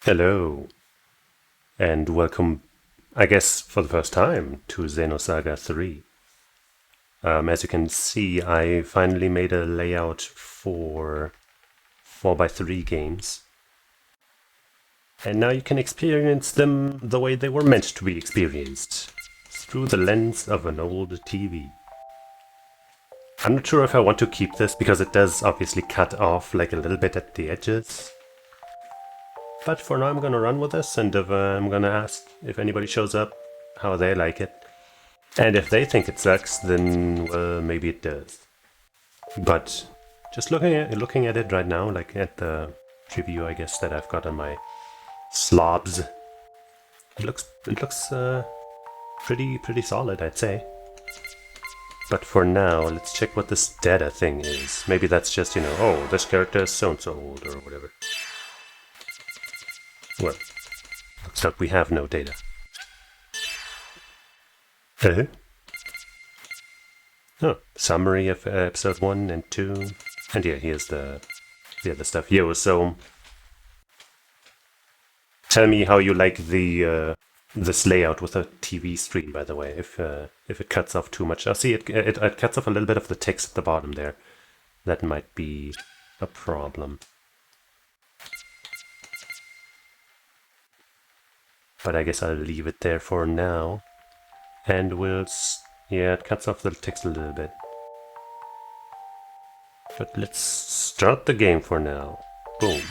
Hello, and welcome, I guess, for the first time to Xenosaga III. As you can see, I finally made a layout for 4x3 games. And now you can experience them the way they were meant to be experienced, through the lens of an old TV. I'm not sure if I want to keep this, because it does obviously cut off like a little bit at the edges. But for now I'm gonna run with this, and I'm gonna ask if anybody shows up how they like it. And if they think it sucks, then, well, maybe it does. But just looking at it right now, like at the preview, I guess, that I've got on my slobs, it looks pretty solid, I'd say. But for now, let's check what this data thing is. Maybe that's just, oh, this character is so-and-so old, or whatever. Well, looks like we have no data. Oh, summary of episode 1 and 2. And yeah, here's the other stuff. Yo, so tell me how you like the this layout with a TV screen, by the way, if it cuts off too much. I see it cuts off a little bit of the text at the bottom there. That might be a problem. But I guess I'll leave it there for now. And yeah, it cuts off the text a little bit. But let's start the game for now. Boom.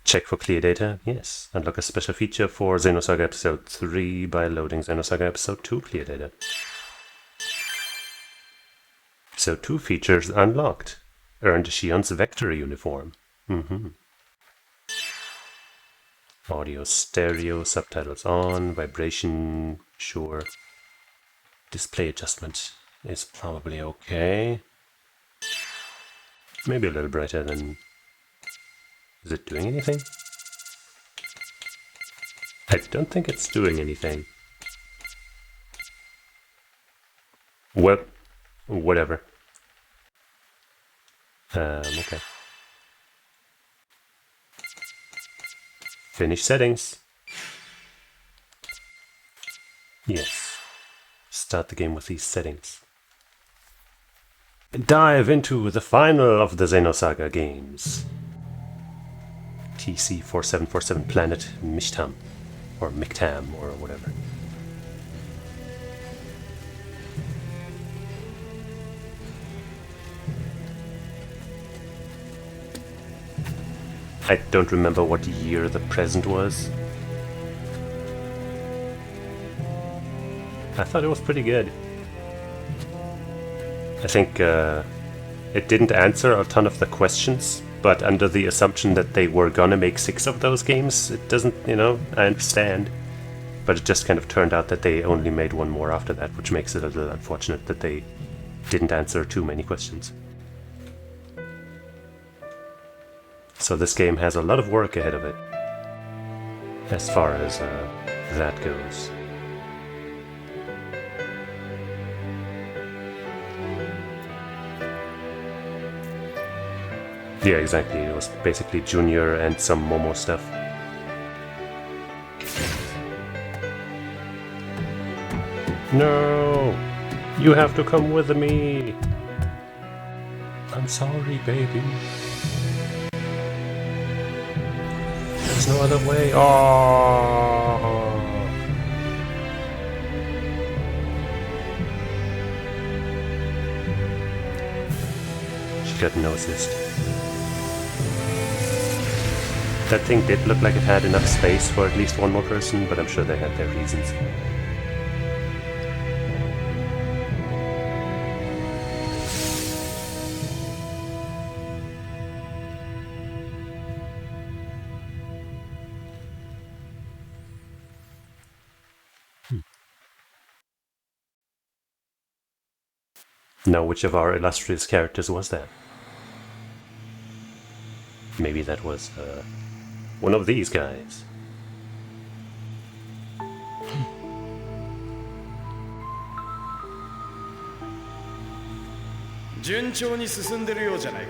Check for clear data. Yes. Unlock a special feature for Xenosaga Episode 3 by loading Xenosaga Episode 2 clear data. Episode 2 features unlocked. Earned Shion's Vector uniform. Audio stereo, subtitles on, vibration, sure. Display adjustment is probably okay. Maybe a little brighter than... Is it doing anything? I don't think it's doing anything. Well, whatever. Okay. Finish settings. Yes. Start the game with these settings. Dive into the final of the Xenosaga games. TC4747 Planet Mishtam. Or Mictam, or whatever. I don't remember what year the present was. I thought it was pretty good. I think it didn't answer a ton of the questions, but under the assumption that they were gonna make 6 of those games, it doesn't, I understand. But it just kind of turned out that they only made one more after that, which makes it a little unfortunate that they didn't answer too many questions. So this game has a lot of work ahead of it, as far as that goes. Yeah, exactly. It was basically Junior and some Momo stuff. No! You have to come with me! I'm sorry, baby. There's no other way. Oh! She got no assist. That thing did look like it had enough space for at least one more person, but I'm sure they had their reasons. Now, which of our illustrious characters was that? Maybe that was one of these guys. 順調に進んでるようじゃないか。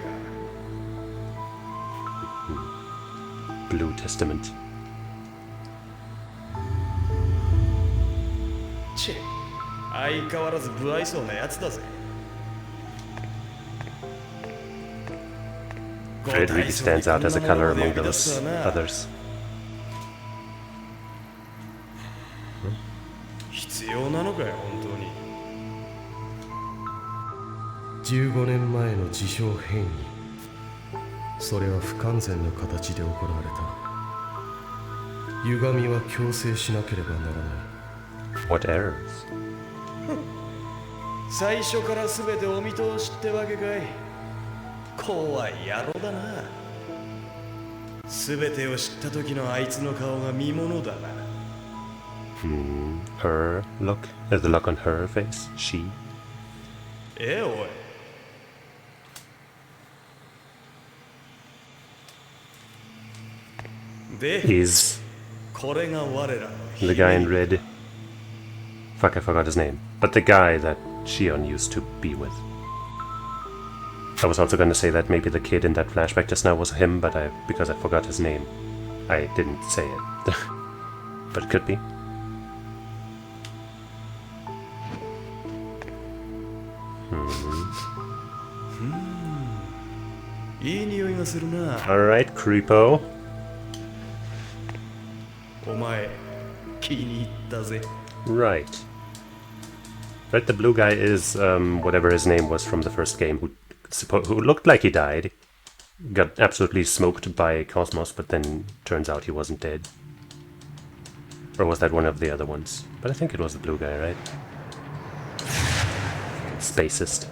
Blue Testament. チェ、相変わらず不愛想なやつだぜ。 It really stands out as a color among those others. 必要なのかよ、本当に。15年前の自称変異、それは不完全な形で行われた。歪みは矯正しなければならない。 What errors? 最初から全てお見通しってわけかい。怖い野郎だな。全てを知った時のあいつの顔が見ものだな。Her look? The look on her face? She? おい。で、 Is これが我らの the guy in red? Fuck, I forgot his name. But the guy that Shion used to be with. I was also gonna say that maybe the kid in that flashback just now was him, but because I forgot his name, I didn't say it. But it could be. Alright, creepo. お前、気に入ったぜ。 Right. Right, the blue guy is whatever his name was from the first game, who looked like he died, got absolutely smoked by Kos-mos, but then turns out he wasn't dead. Or was that one of the other ones? But I think it was the blue guy, right? Spacist.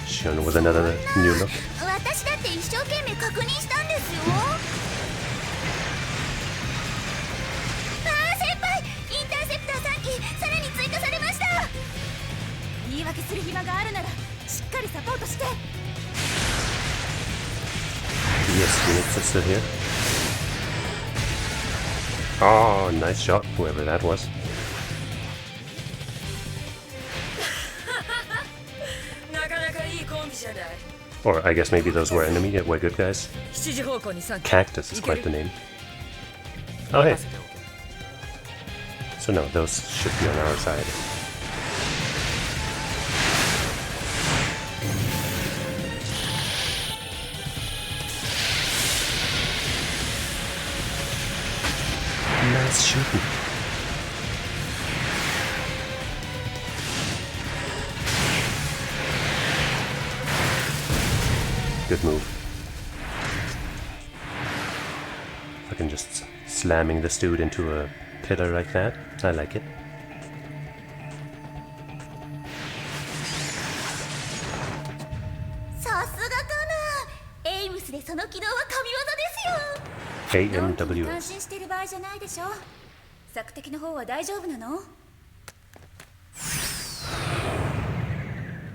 Shion with another new look. 私だって一生懸命確認したんですよ。先輩、インターセプター3機さらに追加されました。言い訳する暇があるならしっかりサポートして。 Yes, Phoenix is still here. Oh, nice shot, whoever that was. Or I guess maybe those were were good guys. Cactus is quite the name. Oh hey. So no, those should be on our side. Nice shooting. Good move. Fucking just slamming this dude into a pillar like that. I like it. AMWS.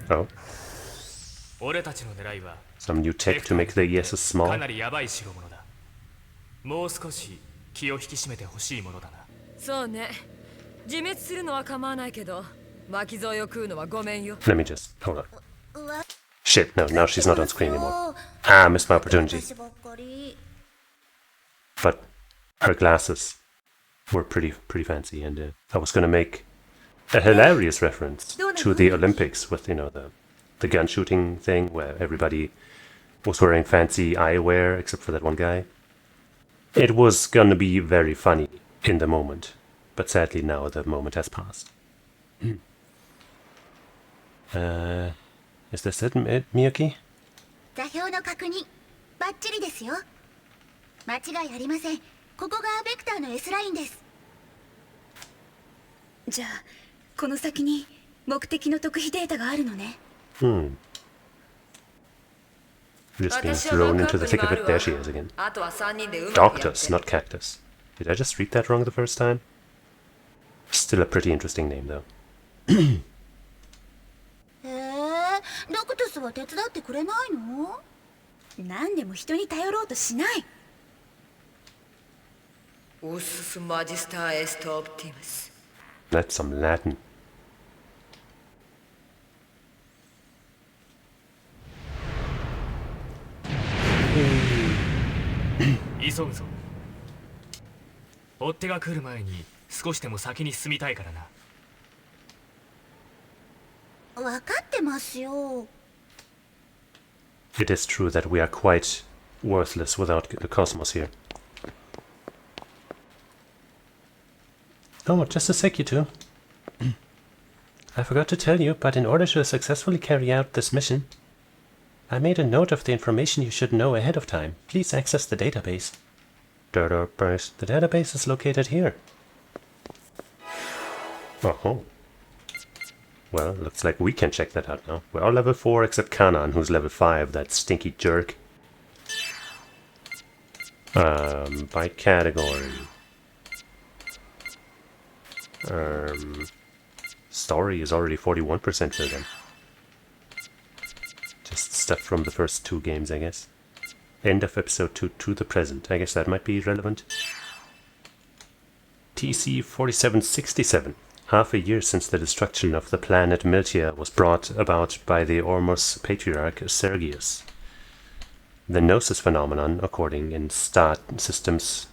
Oh. Some new tech to make the ESs small. かなりヤバい代物だ。もう少し気を引き締めてほしいものだな。そうね。自滅するのは構わないけど、巻き添えを食うのはごめんよ。Let me just hold on. Shit, no, now she's not on screen anymore. Ah, missed my opportunity. But her glasses were pretty fancy, and I was gonna make a hilarious reference to the Olympics with, you know, the gun shooting thing where everybody was wearing fancy eyewear except for that one guy. It was gonna be very funny in the moment, but sadly now the moment has passed. Is this it, Miyuki? 座標の確認、バッチリですよ。間違いありません。ここがベクターの S ラインです。じゃあ、この先に目的の特異データがあるのね。Just being thrown into the thick of it. There she is again. Doctus, not Cactus. Did I just read that wrong the first time? Still a pretty interesting name, though. ドクトスは手伝ってくれないの？何でも人に頼ろうとしない。 Usus Magister est Optimus. That's some Latin. 急ぐぞ。追っ手が来る前に少しでも先に進みたいからな。分かってますよ。 It is true that we are quite worthless without the kos-mos here. Oh, just a sec, you two. I forgot to tell you, but in order to successfully carry out this mission, I made a note of the information you should know ahead of time. Please access the database. Database. The database is located here. Oh. Well, looks like we can check that out now. We're all level 4 except Kanan, who's level 5, that stinky jerk. By category. Story is already 41% filled in. Just stuff from the first 2 games, I guess. End of episode 2 to the present. I guess that might be relevant. TC 4767. Half a year since the destruction of the planet Miltia was brought about by the Ormus patriarch Sergius. The Gnosis phenomenon, occurring in star systems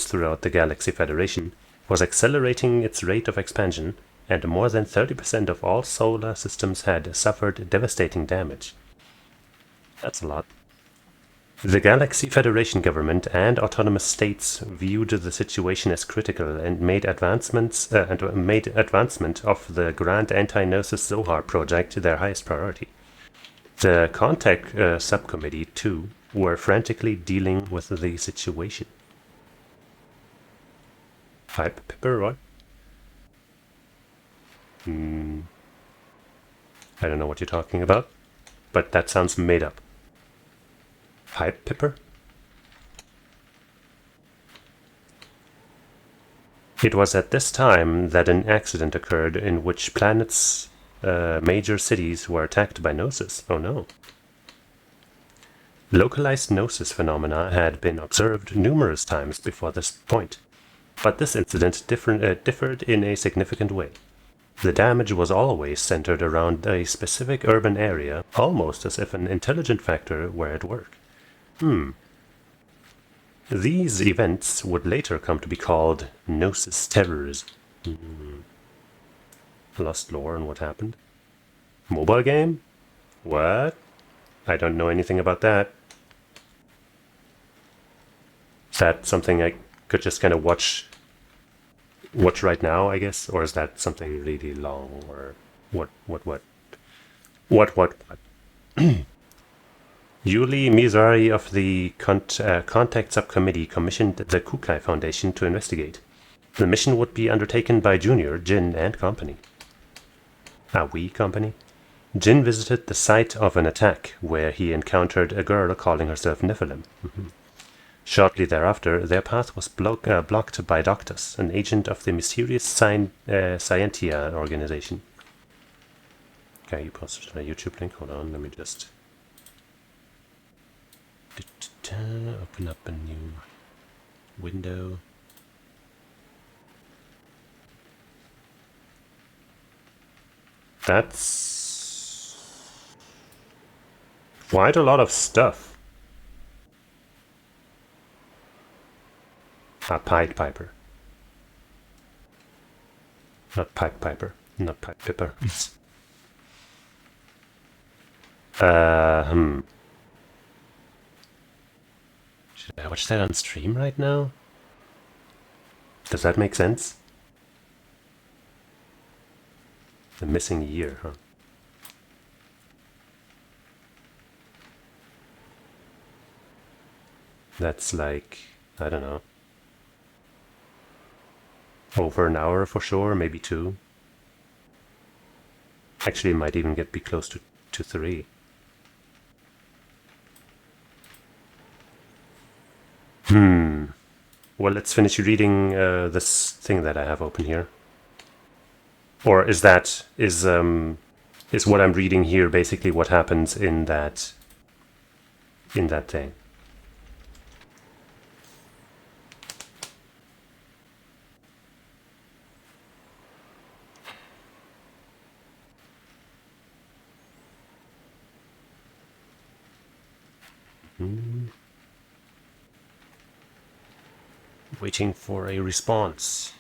throughout the Galaxy Federation, was accelerating its rate of expansion, and more than 30% of all solar systems had suffered devastating damage. That's a lot. The Galaxy Federation government and autonomous states viewed the situation as critical and made advancement of the Grand Anti-Gnosis Zohar project their highest priority. The Contact Subcommittee, too, were frantically dealing with the situation. Pipe Pipper, what? I don't know what you're talking about, but that sounds made up. Pipe Pipper? It was at this time that an accident occurred in which planet's major cities were attacked by Gnosis. Oh no. Localized Gnosis phenomena had been observed numerous times before this point, but this incident differed in a significant way. The damage was always centered around a specific urban area, almost as if an intelligent factor were at work. These events would later come to be called Gnosis terrorism. Lost lore on what happened. Mobile game? What? I don't know anything about that. Is that something I could just kind of watch right now, I guess? Or is that something really long? Or what? Yuli Mizrahi of the Contact Subcommittee commissioned the Kukai Foundation to investigate. The mission would be undertaken by Junior, Jin, and company. We company? Jin visited the site of an attack, where he encountered a girl calling herself Nephilim. Shortly thereafter, their path was blocked by Doctus, an agent of the mysterious Scientia organization. Okay, you posted a YouTube link. Hold on, let me just open up a new window. That's quite a lot of stuff. Pied Piper. Not Pied Piper. Not Pied Piper. Should I watch that on stream right now? Does that make sense? The missing year, huh? That's like, I don't know, over an hour for sure, maybe 2. Actually, it might even be close to 3. Well, let's finish reading this thing that I have open here. Or is is what I'm reading here basically what happens in that thing. Waiting for a response.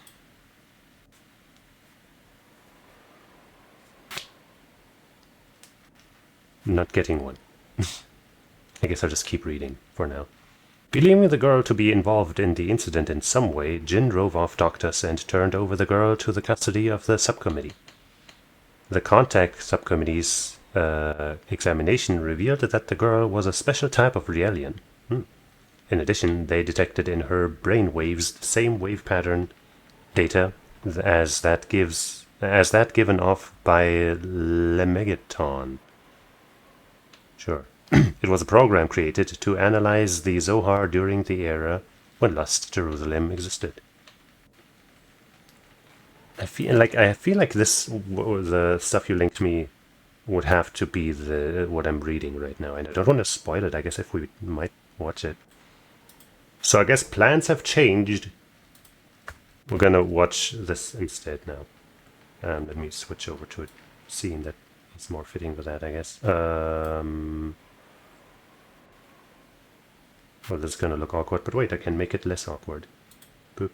Not getting one. I guess I'll just keep reading for now. Believing the girl to be involved in the incident in some way, Jin drove off Doctus and turned over the girl to the custody of the subcommittee. The contact subcommittee's examination revealed that the girl was a special type of Rielian. In addition, they detected in her brain waves the same wave pattern data as that given off by Lemegeton. Sure. It was a program created to analyze the Zohar during the era when Lost Jerusalem existed. I feel like this, the stuff you linked me, would have to be what I'm reading right now, and I don't want to spoil it. I guess if we might watch it. So I guess plans have changed. We're gonna watch this instead now. Let me switch over to a scene that is more fitting with that, I guess. Well, this is gonna look awkward, but wait, I can make it less awkward. Boop.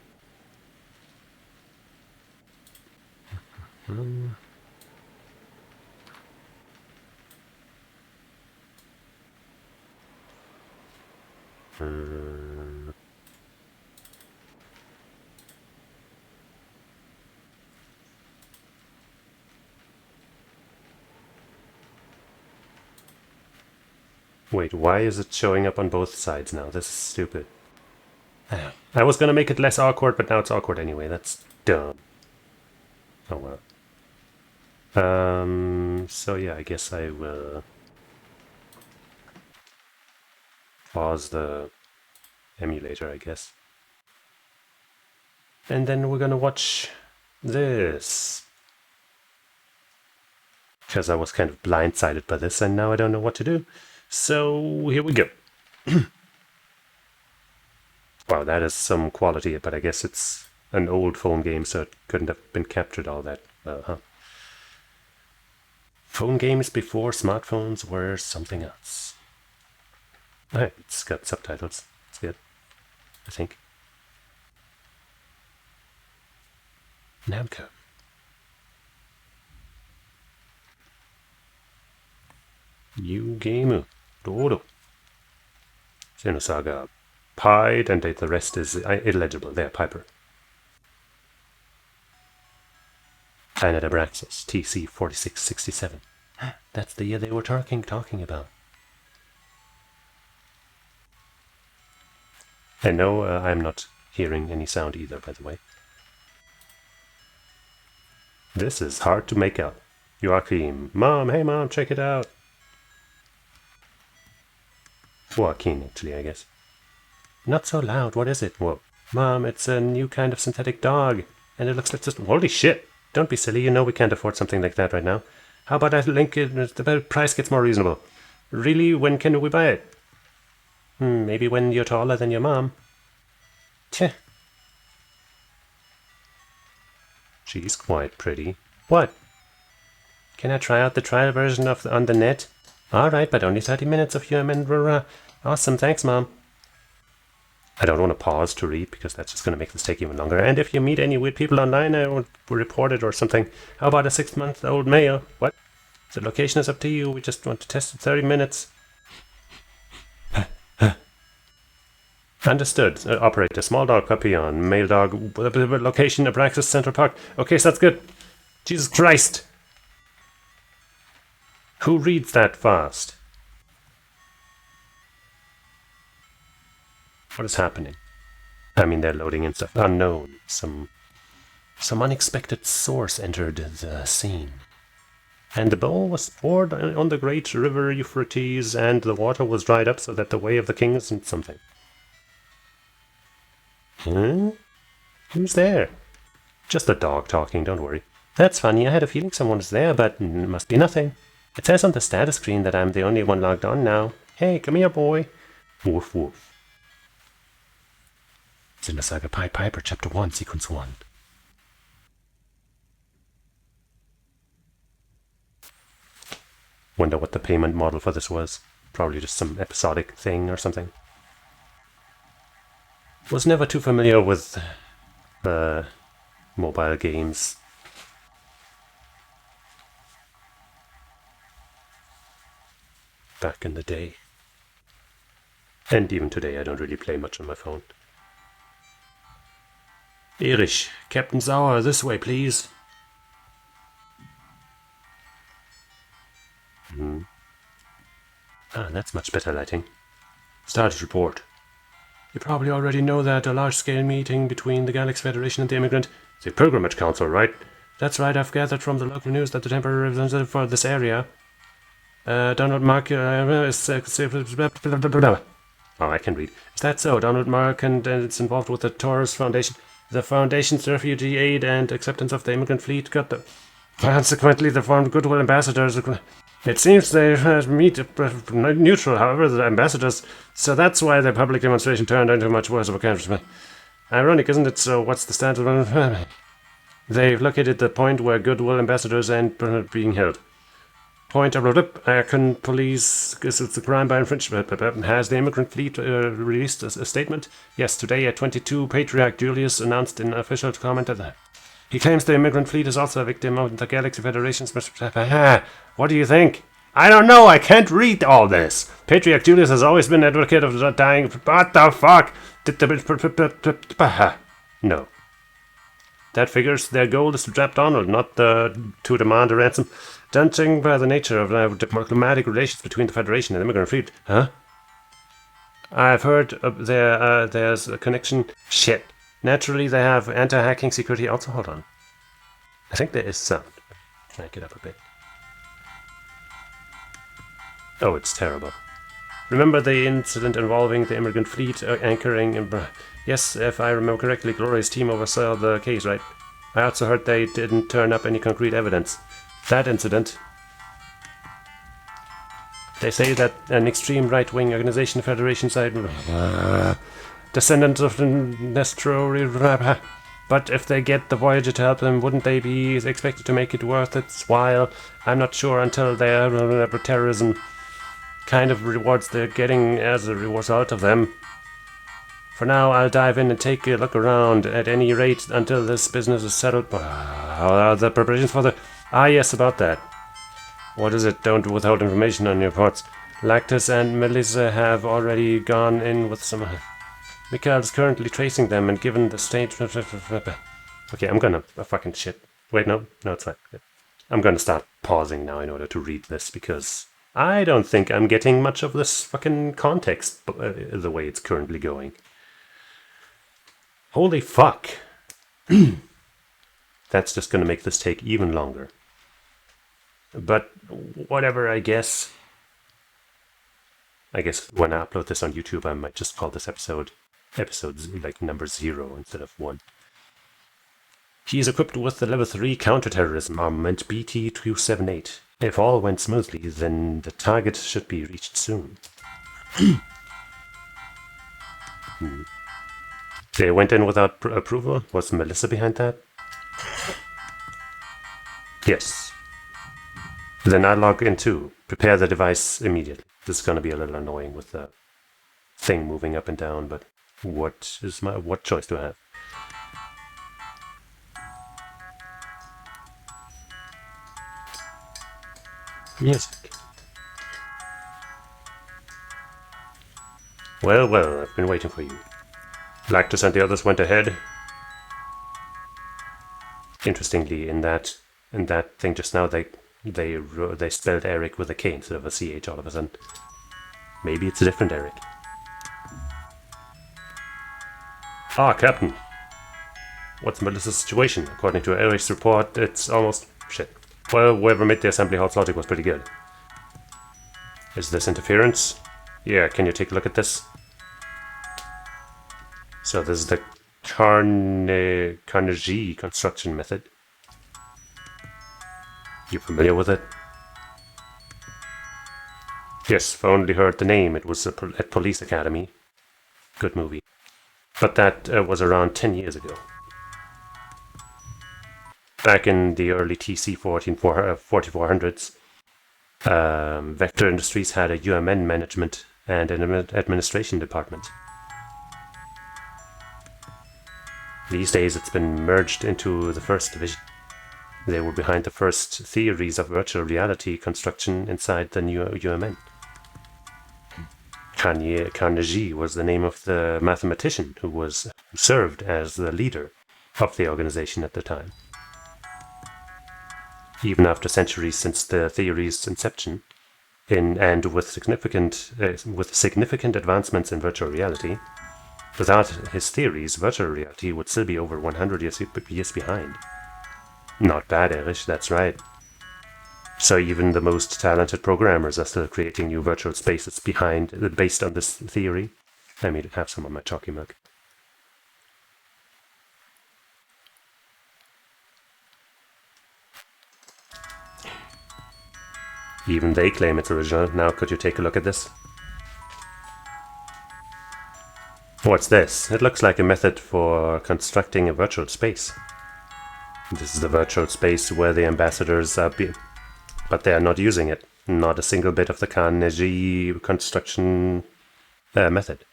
Wait, why is it showing up on both sides now? This is stupid. I was gonna make it less awkward, but now it's awkward anyway. That's dumb. Oh well. So yeah, I guess I will pause the emulator, I guess. And then we're gonna watch this. Because I was kind of blindsided by this, and now I don't know what to do. So here we go. Wow, that is some quality, but I guess it's an old phone game, so it couldn't have been captured all that well, huh? Phone games before smartphones were something else. Alright, it's got subtitles. It's good, I think. Namco. New game. Dodo. Xenosaga Pied, and the rest is illegible. There, Piper. Planet Abraxas, TC 4667. That's the year they were talking about. And no, I'm not hearing any sound either, by the way. This is hard to make out. Joachim. Mom, hey mom, check it out. Joaquin, actually, I guess. Not so loud, what is it? Whoa. Mom, it's a new kind of synthetic dog. And it looks like just... Holy shit! Don't be silly, you know we can't afford something like that right now. How about I link it, the price gets more reasonable. Really, when can we buy it? Maybe when you're taller than your mom. Tch. She's quite pretty. What? Can I try out the trial version on the net? Alright, but only 30 minutes of human. Awesome, thanks, Mom. I don't want to pause to read because that's just going to make this take even longer. And if you meet any weird people online, I will report it or something. How about a 6-month-old male? What? The location is up to you. We just want to test it 30 minutes. Understood. Operator, small dog puppy on. Male dog. Location, Abraxas Central Park. Okay, so that's good. Jesus Christ. Who reads that fast? What is happening? I mean, they're loading in stuff. Unknown. Some unexpected source entered the scene. And the bowl was poured on the great river Euphrates, and the water was dried up so that the way of the kings and something. Huh? Who's there? Just a dog talking, don't worry. That's funny. I had a feeling someone was there, but it must be nothing. It says on the status screen that I'm the only one logged on now. Hey, come here, boy. Woof woof. Xenosaga Pied Piper, Chapter 1, Sequence 1. Wonder what the payment model for this was. Probably just some episodic thing or something. Was never too familiar with mobile games. Back in the day. And even today I don't really play much on my phone. Erich, Captain Sauer, this way please. Ah, that's much better lighting. Status report. You probably already know that a large-scale meeting between the Galaxy Federation and the Immigrant... The Pilgrimage Council, right? That's right, I've gathered from the local news that the temporary representative for this area... Donald Mark... Oh, I can read. Is that so? Donald Mark and it's involved with the Taurus Foundation. The Foundation's refugee aid and acceptance of the immigrant fleet got the... Consequently, they formed goodwill ambassadors... It seems they meet neutral, however, the ambassadors, so that's why the public demonstration turned into much worse of a conference. Ironic, isn't it? So what's the status of... They've located the point where goodwill ambassadors and being held. Point American police, it's a crime by infringement. Has the immigrant fleet released a statement? Yes, today at 22, Patriarch Julius announced in official comment that he claims the immigrant fleet is also a victim of the Galaxy Federation's... What do you think? I don't know, I can't read all this. Patriarch Julius has always been an advocate of the dying... What the fuck? No. That figures their goal is to trap Donald, not to demand a ransom. Judging by the nature of diplomatic relations between the Federation and the immigrant fleet. Huh? I've heard there's a connection... Shit. Naturally, they have anti-hacking security also. Hold on. I think there is sound. Crank it up a bit. Oh, it's terrible. Remember the incident involving the immigrant fleet anchoring in... Yes, if I remember correctly, Gloria's team oversaw the case, right? I also heard they didn't turn up any concrete evidence. That incident... They say that an extreme right-wing organization, Federation side... Descendants of the Nestor... But if they get the Voyager to help them, wouldn't they be expected to make it worth its while? I'm not sure until their terrorism kind of rewards they're getting as a result of them. For now, I'll dive in and take a look around, at any rate, until this business is settled. How are the preparations for the... Ah, yes, about that. What is it? Don't withhold information on your parts. Lactus and Melissa have already gone in with some... Mikhail is currently tracing them, and given the state... Okay, I'm gonna... fucking shit. Wait, no, it's fine. I'm gonna start pausing now in order to read this, because I don't think I'm getting much of this fucking context the way it's currently going. Holy fuck. That's just gonna make this take even longer. But whatever, I guess. I guess when I upload this on YouTube, I might just call this episode like number 0 instead of 1. He is equipped with the level 3 counterterrorism armament BT-278. If all went smoothly, then the target should be reached soon. They went in without approval? Was Melissa behind that? Yes. Then I log in too. Prepare the device immediately. This is going to be a little annoying with the thing moving up and down, but what choice do I have? Music. Well, I've been waiting for you. Lactus and the others went ahead. Interestingly, in that thing just now, they spelled Eric with a K instead of a CH all of a sudden. Maybe it's a different Eric. Ah, Captain. What's Melissa's situation? According to Eric's report, it's almost... Shit. Well, whoever made the assembly hall's logic was pretty good. Is this interference? Yeah, can you take a look at this? So this is the Carnegie construction method. You familiar with it? Yes, I've only heard the name. It was at Police Academy. Good movie. But that was around 10 years ago. Back in the early TC 4400s, Vector Industries had a UMN management and an administration department. These days it's been merged into the first division. They were behind the first theories of virtual reality construction inside the new UMN. Carnegie was the name of the mathematician who served as the leader of the organization at the time. Even after centuries since the theory's inception, and with significant advancements in virtual reality, without his theories, virtual reality would still be over 100 years behind. Not bad, Erich, that's right. So even the most talented programmers are still creating new virtual spaces based on this theory. Let me have some of my chalky mug. Even they claim it's original. Now could you take a look at this? What's this? It looks like a method for constructing a virtual space. This is the virtual space where the ambassadors are but they are not using it. Not a single bit of the Carnegie construction method.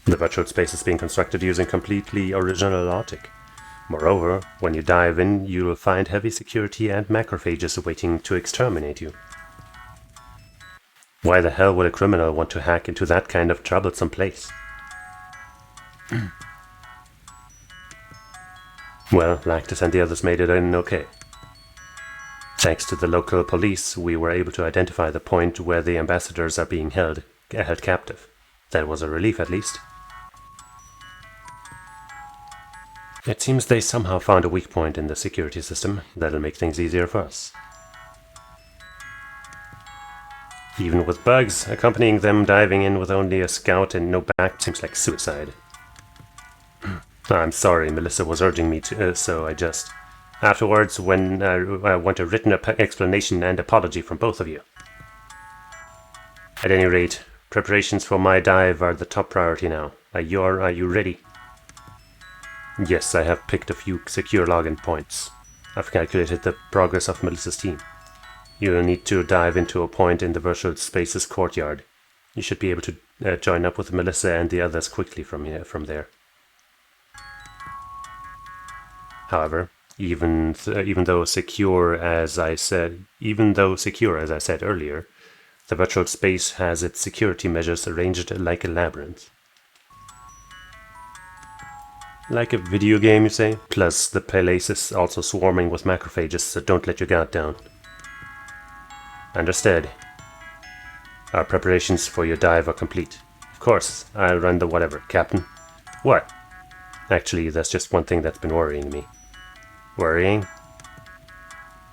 The virtual space is being constructed using completely original logic. Moreover, when you dive in, you will find heavy security and macrophages waiting to exterminate you. Why the hell would a criminal want to hack into that kind of troublesome place? Well, Lactus and the others made it in okay. Thanks to the local police, we were able to identify the point where the ambassadors are being held captive. That was a relief, at least. It seems they somehow found a weak point in the security system. That'll make things easier for us. Even with bugs, accompanying them diving in with only a scout and no back seems like suicide. I'm sorry, Melissa was urging me to, so I just... Afterwards, when I want a written explanation and apology from both of you. At any rate, preparations for my dive are the top priority now. Are you ready? Yes, I have picked a few secure login points. I've calculated the progress of Melissa's team. You'll need to dive into a point in the virtual space's courtyard. You should be able to join up with Melissa and the others quickly from there. However, even though secure as I said earlier, the virtual space has its security measures arranged like a labyrinth. Like a video game, you say? Plus, the place is also swarming with macrophages, so don't let your guard down. Understood. Our preparations for your dive are complete. Of course, I'll run the whatever, Captain. What? Actually, that's just one thing that's been worrying me. Worrying?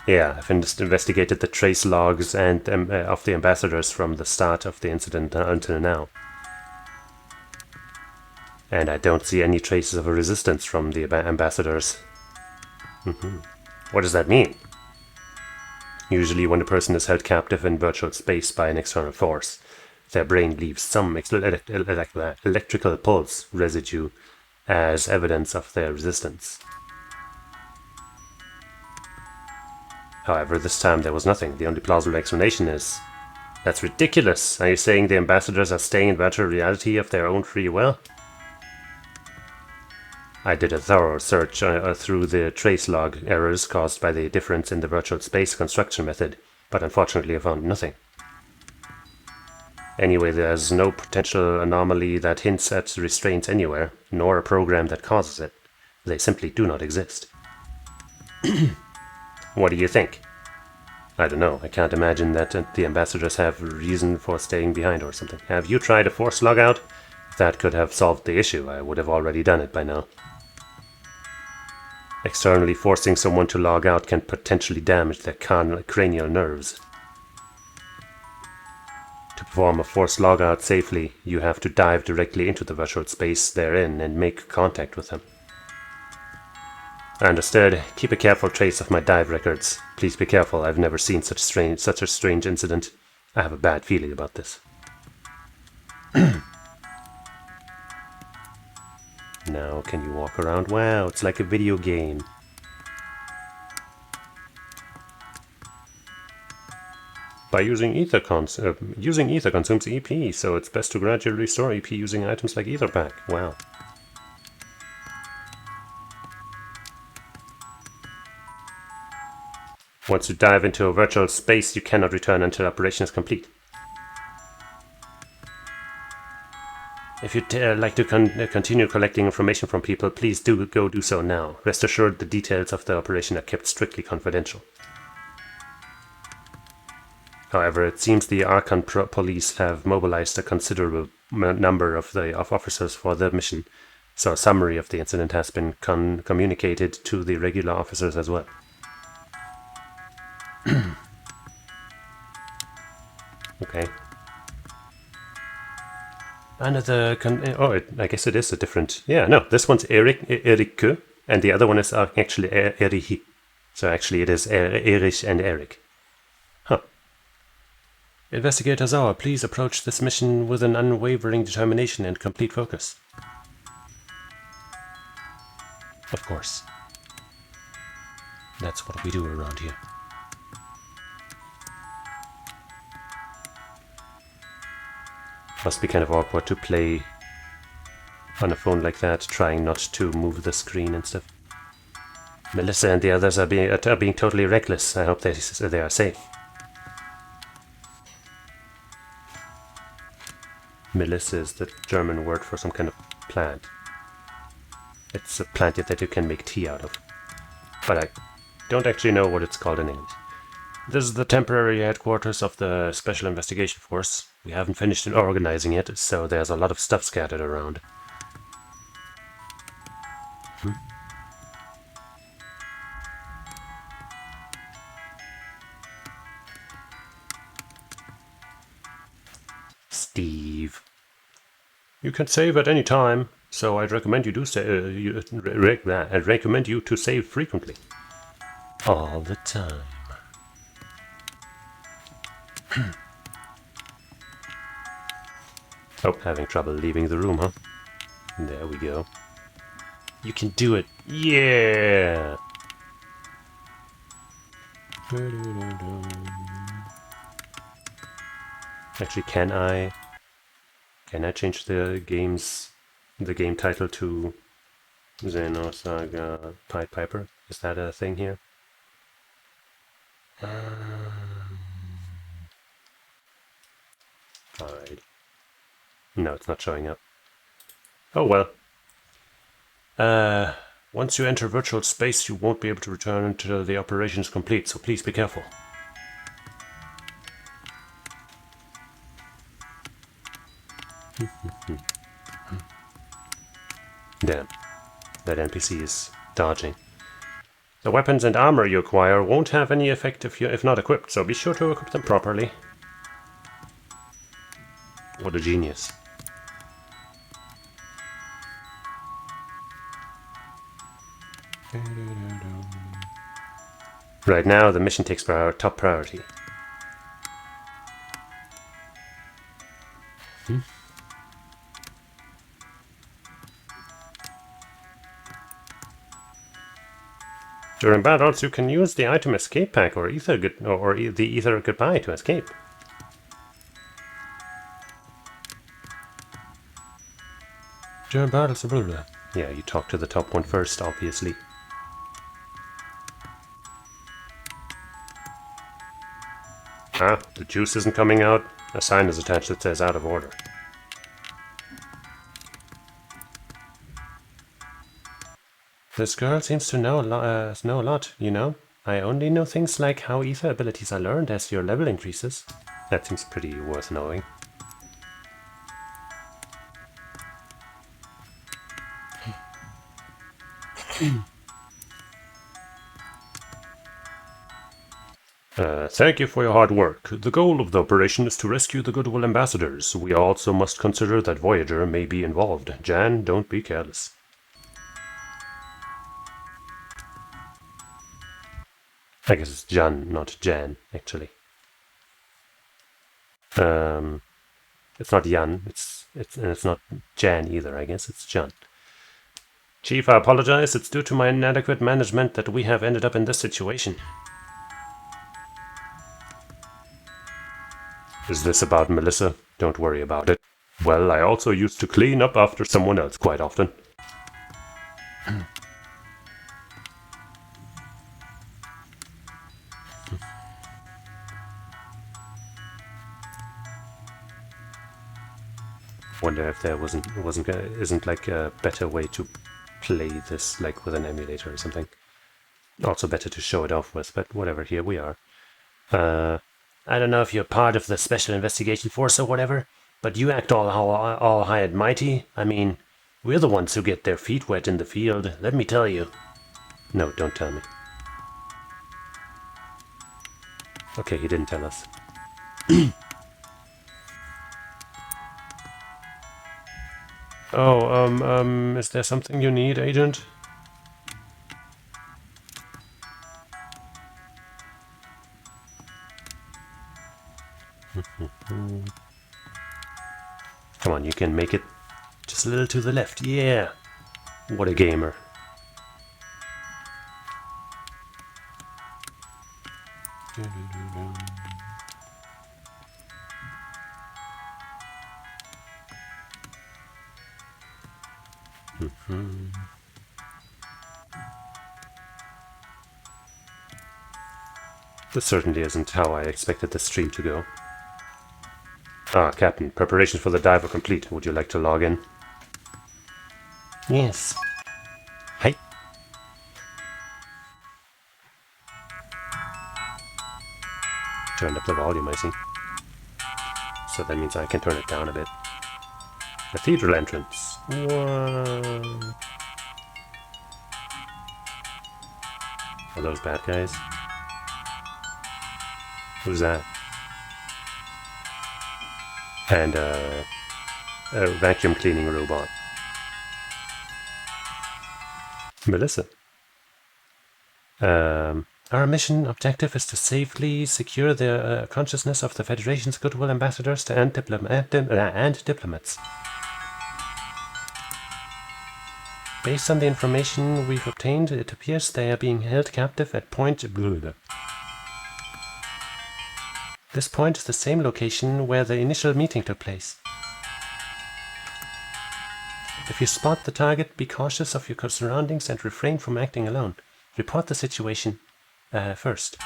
Yeah, I've investigated the trace logs and of the ambassadors from the start of the incident until now. And I don't see any traces of a resistance from the ambassadors. What does that mean? Usually when a person is held captive in virtual space by an external force, their brain leaves some electrical pulse residue as evidence of their resistance. However, this time there was nothing. The only plausible explanation is... That's ridiculous! Are you saying the ambassadors are staying in virtual reality of their own free will? I did a thorough search through the trace log errors caused by the difference in the virtual space construction method, but unfortunately I found nothing. Anyway, there's no potential anomaly that hints at restraints anywhere, nor a program that causes it. They simply do not exist. What do you think? I don't know, I can't imagine that the ambassadors have reason for staying behind or something. Have you tried a force logout? If that could have solved the issue, I would have already done it by now. Externally forcing someone to log out can potentially damage their cranial nerves. To perform a force logout safely, you have to dive directly into the virtual space they're in and make contact with them. Understood. Keep a careful trace of my dive records. Please be careful. I've never seen such a strange incident. I have a bad feeling about this. Now, can you walk around? Wow, it's like a video game. By using ether consumes EP, so it's best to gradually restore EP using items like ether pack. Wow. Once you dive into a virtual space, you cannot return until operation is complete. If you'd like to continue collecting information from people, please do so now. Rest assured the details of the operation are kept strictly confidential. However, it seems the Archon police have mobilized a considerable number of officers for the mission, so a summary of the incident has been communicated to the regular officers as well. Okay. Another I guess it is a different. Yeah, no, this one's Erik, and the other one is actually Erich. So actually, it is Erich and Eric. Huh. Investigator Zauer, please approach this mission with an unwavering determination and complete focus. Of course. That's what we do around here. Must be kind of awkward to play on a phone like that, trying not to move the screen and stuff. Melissa and the others are being totally reckless. I hope they are safe. Melissa is the German word for some kind of plant. It's a plant that you can make tea out of. But I don't actually know what it's called in English. This is the temporary headquarters of the Special Investigation Force. We haven't finished organizing it, so there's a lot of stuff scattered around. Steve. You can save at any time, so I'd recommend you do I'd recommend you to save frequently. All the time. Oh, having trouble leaving the room, huh? There we go. You can do it. Yeah! Actually, can I change the game title to Xenosaga Pied Piper? Is that a thing here? Hide. No, it's not showing up. Oh well. Once you enter virtual space, you won't be able to return until the operation is complete, so please be careful. Damn. That NPC is dodging. The weapons and armor you acquire won't have any effect if not equipped, so be sure to equip them properly. What a genius. Right now, the mission takes top priority. During battles, you can use the item escape pack or the ether goodbye to escape. During battles, blah, blah. Yeah, you talk to the top one first, obviously. Ah, the juice isn't coming out. A sign is attached that says out of order. This girl seems to know a lot, you know? I only know things like how ether abilities are learned as your level increases. That seems pretty worth knowing. Thank you for your hard work. The goal of the operation is to rescue the Goodwill ambassadors. We also must consider that Voyager may be involved. Jan, don't be careless. I guess it's Jan, not Jan, actually. It's not Jan, it's not Jan either, I guess it's Jan. Chief, I apologize. It's due to my inadequate management that we have ended up in this situation. Is this about Melissa? Don't worry about it. Well, I also used to clean up after someone else quite often. Wonder if there isn't like a better way to play this, like with an emulator or something. Also better to show it off with, but whatever, here we are. I don't know if you're part of the Special Investigation Force or whatever, but you act all high and mighty. I mean, we're the ones who get their feet wet in the field, let me tell you. No, don't tell me. Okay, he didn't tell us. Oh, is there something you need, Agent? Come on, you can make it just a little to the left. Yeah! What a gamer. This certainly isn't how I expected the stream to go. Ah, Captain, preparations for the dive are complete. Would you like to log in? Yes. Hi. Turned up the volume, I see. So that means I can turn it down a bit. Cathedral entrance. Whoa. Are those bad guys? Who's that? And a vacuum cleaning robot. Melissa. Our mission objective is to safely secure the consciousness of the Federation's goodwill ambassadors and diplomats. Based on the information we've obtained, it appears they are being held captive at Point Bleu. This point is the same location where the initial meeting took place. If you spot the target, be cautious of your surroundings and refrain from acting alone. Report the situation first.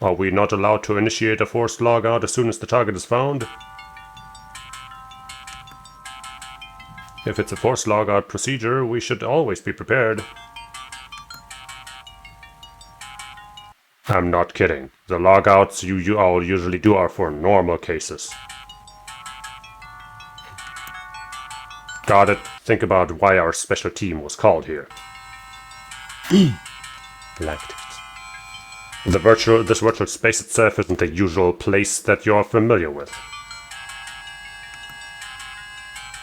Are we not allowed to initiate a forced logout as soon as the target is found? If it's a forced logout procedure, we should always be prepared. I'm not kidding. The logouts you all usually do are for normal cases. Got it. Think about why our special team was called here. Liked it. This virtual space itself isn't the usual place that you're familiar with.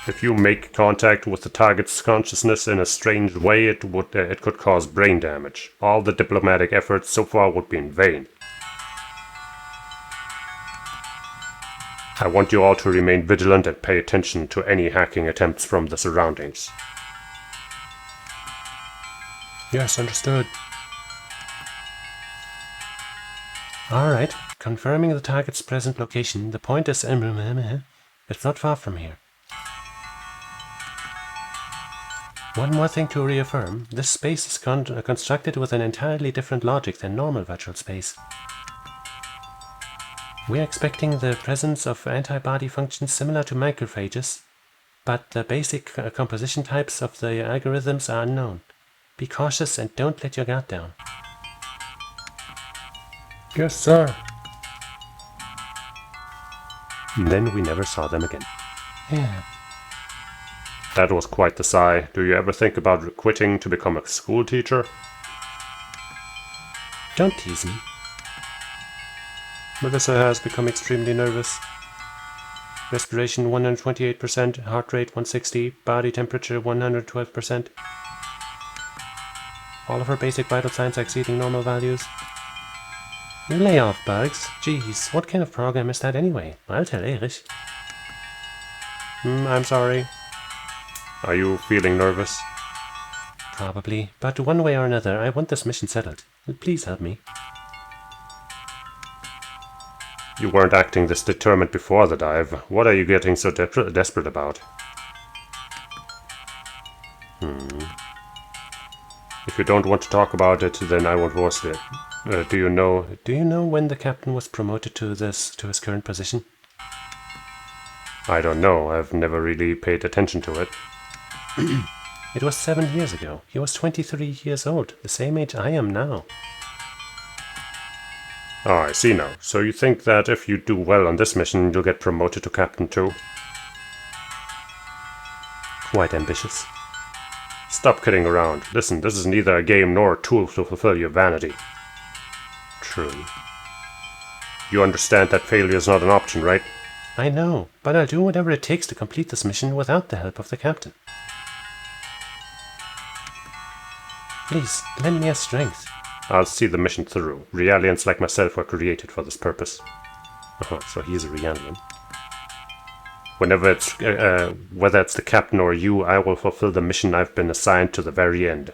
If you make contact with the target's consciousness in a strange way, it could cause brain damage. All the diplomatic efforts so far would be in vain. I want you all to remain vigilant and pay attention to any hacking attempts from the surroundings. Yes, understood. Alright, confirming the target's present location, the point is it's not far from here. One more thing to reaffirm, this space is constructed with an entirely different logic than normal virtual space. We are expecting the presence of antibody functions similar to macrophages, but the basic composition types of the algorithms are unknown. Be cautious and don't let your guard down. Yes, sir. And then we never saw them again. Yeah. That was quite the sigh. Do you ever think about quitting to become a school teacher? Don't tease me. Melissa has become extremely nervous. Respiration 128%, heart rate 160, body temperature 112%. All of her basic vital signs are exceeding normal values. You lay off, Bugs. Jeez, what kind of program is that anyway? I'll tell Erich. I'm sorry. Are you feeling nervous? Probably, but one way or another, I want this mission settled. Please help me. You weren't acting this determined before the dive. What are you getting so desperate about? If you don't want to talk about it, then I won't force it. Do you know when the captain was promoted to his current position? I don't know. I've never really paid attention to it. It was 7 years ago. He was 23 years old, the same age I am now. Oh, I see now. So you think that if you do well on this mission, you'll get promoted to captain too? Quite ambitious. Stop kidding around. Listen, this is neither a game nor a tool to fulfill your vanity. True. You understand that failure is not an option, right? I know, but I'll do whatever it takes to complete this mission without the help of the captain. Please, lend me a strength. I'll see the mission through. Realians like myself were created for this purpose. So he's a Realian. Whether it's the captain or you, I will fulfill the mission I've been assigned to the very end.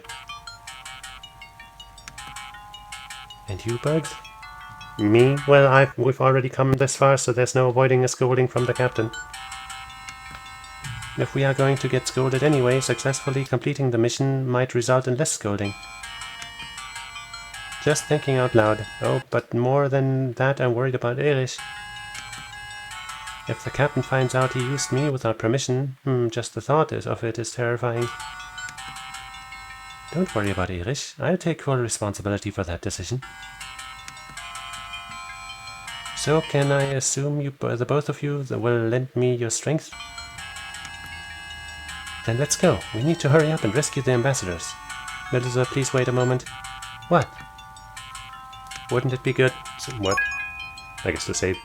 And you, Bugs? Me? Well, we've already come this far, so there's no avoiding a scolding from the captain. If we are going to get scolded anyway, successfully completing the mission might result in less scolding. Just thinking out loud. Oh, but more than that, I'm worried about Erich. If the captain finds out he used me without permission, just the thought of it is terrifying. Don't worry about Erich. I'll take full responsibility for that decision. So, can I assume the both of you will lend me your strength? Then let's go. We need to hurry up and rescue the ambassadors. Melissa, please wait a moment. What? Wouldn't it be good? What? I guess to save.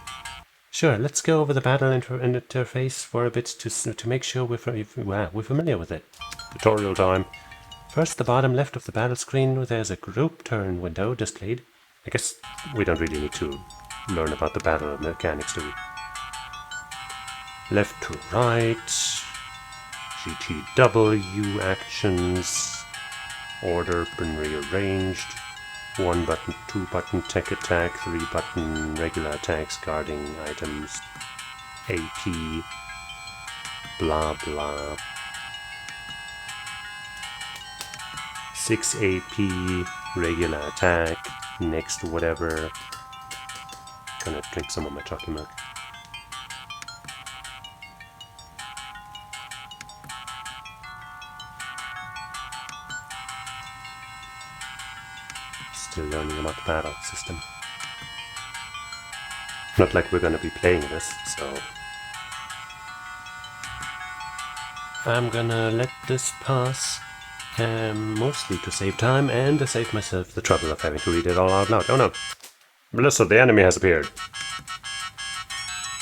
Sure, let's go over the battle interface for a bit to make sure we're familiar with it. Tutorial time. First, the bottom left of the battle screen, there's a group turn window displayed. I guess we don't really need to learn about the battle mechanics, do we? Left to right, GTW actions, order been rearranged, 1 button, 2 button tech attack, 3 button regular attacks, guarding items, AP, blah blah. 6 AP, regular attack, next whatever. Gonna drink some of my chalky milk. Still learning about the battle system. Not like we're gonna be playing this, so I'm gonna let this pass, mostly to save time and to save myself the trouble of having to read it all out loud. Oh no! Melissa, the enemy has appeared.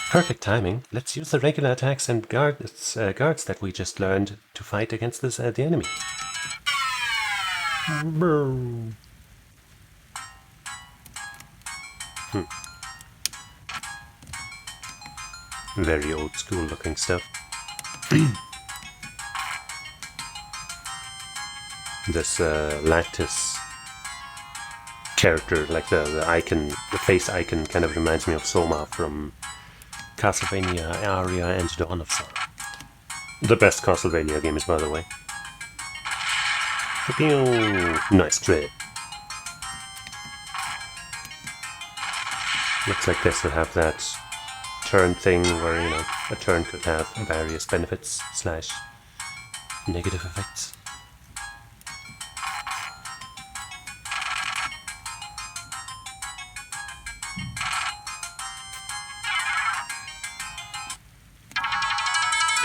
Perfect timing. Let's use the regular attacks and guards that we just learned to fight against the enemy. Very old school looking stuff. This lattice character, like the icon, the face icon, kind of reminds me of Soma from Castlevania Aria and Dawn of Sorrow. The best Castlevania games, by the way. Nice trip. Looks like this will have that turn thing where, you know, a turn could have various benefits / negative effects.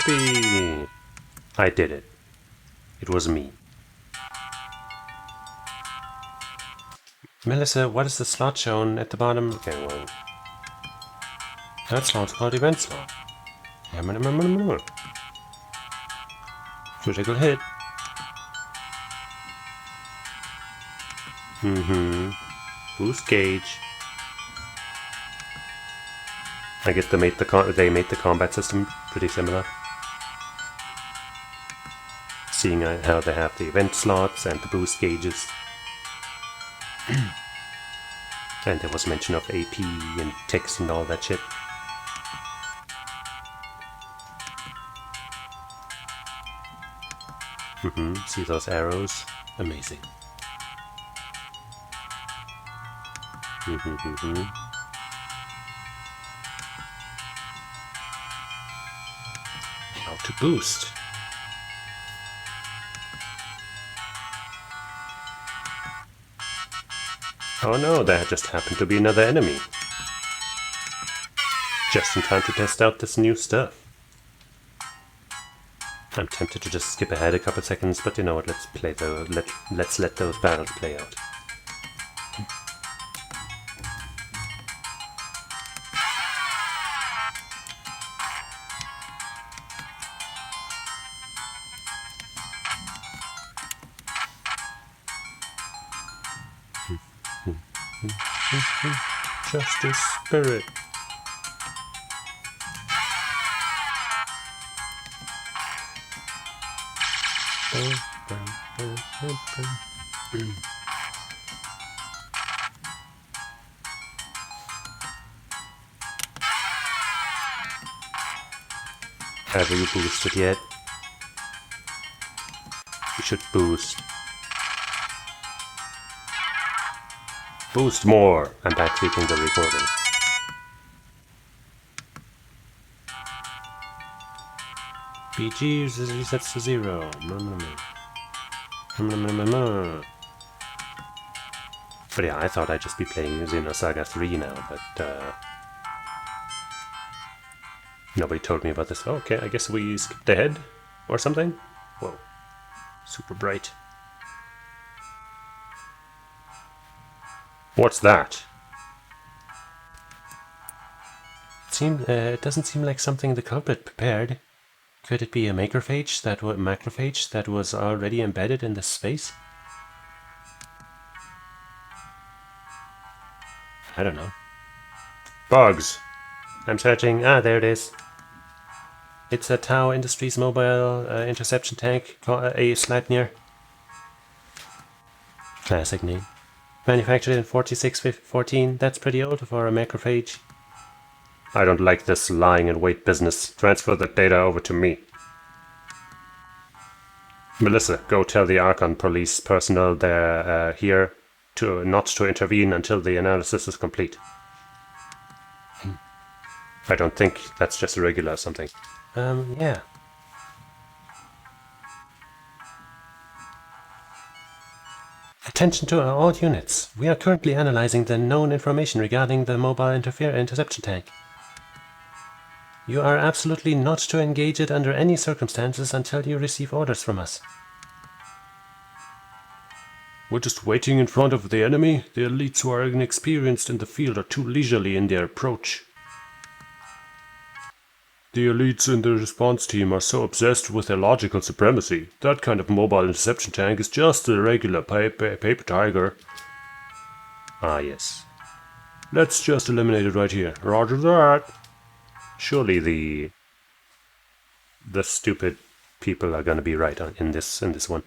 Yippee! I did it. It was me. Melissa, what is the slot shown at the bottom? Okay, well, that slot's called event slot. Critical hit. Boost gauge. I guess they made the combat system pretty similar. Seeing how they have the event slots and the boost gauges. And there was mention of AP and text and all that shit. See those arrows? Amazing. How to boost. Oh no, there just happened to be another enemy. Just in time to test out this new stuff. I'm tempted to just skip ahead a couple seconds, but you know what, let's let those battles play out. Justice spirit. Have you boosted yet? You should boost. Boost more! I'm back tweaking the recording. BG resets to 0. But yeah, I thought I'd just be playing Xenosaga 3 now, but nobody told me about this. Oh, okay, I guess we skipped ahead or something? Whoa. Super bright. What's that? It doesn't seem like something the culprit prepared. Could it be a macrophage that was already embedded in this space? I don't know. Bugs. I'm searching. Ah, there it is. It's a Tau Industries mobile interception tank, a Sleipnir. Classic name. Manufactured in 4614. That's pretty old for a macrophage. I don't like this lying in wait business. Transfer the data over to me. Melissa, go tell the Archon police personnel they're here not to intervene until the analysis is complete. I don't think that's just irregular or something. Yeah. Attention to all units. We are currently analyzing the known information regarding the mobile interception tank. You are absolutely not to engage it under any circumstances until you receive orders from us. We're just waiting in front of the enemy. The elites who are inexperienced in the field are too leisurely in their approach. The elites in the response team are so obsessed with their logical supremacy. That kind of mobile interception tank is just a regular paper tiger. Ah, yes. Let's just eliminate it right here. Roger that. Surely the stupid people are gonna be right in this one.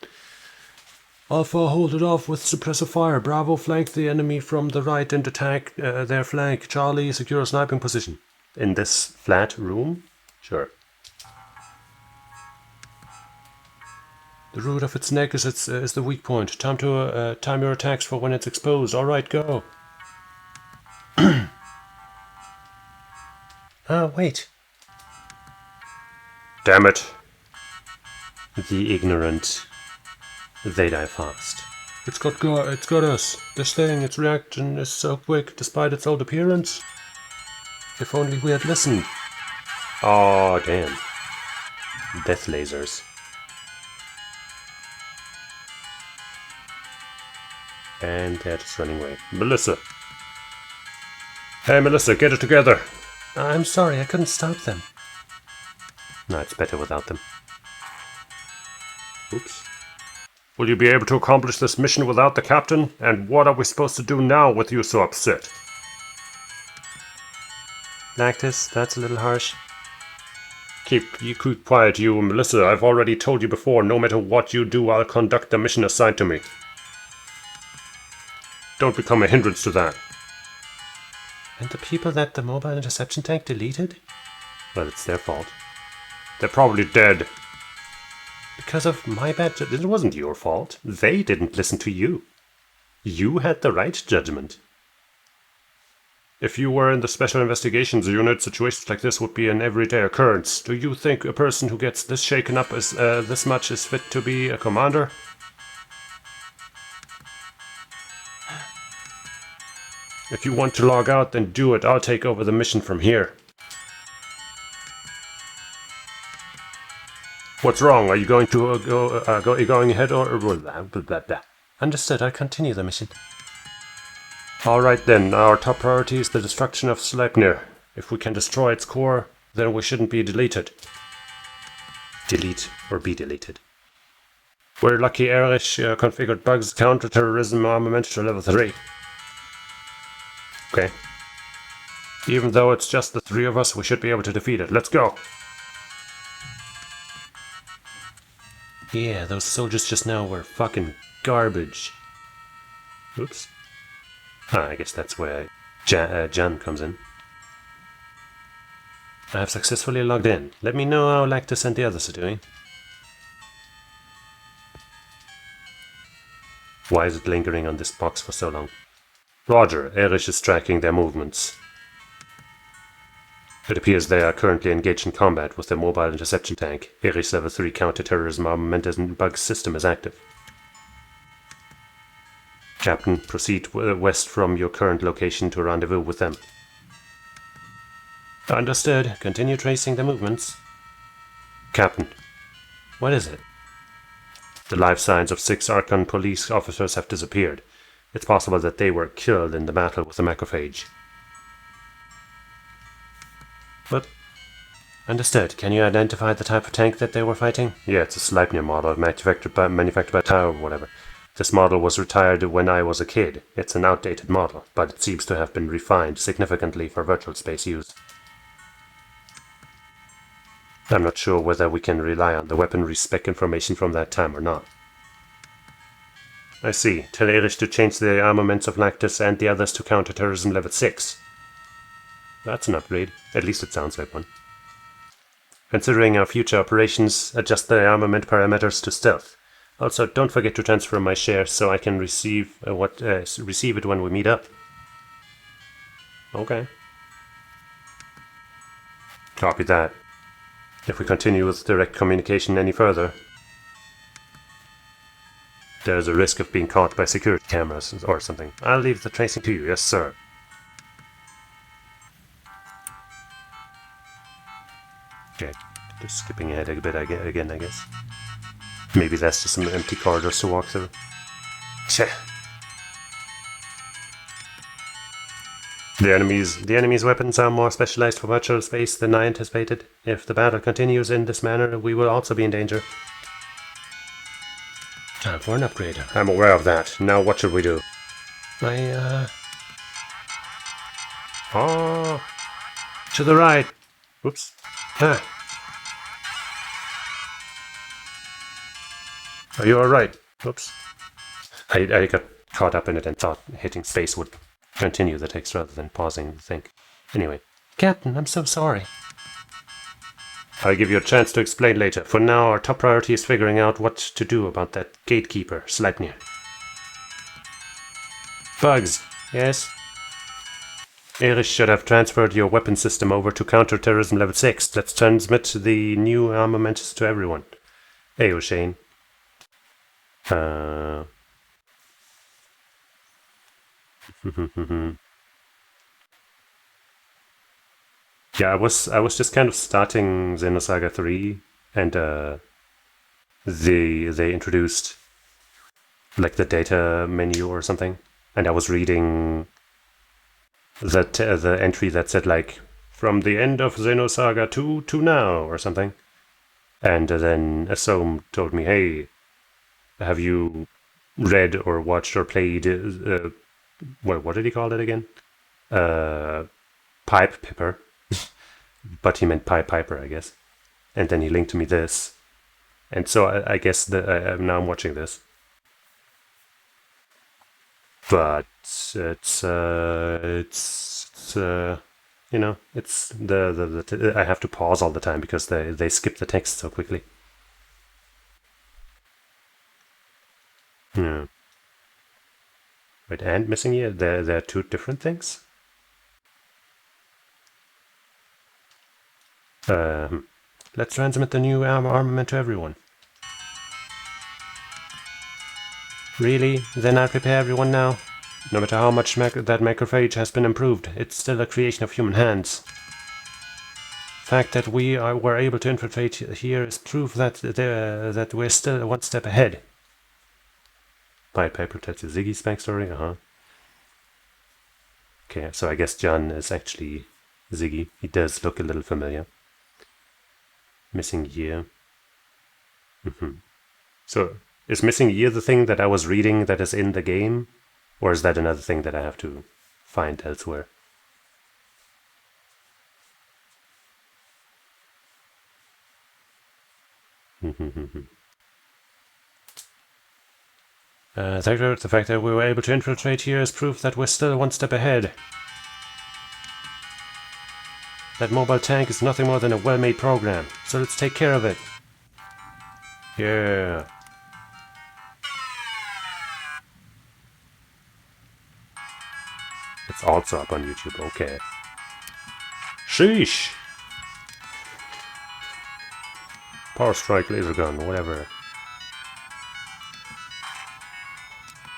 Alpha, hold it off with suppressive fire. Bravo, flank the enemy from the right and attack their flank. Charlie, secure a sniping position. In this flat room? Sure. The root of its neck is the weak point. Time your attacks for when it's exposed. All right, go. Wait. Damn it. The ignorant. They die fast. It's got us. This thing, its reaction is so quick despite its old appearance. If only we had listened. Oh, damn. Death lasers. And they're just running away. Melissa. Hey, Melissa, get it together. I'm sorry, I couldn't stop them. No, it's better without them. Oops. Will you be able to accomplish this mission without the captain? And what are we supposed to do now with you so upset? Lactus, that's a little harsh. Keep quiet, you, Melissa. I've already told you before, no matter what you do, I'll conduct the mission assigned to me. Don't become a hindrance to that. And the people that the mobile interception tank deleted? Well, it's their fault. They're probably dead. Because of my bad judgment. It wasn't your fault. They didn't listen to you. You had the right judgment. If you were in the Special Investigations Unit, situations like this would be an everyday occurrence. Do you think a person who gets this shaken up this much is fit to be a commander? If you want to log out, then do it. I'll take over the mission from here. What's wrong? Are you going to going ahead or blah, blah, blah. Understood. I'll continue the mission. Alright then, our top priority is the destruction of Sleipnir. If we can destroy its core, then we shouldn't be deleted. Delete or be deleted. We're lucky Erich configured bugs counter-terrorism armament to level 3. Okay. Even though it's just the 3 of us, we should be able to defeat it. Let's go! Yeah, those soldiers just now were fucking garbage. Oops. I guess that's where Jan comes in. I have successfully logged in. Let me know how Lactus and the others are doing. Why is it lingering on this box for so long? Roger, Erich is tracking their movements. It appears they are currently engaged in combat with their mobile interception tank. Erich's level 3 counter-terrorism armament and bug system is active. Captain, proceed west from your current location to rendezvous with them. Understood. Continue tracing the movements. Captain, what is it? The life signs of 6 Archon police officers have disappeared. It's possible that they were killed in the battle with the macrophage. But, understood. Can you identify the type of tank that they were fighting? Yeah, it's a Sleipnir model, manufactured by Tau or whatever. This model was retired when I was a kid. It's an outdated model, but it seems to have been refined significantly for virtual space use. I'm not sure whether we can rely on the weaponry spec information from that time or not. I see. Tell Erich to change the armaments of Lactus and the others to counter-terrorism level 6. That's an upgrade. At least it sounds like one. Considering our future operations, adjust the armament parameters to stealth. Also, don't forget to transfer my share so I can receive it when we meet up. Okay. Copy that. If we continue with direct communication any further, there's a risk of being caught by security cameras or something. I'll leave the tracing to you, yes sir. Okay, just skipping ahead a bit again, I guess. Maybe that's just some empty corridors to walk through. Cheh. The enemy's weapons are more specialized for virtual space than I anticipated. If the battle continues in this manner, we will also be in danger. Time for an upgrade. I'm aware of that. Now what should we do? Oh! To the right! Oops. Ah. Are you alright? Oops. I got caught up in it and thought hitting space would continue the text rather than pausing to think. Anyway. Captain, I'm so sorry. I'll give you a chance to explain later. For now, our top priority is figuring out what to do about that gatekeeper, Sleipnir. Bugs. Yes? Erich should have transferred your weapon system over to counter-terrorism level 6. Let's transmit the new armaments to everyone. Hey, O'Shane. Yeah, I was just kind of starting Xenosaga 3, and they introduced like the data menu or something, and I was reading the entry that said like from the end of Xenosaga 2 to now or something, and then Asom told me, hey, have you read or watched or played, what did he call it again? Pipe Piper. But he meant Pied Piper, I guess. And then he linked to me this. And so I guess now I'm watching this. But it's you know, it's I have to pause all the time because they skip the text so quickly. Yeah. Wait, and missing here? They're two different things? Let's transmit the new armament to everyone. Really? Then I'll prepare everyone now. No matter how much that macrophage has been improved, it's still a creation of human hands. The fact that we were able to infiltrate here is proof that we're still one step ahead. Pied Piper tells you Ziggy's backstory, Okay, so I guess John is actually Ziggy. He does look a little familiar. Missing year. So, is missing year the thing that I was reading that is in the game? Or is that another thing that I have to find elsewhere? The fact that we were able to infiltrate here is proof that we're still one step ahead. That mobile tank is nothing more than a well-made program, so let's take care of it. Yeah. It's also up on YouTube, okay. Sheesh! Power Strike Laser Gun, whatever.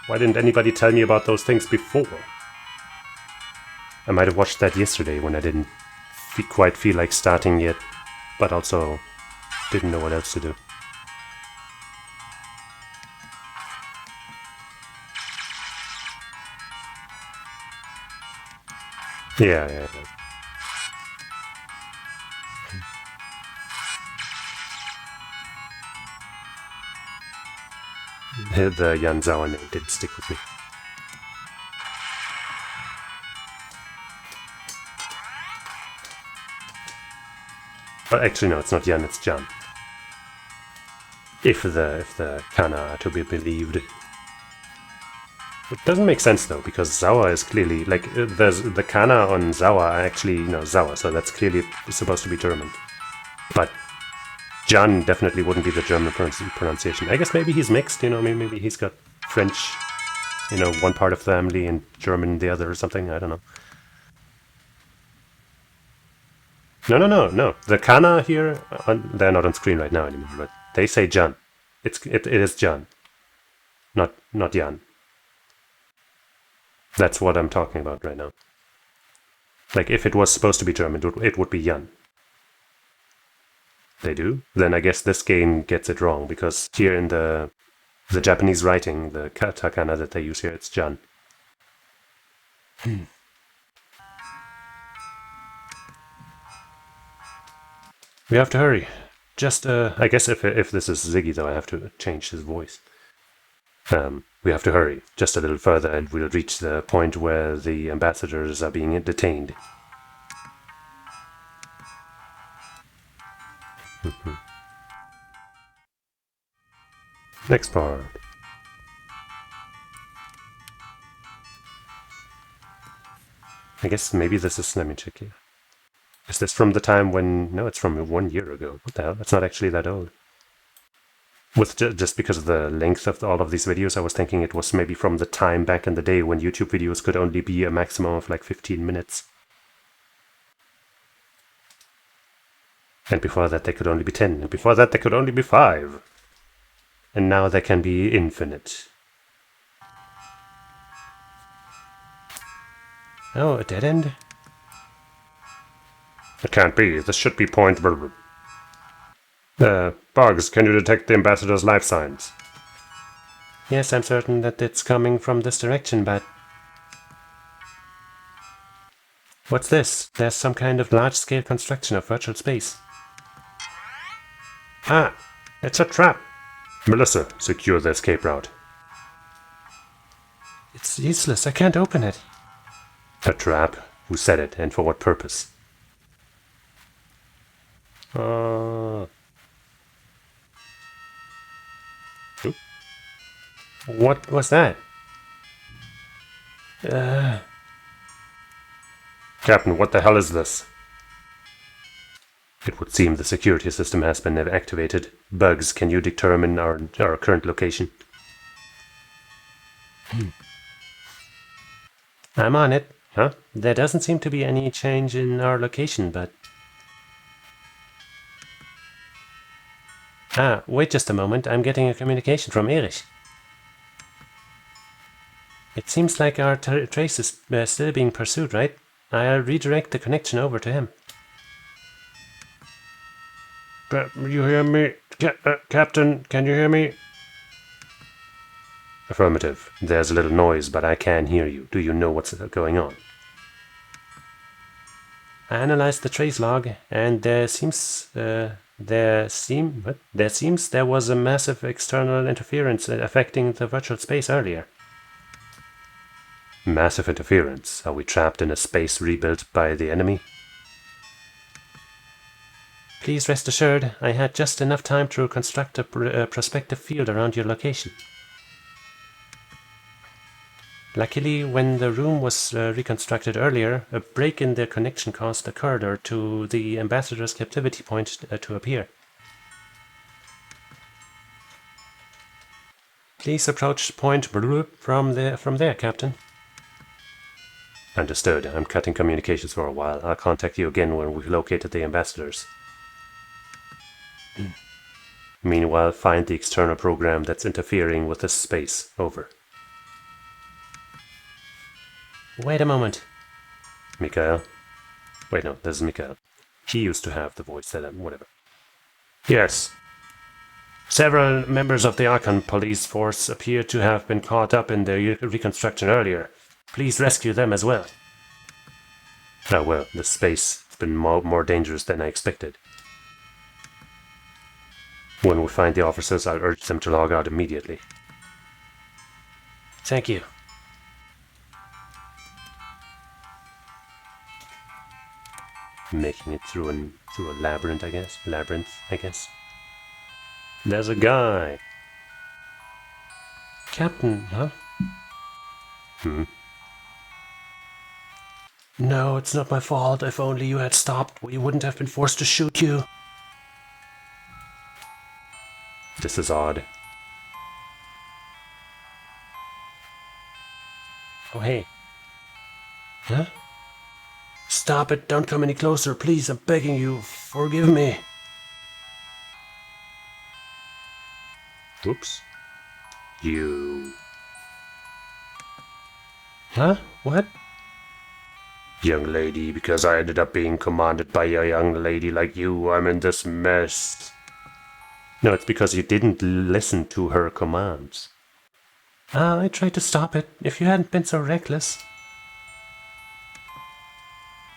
Why didn't anybody tell me about those things before? I might have watched that yesterday when I didn't quite feel like starting yet, but also didn't know what else to do. Yeah. The Yanzawa name did stick with me. But actually, no, it's not Yan, it's Jan. If the kana are to be believed. It doesn't make sense though, because Zawa is clearly like there's the kana on Zawa are actually Zawa, so that's clearly supposed to be German. But Jan definitely wouldn't be the German pronunciation. I guess maybe he's mixed, maybe he's got French, one part of the family and German the other or something. I don't know. No. The kana here, they're not on screen right now anymore, but they say Jan. It is Jan, not Jan. That's what I'm talking about right now. Like, if it was supposed to be German, it would be Jan. They do? Then I guess this game gets it wrong, because here in the Japanese writing, the katakana that they use here, it's Jan. We have to hurry. Just, I guess if this is Ziggy, though, I have to change his voice. We have to hurry just a little further and we'll reach the point where the ambassadors are being detained. Next part. I guess maybe this is, let me check here. Is this from the time when, no, it's from 1 year ago. What the hell, that's not actually that old. With just because of the length of all of these videos, I was thinking it was maybe from the time back in the day when YouTube videos could only be a maximum of like 15 minutes. And before that they could only be 10, and before that they could only be 5. And now they can be infinite. Oh, a dead end? It can't be, this should be point... Bugs, can you detect the ambassador's life signs? Yes, I'm certain that it's coming from this direction, but... What's this? There's some kind of large-scale construction of virtual space. Ah! It's a trap! Melissa, secure the escape route. It's useless, I can't open it. A trap? Who said it, and for what purpose? What was that? Captain, what the hell is this? It would seem the security system has been activated. Bugs, can you determine our current location? I'm on it. Huh? There doesn't seem to be any change in our location, but... Ah, wait just a moment. I'm getting a communication from Erich. It seems like our trace is still being pursued, right? I'll redirect the connection over to him. You hear me? Captain, can you hear me? Affirmative. There's a little noise, but I can hear you. Do you know what's going on? I analyzed the trace log, and there seems there was a massive external interference affecting the virtual space earlier. Massive interference? Are we trapped in a space rebuilt by the enemy? Please rest assured, I had just enough time to construct a prospective field around your location. Luckily, when the room was reconstructed earlier, a break in the connection caused the corridor to the ambassador's captivity point to appear. Please approach point from there, Captain. Understood. I'm cutting communications for a while. I'll contact you again when we've located the ambassadors. Meanwhile, find the external program that's interfering with this space. Over. Wait a moment. Mikhail? Wait, no, this is Mikhail. He used to have the voice that... whatever. Yes. Several members of the Archon police force appear to have been caught up in the reconstruction earlier. Please rescue them as well. Ah, well, this space has been more dangerous than I expected. When we find the officers, I'll urge them to log out immediately. Thank you. Making it through a labyrinth, I guess. There's a guy. Captain, huh? No, it's not my fault. If only you had stopped, we wouldn't have been forced to shoot you. This is odd. Oh, hey. Huh? Stop it, don't come any closer, please, I'm begging you. Forgive me. Oops. You... Huh? What? Young lady, because I ended up being commanded by a young lady like you, I'm in this mess. No, it's because you didn't listen to her commands. I tried to stop it, if you hadn't been so reckless.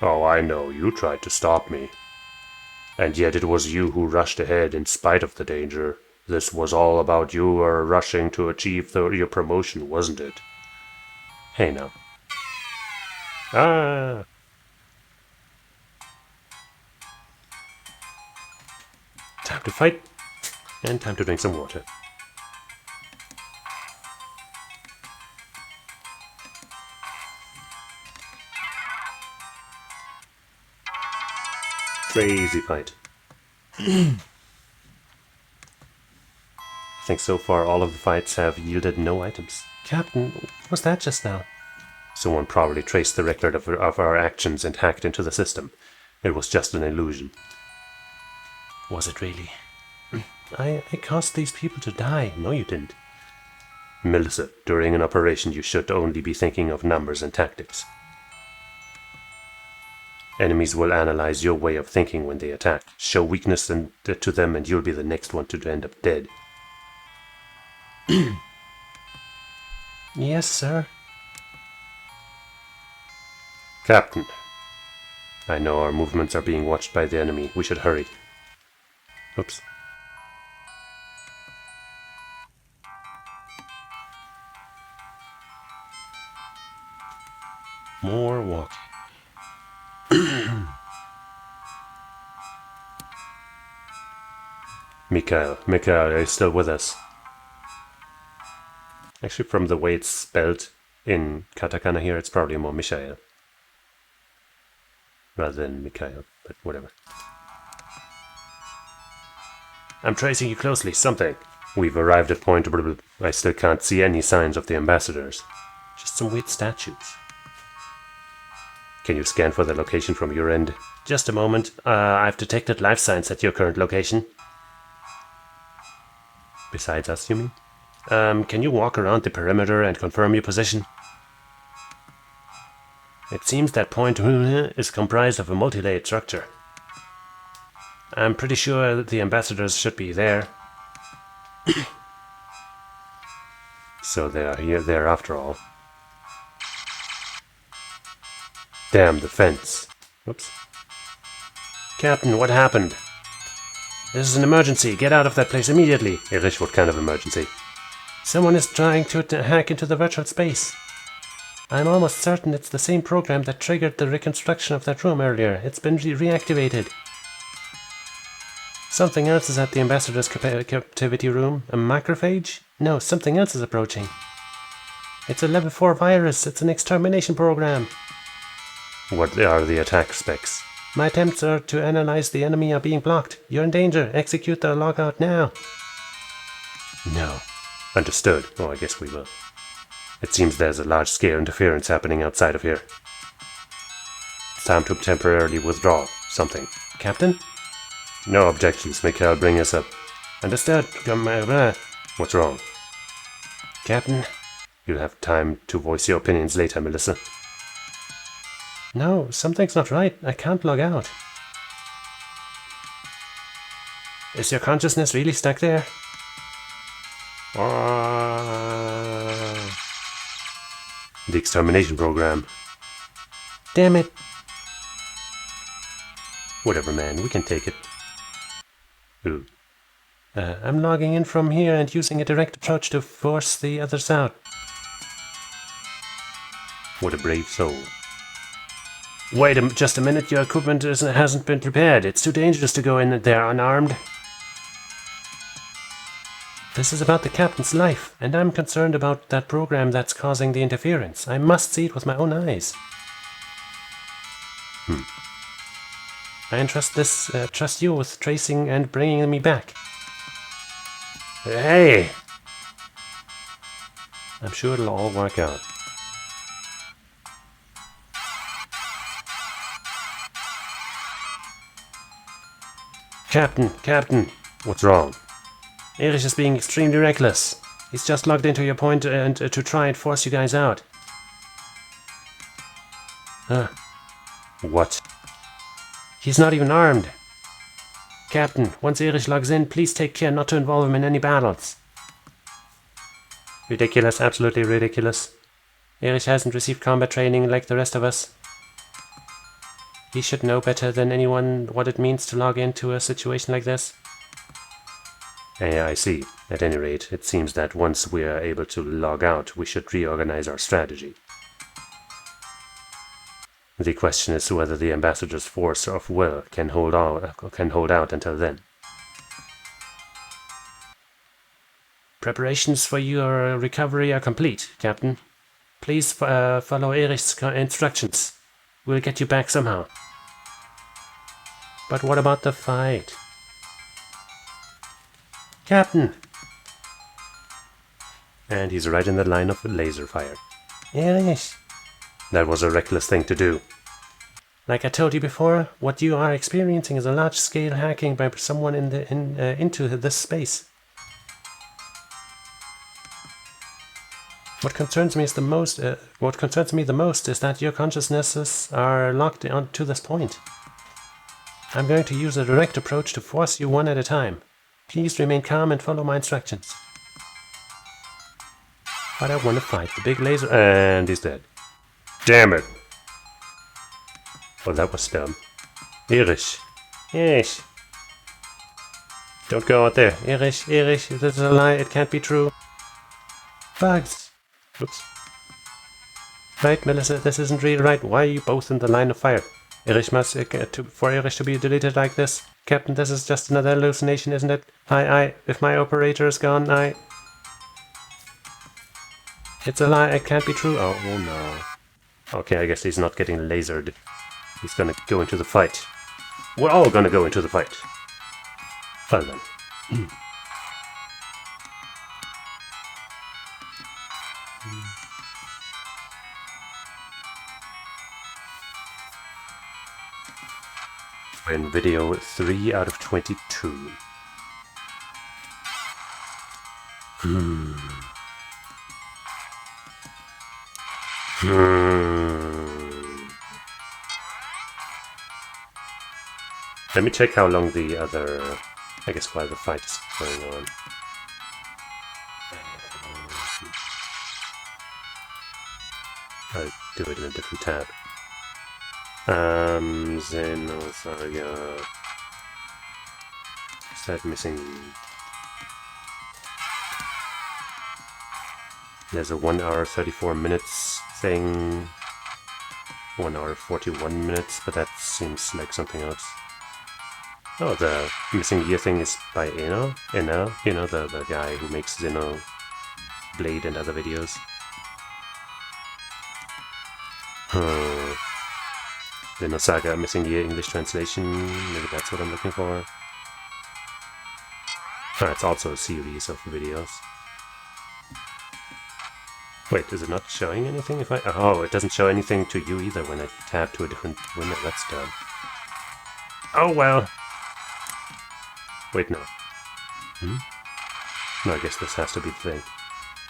Oh, I know, you tried to stop me. And yet it was you who rushed ahead in spite of the danger. This was all about you rushing to achieve your promotion, wasn't it? Hey now. Ah! Time to fight. And time to drink some water. Crazy fight. I think so far all of the fights have yielded no items. Captain, what was that just now? Someone probably traced the record of our actions and hacked into the system. It was just an illusion. Was it really? I caused these people to die. No, you didn't. Melissa, during an operation you should only be thinking of numbers and tactics. Enemies will analyze your way of thinking when they attack. Show weakness to them and you'll be the next one to end up dead. Yes, sir. Captain, I know our movements are being watched by the enemy. We should hurry. Oops. More walking. Mikhail, are you still with us? Actually, from the way it's spelled in katakana here, it's probably more Mishael rather than Mikhail, but whatever. I'm tracing you closely. Something. We've arrived at point. I still can't see any signs of the ambassadors. Just some weird statues. Can you scan for the location from your end? Just a moment. I've detected life signs at your current location. Besides us, you mean? Can you walk around the perimeter and confirm your position? It seems that point is comprised of a multi-layered structure. I'm pretty sure that the ambassadors should be there. So they are there after all. Damn, the fence. Oops. Captain, what happened? This is an emergency. Get out of that place immediately. Erich, what kind of emergency? Someone is trying to hack into the virtual space. I'm almost certain it's the same program that triggered the reconstruction of that room earlier. It's been reactivated. Something else is at the ambassador's captivity room. A macrophage? No, something else is approaching. It's a level 4 virus. It's an extermination program. What are the attack specs? My attempts are to analyze the enemy are being blocked. You're in danger. Execute the logout now. No. Understood. Oh, I guess we will. It seems there's a large-scale interference happening outside of here. It's time to temporarily withdraw. Something. Captain? No objections. Mikhail, bring us up. Understood. What's wrong? Captain? You'll have time to voice your opinions later, Melissa. No, something's not right. I can't log out. Is your consciousness really stuck there? The extermination program. Damn it. Whatever, man. We can take it. Ooh. I'm logging in from here and using a direct approach to force the others out. What a brave soul. Wait just a minute, your equipment hasn't been prepared. It's too dangerous to go in there unarmed. This is about the captain's life, and I'm concerned about that program that's causing the interference. I must see it with my own eyes. I trust you with tracing and bringing me back. Hey! I'm sure it'll all work out. Captain, what's wrong? Erich is being extremely reckless. He's just logged into your point and to try and force you guys out. What? He's not even armed. Captain, once Erich logs in, please take care not to involve him in any battles. Ridiculous, absolutely ridiculous. Erich hasn't received combat training like the rest of us. He should know better than anyone what it means to log into a situation like this. Yeah, I see. At any rate, it seems that once we are able to log out, we should reorganize our strategy. The question is whether the ambassador's force of will can hold out until then. Preparations for your recovery are complete, Captain. Please follow Erich's instructions. We'll get you back somehow. But what about the fight? Captain! And he's right in the line of laser fire. Erich! That was a reckless thing to do. Like I told you before, what you are experiencing is a large-scale hacking by someone into this space. What concerns me the most is that your consciousnesses are locked onto this point. I'm going to use a direct approach to force you one at a time. Please remain calm and follow my instructions. But I want to fight the big laser, and he's dead. Damn it! Well, that was dumb. Erich. Don't go out there. Erich, this is a lie. It can't be true. Bugs. Oops. Right, Melissa, this isn't really right. Why are you both in the line of fire? Erich must, for Erich to be deleted like this. Captain, this is just another hallucination, isn't it? If my operator is gone, It's a lie, it can't be true. Oh no. Okay, I guess he's not getting lasered. He's gonna go into the fight. We're all gonna go into the fight. Well then. We're in video 3 out of 22. Let me check how long the other... I guess while the fight is going on. I'll do it in a different tab. Xenosaga... Is that missing? There's a 1 hour 34 minutes thing. 1 hour 41 minutes, but that seems like something else. Oh, the missing year thing is by Eno, you know, the guy who makes Xeno Blade and other videos. Xenosaga missing year English translation, maybe that's what I'm looking for. Oh, it's also a series of videos. Wait, is it not showing anything if I... Oh, it doesn't show anything to you either when I tab to a different window. That's dumb. Oh well! Wait, no. No, I guess this has to be the thing.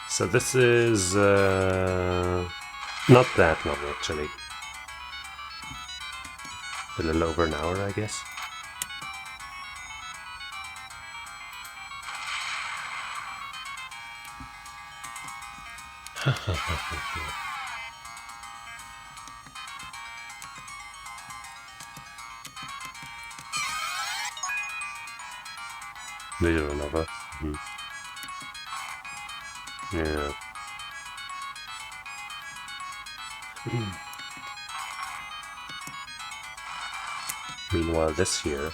So this is... not that long, actually. A little over an hour, I guess. Video lover. Yeah. Meanwhile, this year,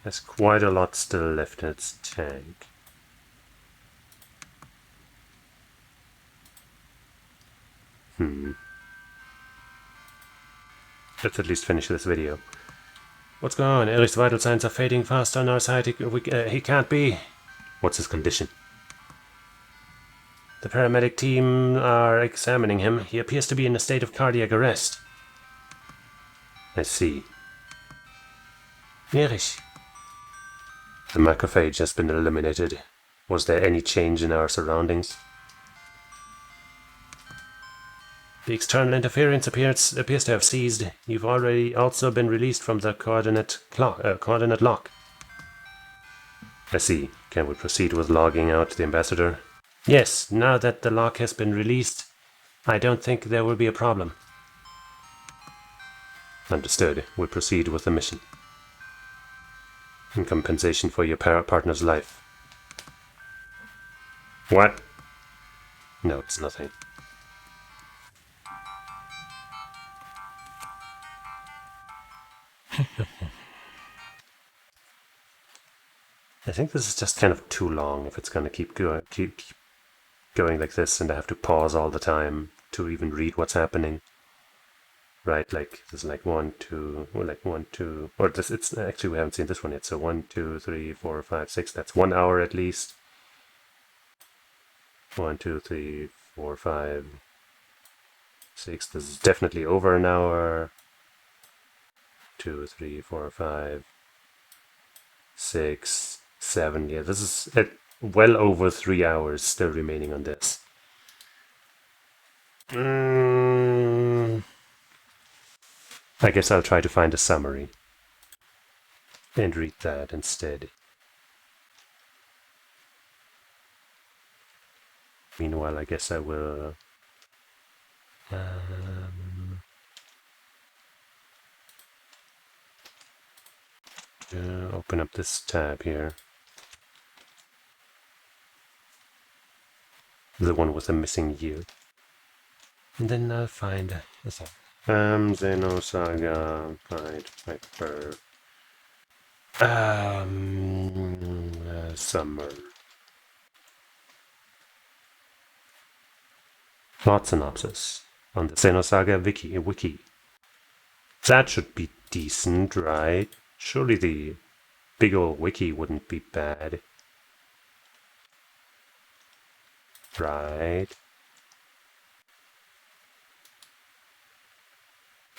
there's quite a lot still left in its tank. Let's at least finish this video. What's going on? Erich's vital signs are fading fast on our side. He can't be. What's his condition? The paramedic team are examining him. He appears to be in a state of cardiac arrest. I see. Erich. The macrophage has been eliminated. Was there any change in our surroundings? The external interference appears to have ceased. You've already also been released from the coordinate lock. I see. Can we proceed with logging out the ambassador? Yes, now that the lock has been released, I don't think there will be a problem. Understood. We'll proceed with the mission. In compensation for your partner's life. What? No, it's nothing. I think this is just kind of too long if it's going to keep going like this, and I have to pause all the time to even read what's happening. Right, like there's like 1, 2, or like 1, 2, or this. It's actually we haven't seen this one yet. So 1, 2, 3, 4, 5, 6. That's 1 hour at least. 1, 2, 3, 4, 5, 6. This is definitely over an hour. 2, 3, 4, 5, 6, 7. Yeah, this is well over 3 hours still remaining on this. I guess I'll try to find a summary and read that instead. Meanwhile, I guess I will open up this tab here. The one with the missing year. And then I'll find a song. Xenosaga Pied Piper. Summer. Plot synopsis on the Xenosaga wiki. That should be decent, right? Surely the big old wiki wouldn't be bad. Right?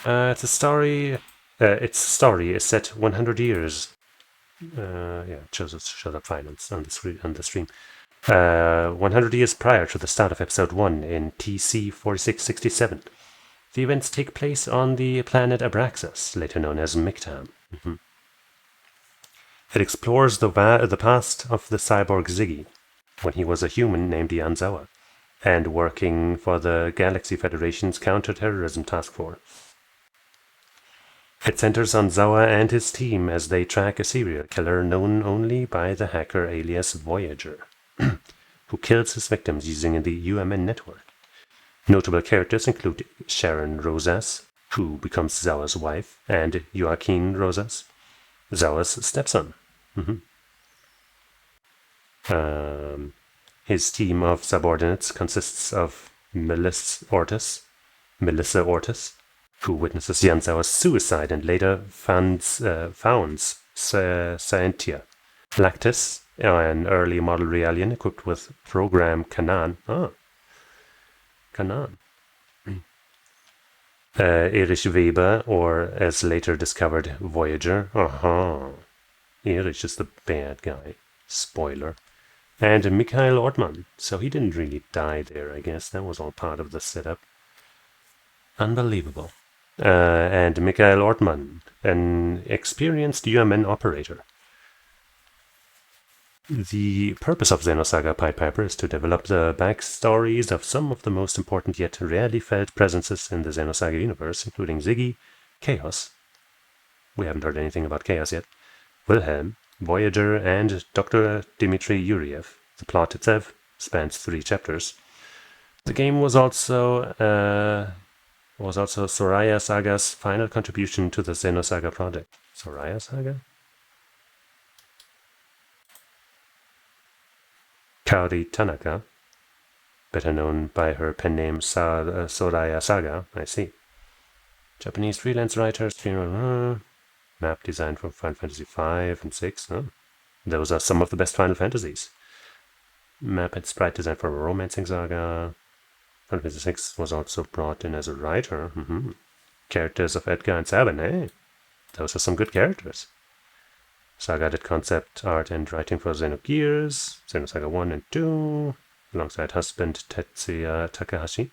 Its story is set 100 years. It shows up fine on the stream. 100 years prior to the start of episode 1 in TC 4667. The events take place on the planet Abraxas, later known as Mictam. It explores the past of the cyborg Ziggy, when he was a human named Yanzawa, and working for the Galaxy Federation's counter-terrorism task force. It centers on Zawa and his team as they track a serial killer known only by the hacker alias Voyager, who kills his victims using the UMN network. Notable characters include Sharon Rosas, who becomes Zawa's wife, and Joaquin Rosas, Zawa's stepson. His team of subordinates consists of Melissa Ortiz, who witnesses Yanzawa's suicide and later founds Scientia. Lactis, an early model Realian equipped with program Kanan. Kanan. Erich Weber, or as later discovered, Voyager. Erich is the bad guy. Spoiler. And Mikhail Ortman. So he didn't really die there, I guess. That was all part of the setup. Unbelievable. And Mikhail Ortman, an experienced UMN operator. The purpose of Xenosaga Pied Piper is to develop the backstories of some of the most important yet rarely felt presences in the Xenosaga universe, including Ziggy, Chaos. We haven't heard anything about Chaos yet. Wilhelm, Voyager, and Dr. Dmitry Yuriev. The plot itself spans 3 chapters. The game was also Soraya Saga's final contribution to the Xenosaga project. Soraya Saga? Kaori Tanaka, better known by her pen name Soraya Saga, I see. Japanese freelance writer, map design for Final Fantasy V and VI. Those are some of the best Final Fantasies. Map and sprite design for a romancing saga. Final Fantasy VI was also brought in as a writer. Characters of Edgar and Sabin, those are some good characters. Saga did concept art and writing for Xenogears, Xenosaga 1 and 2, alongside husband Tetsuya Takahashi.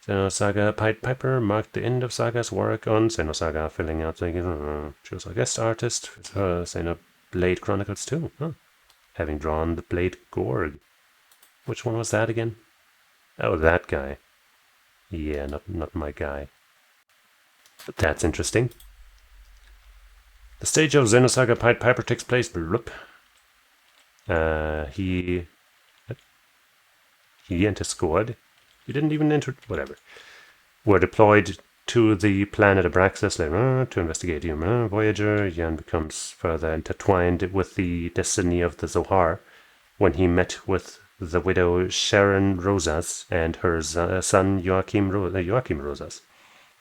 Xenosaga Pied Piper marked the end of Saga's work on Xenosaga, filling out the she was a guest artist for Xenoblade Chronicles 2, having drawn the Blade Gorg. Which one was that again? Oh, that guy. Yeah, not my guy. But that's interesting. The stage of Xenosaga Pied Piper takes place. He and his squad. He didn't even enter. Whatever. Were deployed to the planet Abraxas to investigate human Voyager. Jan becomes further intertwined with the destiny of the Zohar when he met with the widow Sharon Rosas and her son Joachim Rosas.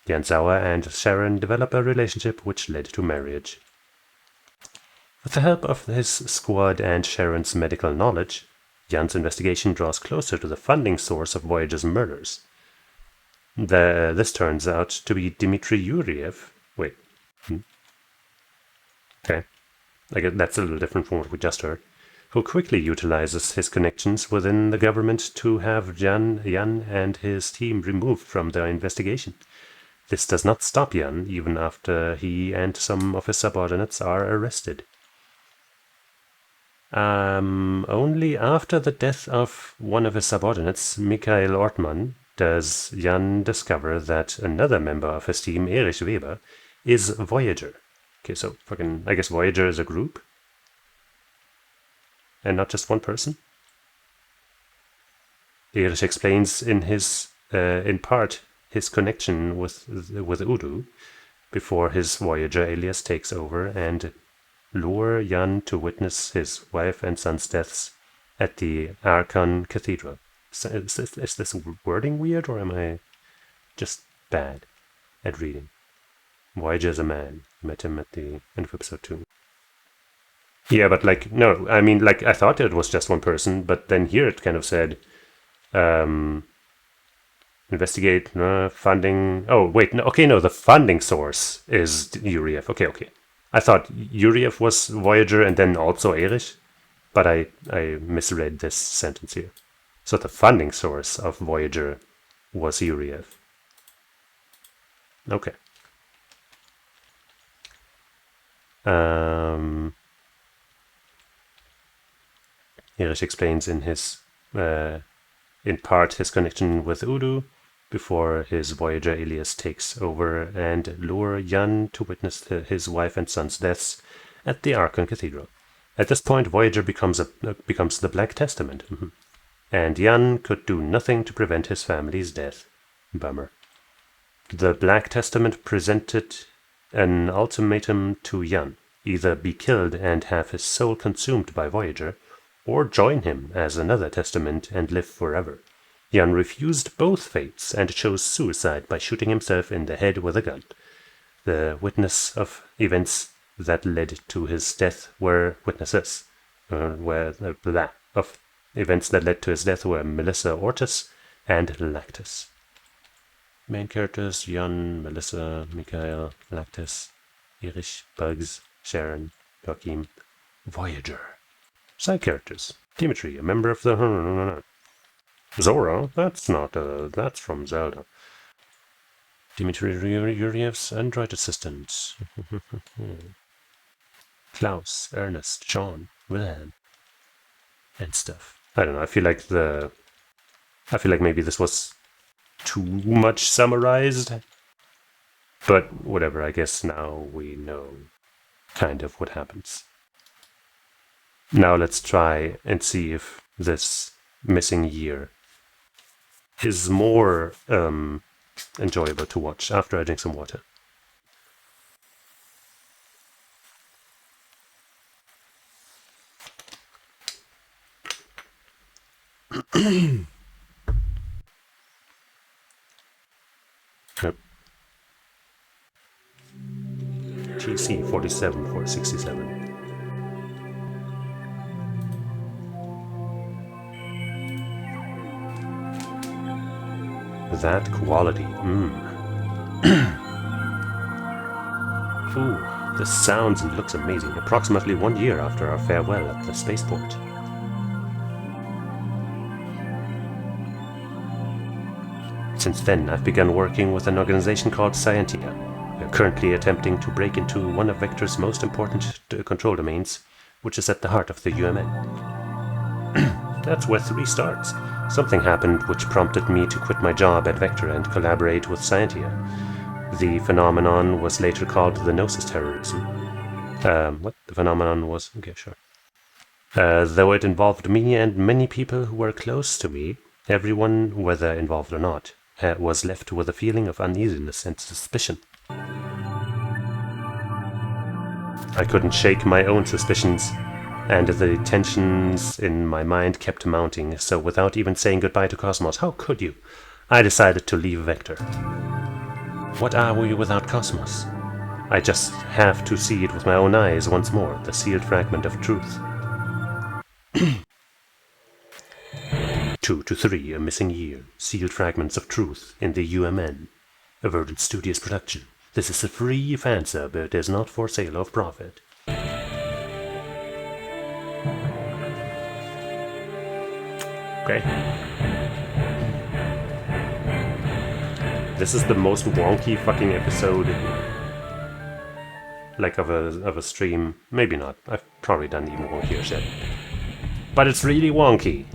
Yanzawa and Sharon develop a relationship which led to marriage. With the help of his squad and Sharon's medical knowledge, Jan's investigation draws closer to the funding source of Voyager's murders. This turns out to be Dmitry Yuriev. Wait. Okay. I guess that's a little different from what we just heard. Who quickly utilizes his connections within the government to have Jan and his team removed from their investigation. This does not stop Jan, even after he and some of his subordinates are arrested. Only after the death of one of his subordinates, Mikhail Ortman, does Jan discover that another member of his team, Erich Weber, is Voyager. Okay, so I guess Voyager is a group? And not just one person? Erich explains in part his connection with Udu before his Voyager alias takes over and lure Jan to witness his wife and son's deaths at the Archon Cathedral. Is this wording weird, or am I just bad at reading? Voyager is a man. Met him at the end of episode 2. Yeah, but like, no, I mean, like, I thought it was just one person, but then here it kind of said, investigate funding. Oh, wait, no, okay, no, the funding source is Yuriev. Okay. I thought Yuriev was Voyager and then also Erich, but I misread this sentence here. So the funding source of Voyager was Yuriev. Okay. Erich explains in part his connection with Udu before his Voyager alias takes over and lure Jan to witness his wife and son's deaths at the Archon Cathedral. At this point, Voyager becomes the Black Testament, and Jan could do nothing to prevent his family's death. Bummer. The Black Testament presented an ultimatum to Jan: either be killed and have his soul consumed by Voyager, or join him as another testament and live forever. Jan refused both fates and chose suicide by shooting himself in the head with a gun. The witness of events that led to his death were witnesses. Of events that led to his death were Melissa Ortis and Lactus. Main characters: Jan, Melissa, Mikhail, Lactus, Erich, Bugs, Sharon, Joachim, Voyager. Side characters: Dimitri, a member of the Zora. That's from Zelda. Dimitri Yuriev's android assistant. Klaus, Ernest, Sean, Wilhelm, and stuff. I don't know. I feel like maybe this was too much summarized, but whatever. I guess now we know kind of what happens. Now let's try and see if this missing year is more enjoyable to watch after I drink some water. Yep. TC 47467. That quality. Ooh, this sounds and looks amazing. Approximately 1 year after our farewell at the spaceport. Since then, I've begun working with an organization called Scientia. We're currently attempting to break into one of Vector's most important control domains, which is at the heart of the UMN. That's where 3 starts. Something happened which prompted me to quit my job at Vector and collaborate with Scientia. The phenomenon was later called the Gnosis terrorism. What? The phenomenon was? Okay, sure. Though it involved me and many people who were close to me, everyone, whether involved or not, was left with a feeling of uneasiness and suspicion. I couldn't shake my own suspicions, and the tensions in my mind kept mounting, so without even saying goodbye to kos-mos, how could you? I decided to leave Vector. What are we without kos-mos? I just have to see it with my own eyes once more, the sealed fragment of truth. 2 to 3, a missing year, sealed fragments of truth in the UMN. A Verdant Studios production. This is a free fansub, but it is not for sale of profit. Okay. This is the most wonky fucking episode, like of a stream. Maybe not. I've probably done even wonkier shit. But it's really wonky.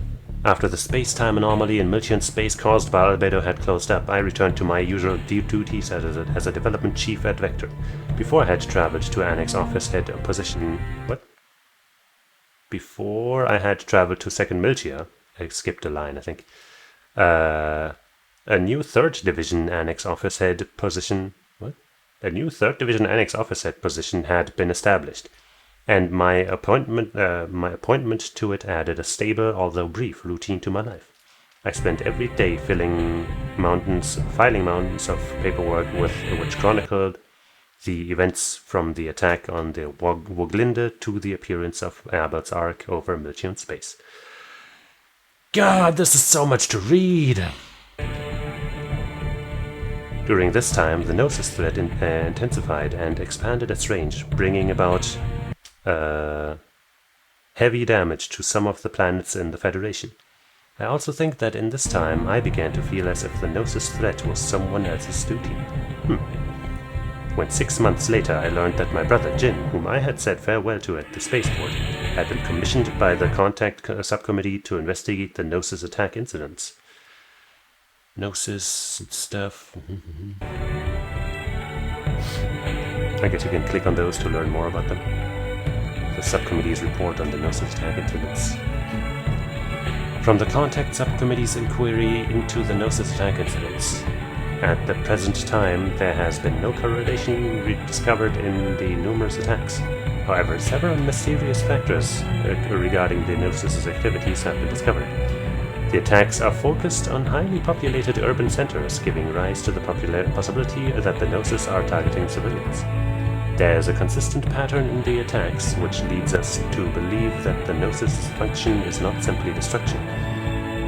After the space-time anomaly in Milchian space caused by Albedo had closed up, I returned to my usual duties as a development chief at Vector. Before I had traveled to Annex Office Head position... What? Before I had traveled to 2nd Milchia, I skipped a line, I think. A new 3rd Division Annex Office Head position... What? A new 3rd Division Annex Office Head position had been established, and my appointment to it added a stable, although brief, routine to my life. I spent every day filing mountains of paperwork which chronicled the events from the attack on the Woglinde to the appearance of Albert's Ark over Milchian space. God, this is so much to read! During this time, the Gnosis threat intensified and expanded its range, bringing about heavy damage to some of the planets in the Federation. I also think that in this time, I began to feel as if the Gnosis threat was someone else's duty. When 6 months later I learned that my brother Jin, whom I had said farewell to at the spaceport, had been commissioned by the Contact Subcommittee to investigate the Gnosis attack incidents. Gnosis and stuff. I guess you can click on those to learn more about them. The subcommittee's report on the Gnosis attack incidents. From the Contact Subcommittee's inquiry into the Gnosis attack incidents. At the present time, there has been no correlation discovered in the numerous attacks. However, several mysterious factors regarding the Gnosis' activities have been discovered. The attacks are focused on highly populated urban centers, giving rise to the possibility that the Gnosis are targeting civilians. There is a consistent pattern in the attacks, which leads us to believe that the Gnosis' function is not simply destruction.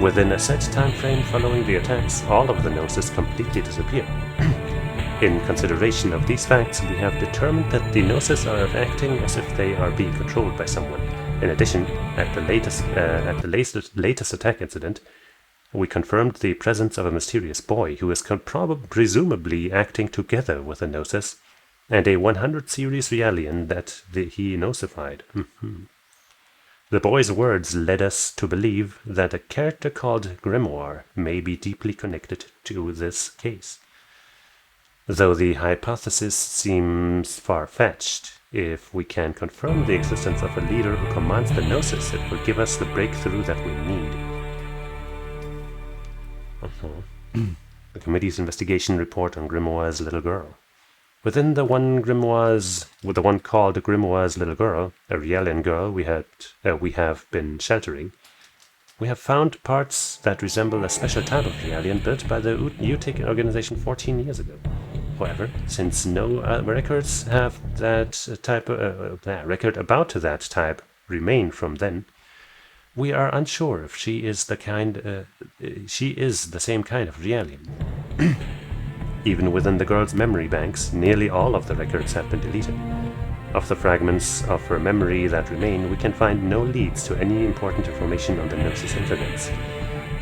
Within a set time frame following the attacks, all of the Gnosis completely disappear. In consideration of these facts, we have determined that the Gnosis are acting as if they are being controlled by someone. In addition, at the latest attack incident, we confirmed the presence of a mysterious boy who is presumably acting together with a Gnosis, and a 100 series Realian that he nosified. The boy's words led us to believe that a character called Grimoire may be deeply connected to this case. Though the hypothesis seems far-fetched, if we can confirm the existence of a leader who commands the Gnosis, it will give us the breakthrough that we need. The committee's investigation report on Grimoire's little girl. Within the one called Grimoire's little girl, a Realian girl we have been sheltering, we have found parts that resemble a special type of Realian built by the Utic organization 14 years ago. However, since no records have record about that type remain from then, we are unsure if she is the same kind of Realian. Even within the girl's memory banks, nearly all of the records have been deleted. Of the fragments of her memory that remain, we can find no leads to any important information on the Gnosis incidents.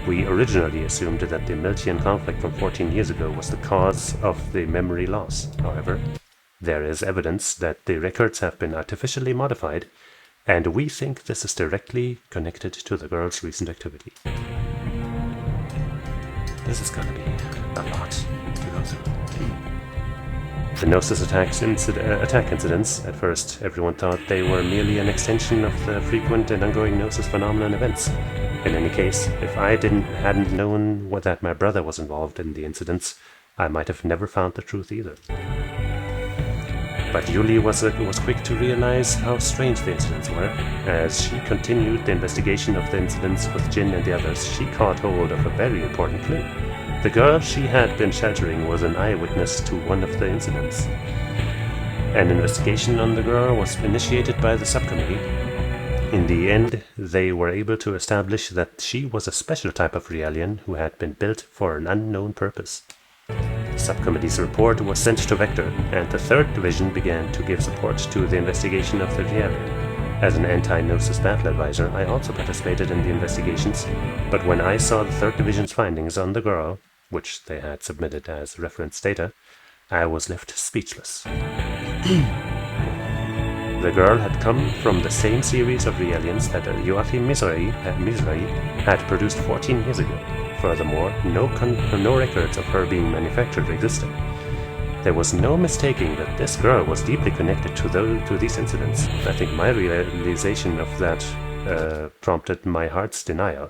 We originally assumed that the Milchian conflict from 14 years ago was the cause of the memory loss. However, there is evidence that the records have been artificially modified, and we think this is directly connected to the girl's recent activity. This is gonna be a lot to go through. The Gnosis attack incidents, at first everyone thought they were merely an extension of the frequent and ongoing Gnosis phenomenon events. In any case, if I hadn't known that my brother was involved in the incidents, I might have never found the truth either. But Yuli was quick to realize how strange the incidents were. As she continued the investigation of the incidents with Jin and the others, she caught hold of a very important clue. The girl she had been sheltering was an eyewitness to one of the incidents. An investigation on the girl was initiated by the subcommittee. In the end, they were able to establish that she was a special type of Realian who had been built for an unknown purpose. The subcommittee's report was sent to Vector, and the 3rd Division began to give support to the investigation of the Realian. As an anti-Gnosis battle advisor, I also participated in the investigations, but when I saw the 3rd Division's findings on the girl, which they had submitted as reference data, I was left speechless. The girl had come from the same series of Realians that Joachim Mizrahi had produced 14 years ago. Furthermore, no records of her being manufactured existed. There was no mistaking that this girl was deeply connected to these incidents. I think my realization of that prompted my heart's denial.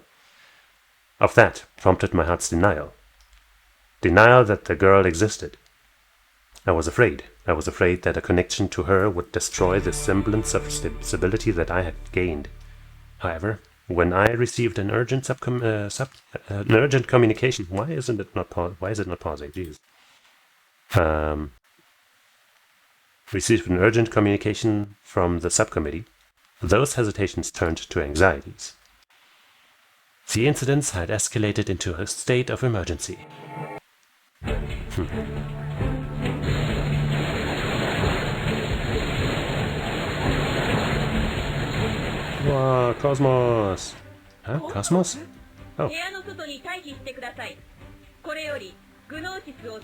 of that prompted my heart's denial. Denial that the girl existed. I was afraid. I was afraid that a connection to her would destroy the semblance of stability that I had gained. However, when I received an urgent communication, why is it not pausing? Jeez. Received an urgent communication from the subcommittee. Those hesitations turned to anxieties. The incidents had escalated into a state of emergency. Wow, kos-mos! Huh? Kos-mos? Oh.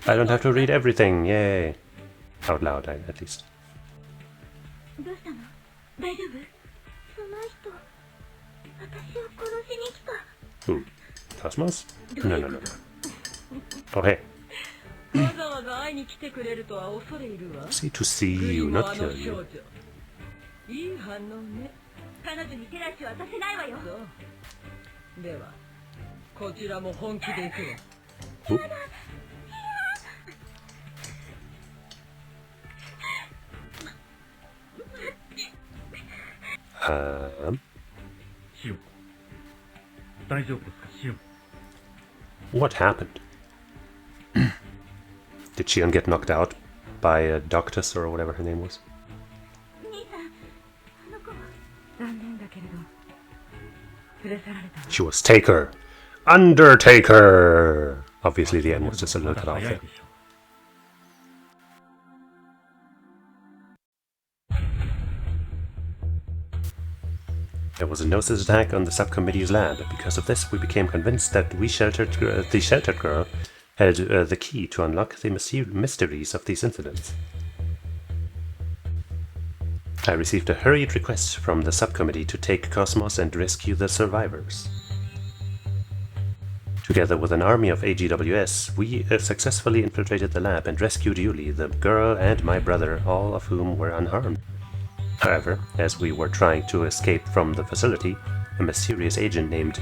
I don't have to read everything, yay! Out loud, at least. Who? Kos-mos? No. Oh, hey. See to see you, not kill you. Ooh. What happened? Did Shion get knocked out by a Doctus or whatever her name was? She was Taker! Undertaker! Obviously the end was just a little cut off there. There was a Gnosis attack on the subcommittee's lab. Because of this, we became convinced that the sheltered girl had the key to unlock the mysteries of these incidents. I received a hurried request from the subcommittee to take kos-mos and rescue the survivors. Together with an army of AGWS, we successfully infiltrated the lab and rescued Yuli, the girl, and my brother, all of whom were unharmed. However, as we were trying to escape from the facility, a mysterious agent named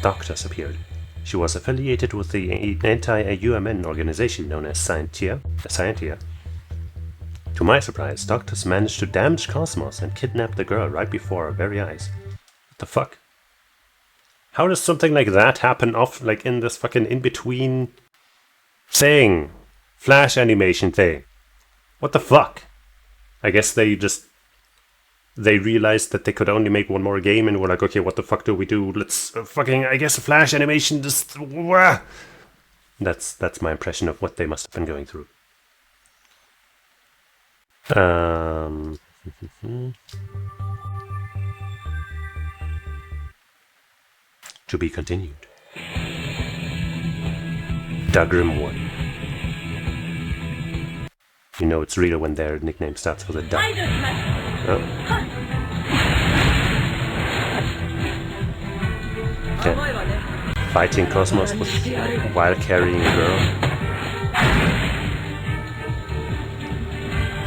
Doctus appeared. She was affiliated with the anti-UMN organization known as Scientia. To my surprise, Doctus managed to damage kos-mos and kidnap the girl right before our very eyes. What the fuck? How does something like that happen in this fucking in-between thing? Flash animation thing. What the fuck? I guess they realized that they could only make one more game and were like, okay, what the fuck do we do? Let's I guess a flash animation just... That's my impression of what they must have been going through. To be continued. Dagrim 1. You know it's real when their nickname starts with a duck. Oh. Okay. Fighting kos-mos while carrying a girl.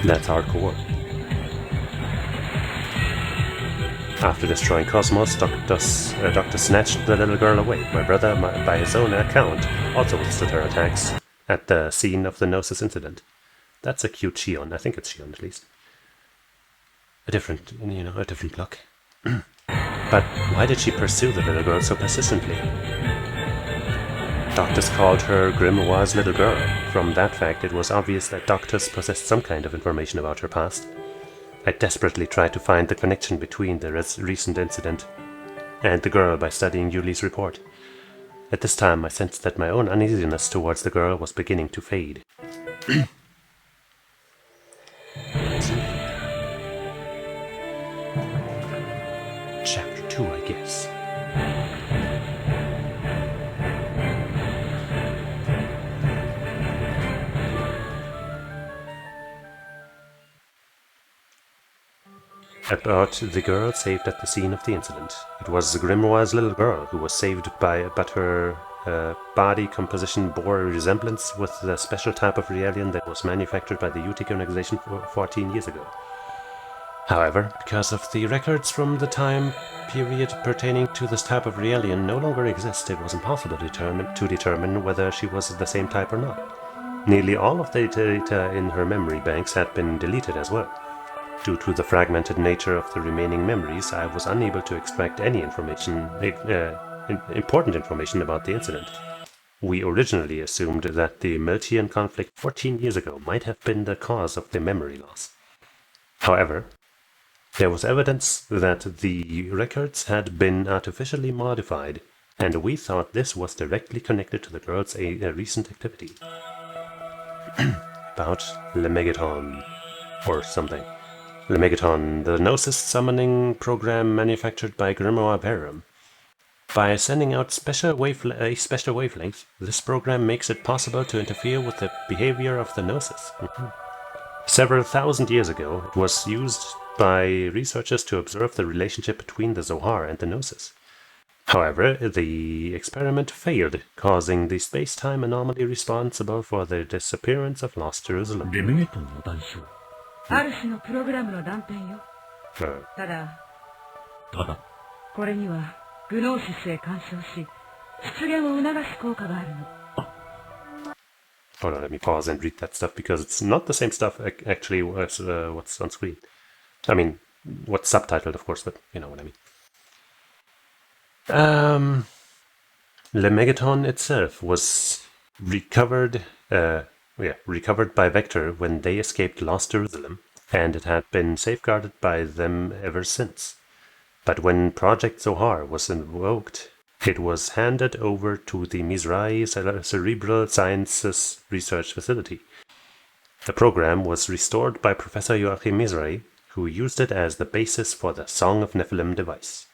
That's hardcore. After destroying kos-mos, Doctor snatched the little girl away. My brother, by his own account, also withstood her attacks at the scene of the Gnosis incident. That's a cute Shion. I think it's Shion, at least. A different look. But why did she pursue the little girl so persistently? Doctus called her Grimoire's little girl. From that fact, it was obvious that Doctus possessed some kind of information about her past. I desperately tried to find the connection between the recent incident and the girl by studying Yuli's report. At this time, I sensed that my own uneasiness towards the girl was beginning to fade. Chapter 2, I guess. About the girl saved at the scene of the incident. It was Grimoire's little girl who was saved but her body composition bore a resemblance with the special type of Realian that was manufactured by the Utic organization 14 years ago. However, because of the records from the time period pertaining to this type of Realian no longer exist, it was impossible to determine whether she was the same type or not. Nearly all of the data in her memory banks had been deleted as well. Due to the fragmented nature of the remaining memories, I was unable to extract any important information about the incident. We originally assumed that the Melchian conflict 14 years ago might have been the cause of the memory loss. However, there was evidence that the records had been artificially modified, and we thought this was directly connected to the girl's recent activity. About Lemegeton, or something. Lemegeton, the Gnosis summoning program manufactured by Grimoire Verum. By sending out a special wavelength, this program makes it possible to interfere with the behavior of the Gnosis. Several thousand years ago, it was used by researchers to observe the relationship between the Zohar and the Gnosis. However, the experiment failed, causing the space-time anomaly responsible for the disappearance of Lost Jerusalem. レメゲトンの代償。ある種のプログラムの断片よ。ただ、これにはグノーシスへ干渉し、出現を促す効果があるの。Hold on, let me pause and read that stuff because it's not the same stuff actually as what's on screen. I mean, what's subtitled, of course, but you know what I mean. Lemegeton itself was recovered by Vector when they escaped Lost Jerusalem, and it had been safeguarded by them ever since. But when Project Zohar was invoked, it was handed over to the Mizrahi Cerebral Sciences Research Facility. The program was restored by Professor Joachim Mizrahi, who used it as the basis for the Song of Nephilim device.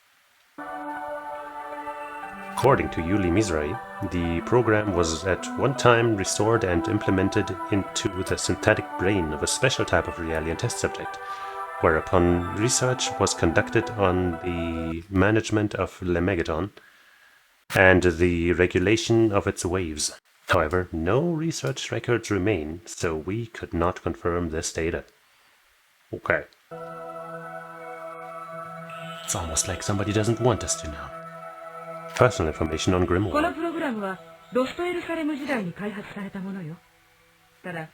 According to Yuli Mizrahi, the program was at one time restored and implemented into the synthetic brain of a special type of Realian test subject, whereupon research was conducted on the management of Lemegeton and the regulation of its waves. However, no research records remain, so we could not confirm this data. Okay. It's almost like somebody doesn't want us to know. Personal information on この Grimoire. プログラムはロストエルサレム時代に開発されたものよ。ただ、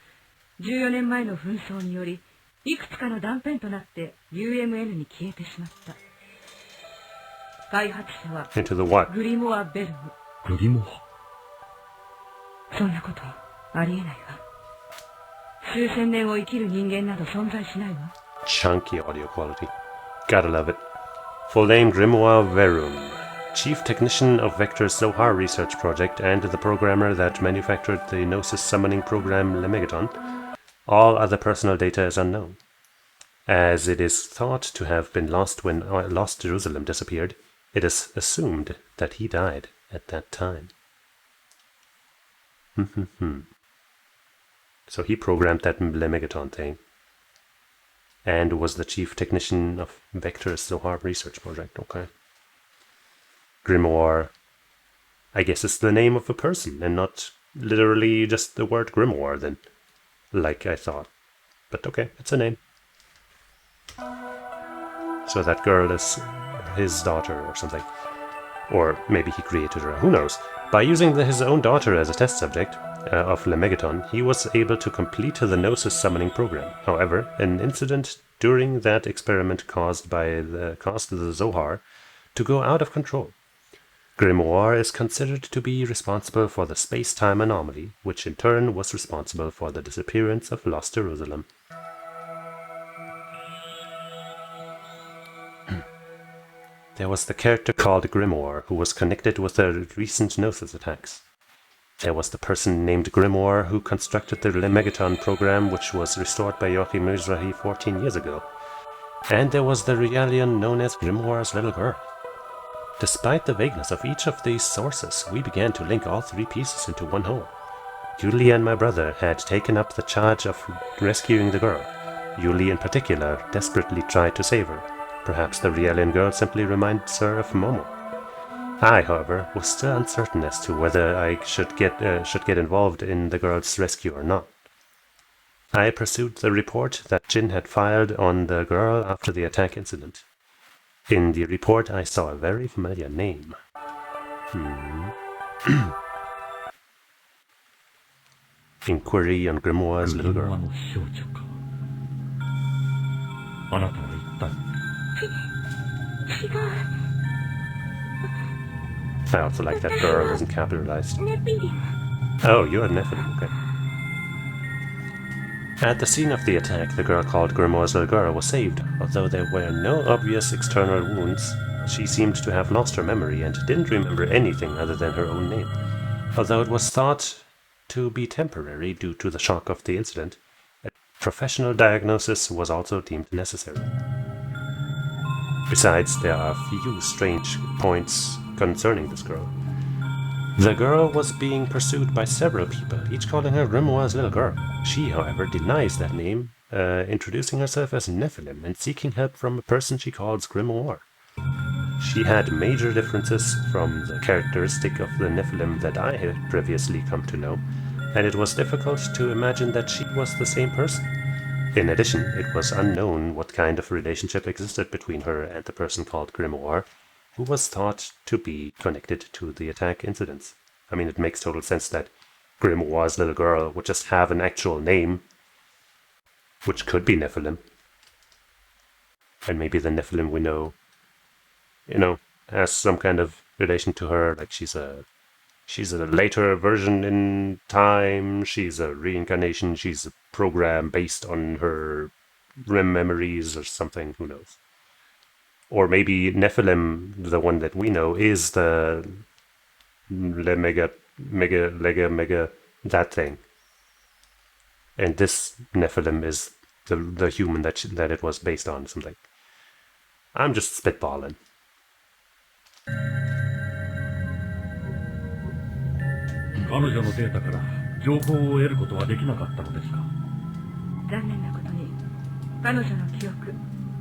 14年前の紛争により、いくつかの断片となって UMN に消えてしまった。開発者は Into the what? グリモア・ベルム。グリモそんなことありえないわ。数千年を生きる人間など存在しないわ。 Chunky audio quality. Gotta love it. Full name Grimoire Verum. Chief Technician of Vector's Zohar Research Project and the programmer that manufactured the Gnosis summoning program Lemegeton. All other personal data is unknown. As it is thought to have been lost when Lost Jerusalem disappeared, it is assumed that he died at that time. So he programmed that Lemegeton thing and was the chief technician of Vector's Zohar Research Project. Okay. Grimoire, I guess it's the name of a person and not literally just the word Grimoire then, like I thought. But okay, it's a name. So that girl is his daughter or something. Or maybe he created her, who knows. By using his own daughter as a test subject of Lemegeton, he was able to complete the Gnosis summoning program. However, an incident during that experiment caused the Zohar to go out of control. Grimoire is considered to be responsible for the space-time anomaly, which in turn was responsible for the disappearance of Lost Jerusalem. There was the character called Grimoire, who was connected with the recent Gnosis attacks. There was the person named Grimoire who constructed the Lemegeton program, which was restored by Joachim Mizrahi 14 years ago. And there was the Realian known as Grimoire's little girl. Despite the vagueness of each of these sources, we began to link all three pieces into one whole. Yuli and my brother had taken up the charge of rescuing the girl. Yuli in particular desperately tried to save her. Perhaps the Realian girl simply reminds her of Momo. I, however, was still uncertain as to whether I should get involved in the girl's rescue or not. I pursued the report that Jin had filed on the girl after the attack incident. In the report, I saw a very familiar name. Inquiry on Grimoire's little グリモア girl. の少女か。あなたは一体。違う。 I also like that girl isn't capitalized. ネピリム。 Oh, you're a Nephilim, okay. At the scene of the attack, the girl called Grimoire's little girl was saved. Although there were no obvious external wounds, she seemed to have lost her memory and didn't remember anything other than her own name. Although it was thought to be temporary due to the shock of the incident, a professional diagnosis was also deemed necessary. Besides, there are few strange points concerning this girl. The girl was being pursued by several people, each calling her Grimoire's little girl. She, however, denies that name, introducing herself as Nephilim and seeking help from a person she calls Grimoire. She had major differences from the characteristic of the Nephilim that I had previously come to know, and it was difficult to imagine that she was the same person. In addition, it was unknown what kind of relationship existed between her and the person called Grimoire, who was thought to be connected to the attack incidents. I mean, it makes total sense that Grimoire's little girl would just have an actual name, which could be Nephilim. And maybe the Nephilim we know, has some kind of relation to her, like she's a later version in time, she's a reincarnation, she's a program based on her REM memories or something, who knows. Or maybe Nephilim, the one that we know, is the mega, that thing. And this Nephilim is the human that it was based on, something. I'm just spitballing. 彼女のデータから情報を得ることはできなかったのですか。残念なことに彼女の記憶、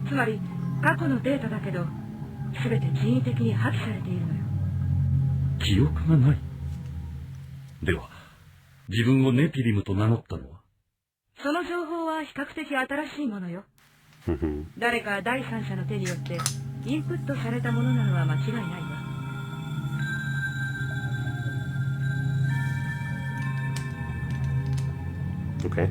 つまり過去のデータだけど全て人為的に破棄されているのよ。記憶がない。では自分をネピリムと名乗ったのは。その情報は比較的新しいものよ。誰か第三者の手によってインプットされたものなのは間違いないわ。Okay.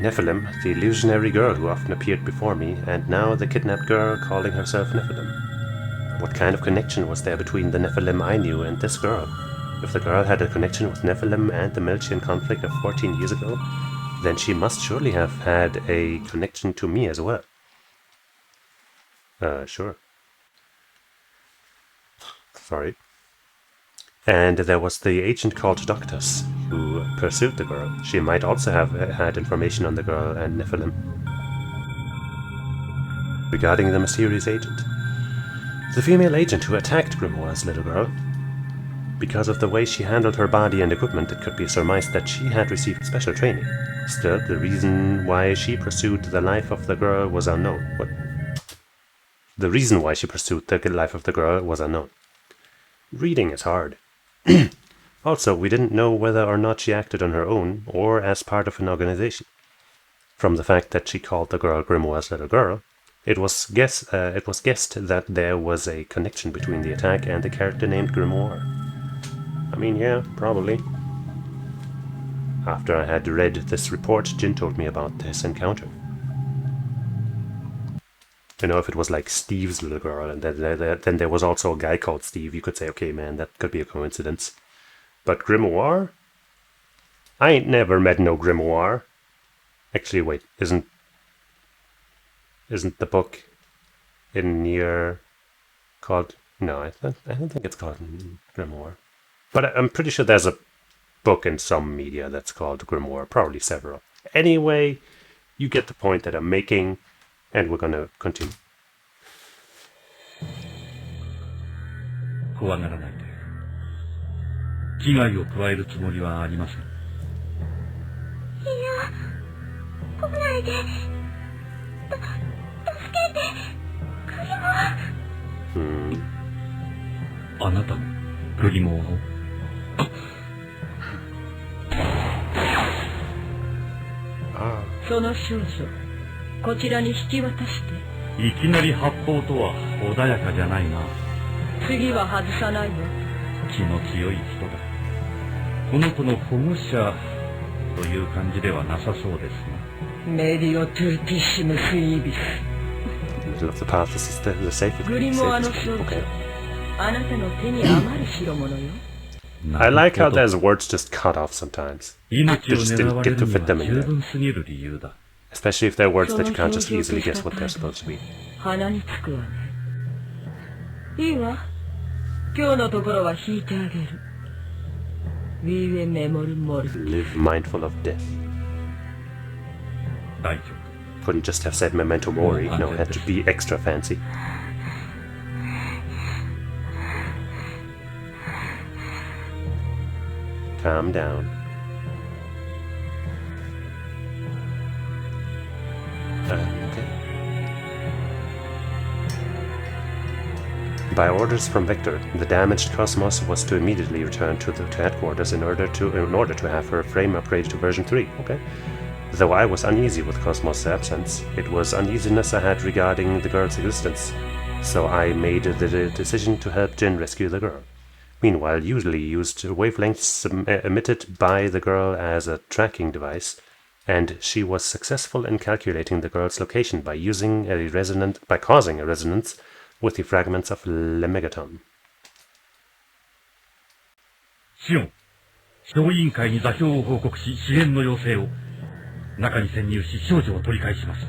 Nephilim, the illusionary girl who often appeared before me, and now the kidnapped girl calling herself Nephilim. What kind of connection was there between the Nephilim I knew and this girl? If the girl had a connection with Nephilim and the Melchian conflict of 14 years ago, then she must surely have had a connection to me as well. Sure. Sorry. And there was the agent called Doctus, who pursued the girl. She might also have had information on the girl and Nephilim. Regarding the mysterious agent. The female agent who attacked Grimoire's little girl. Because of the way she handled her body and equipment, it could be surmised that she had received special training. Still, the reason why she pursued the life of the girl was unknown. What? The reason why she pursued the life of the girl was unknown. Reading is hard. Also, we didn't know whether or not she acted on her own, or as part of an organization. From the fact that she called the girl Grimoire's little girl, it was guessed that there was a connection between the attack and the character named Grimoire. I mean, yeah, probably. After I had read this report, Jin told me about this encounter. You know, if it was like Steve's little girl, and then there was also a guy called Steve, you could say, okay, man, that could be a coincidence. But Grimoire? I ain't never met no Grimoire. Actually, wait, isn't the book in here called... No, I don't think it's called Grimoire. But I'm pretty sure there's a book in some media that's called Grimoire, probably several. Anyway, you get the point that I'm making. And we're gonna continue. 怖がらないで。危害を加えるつもりはありません。いや、来ないで。助けて。グリモア。あなたもグリモアを。その少女こちらに引き渡していきなり発砲とは穏やかじゃないな。次は外さないよ。気の強い人だ。この子の保護者という感じではなさそうですね。メディオトゥティッシムスイービス。 Middle of the path is the safest. グリモアの少女、 Okay. あなたの手に余る代物よ。 I like how there's words just cut off sometimes. 命を They just 狙 didn't われ get る to に fit は them in 十 there. 分すぎる理由だ。 Especially if they're words that you can't just easily guess what they're supposed to be. 鼻につくわね。いいわ。今日のところは引いてあげる。Vive memor mori. Live mindful of death. 大丈 Couldn't just have said memento mori. No, it had to be extra fancy. Calm down. Okay. By orders from Victor, the damaged kos-mos was to immediately return to headquarters in order to have her frame upgraded to version 3. Okay. Though I was uneasy with kos-mos' absence, it was uneasiness I had regarding the girl's existence, so I made the decision to help Jin rescue the girl. Meanwhile, usually used wavelengths emitted by the girl as a tracking device, and she was successful in calculating the girl's location by causing a resonance with the fragments of Lemegaton. シオン、小委員会に座標を報告し支援の要請を。中に潜入し少女を取り返します。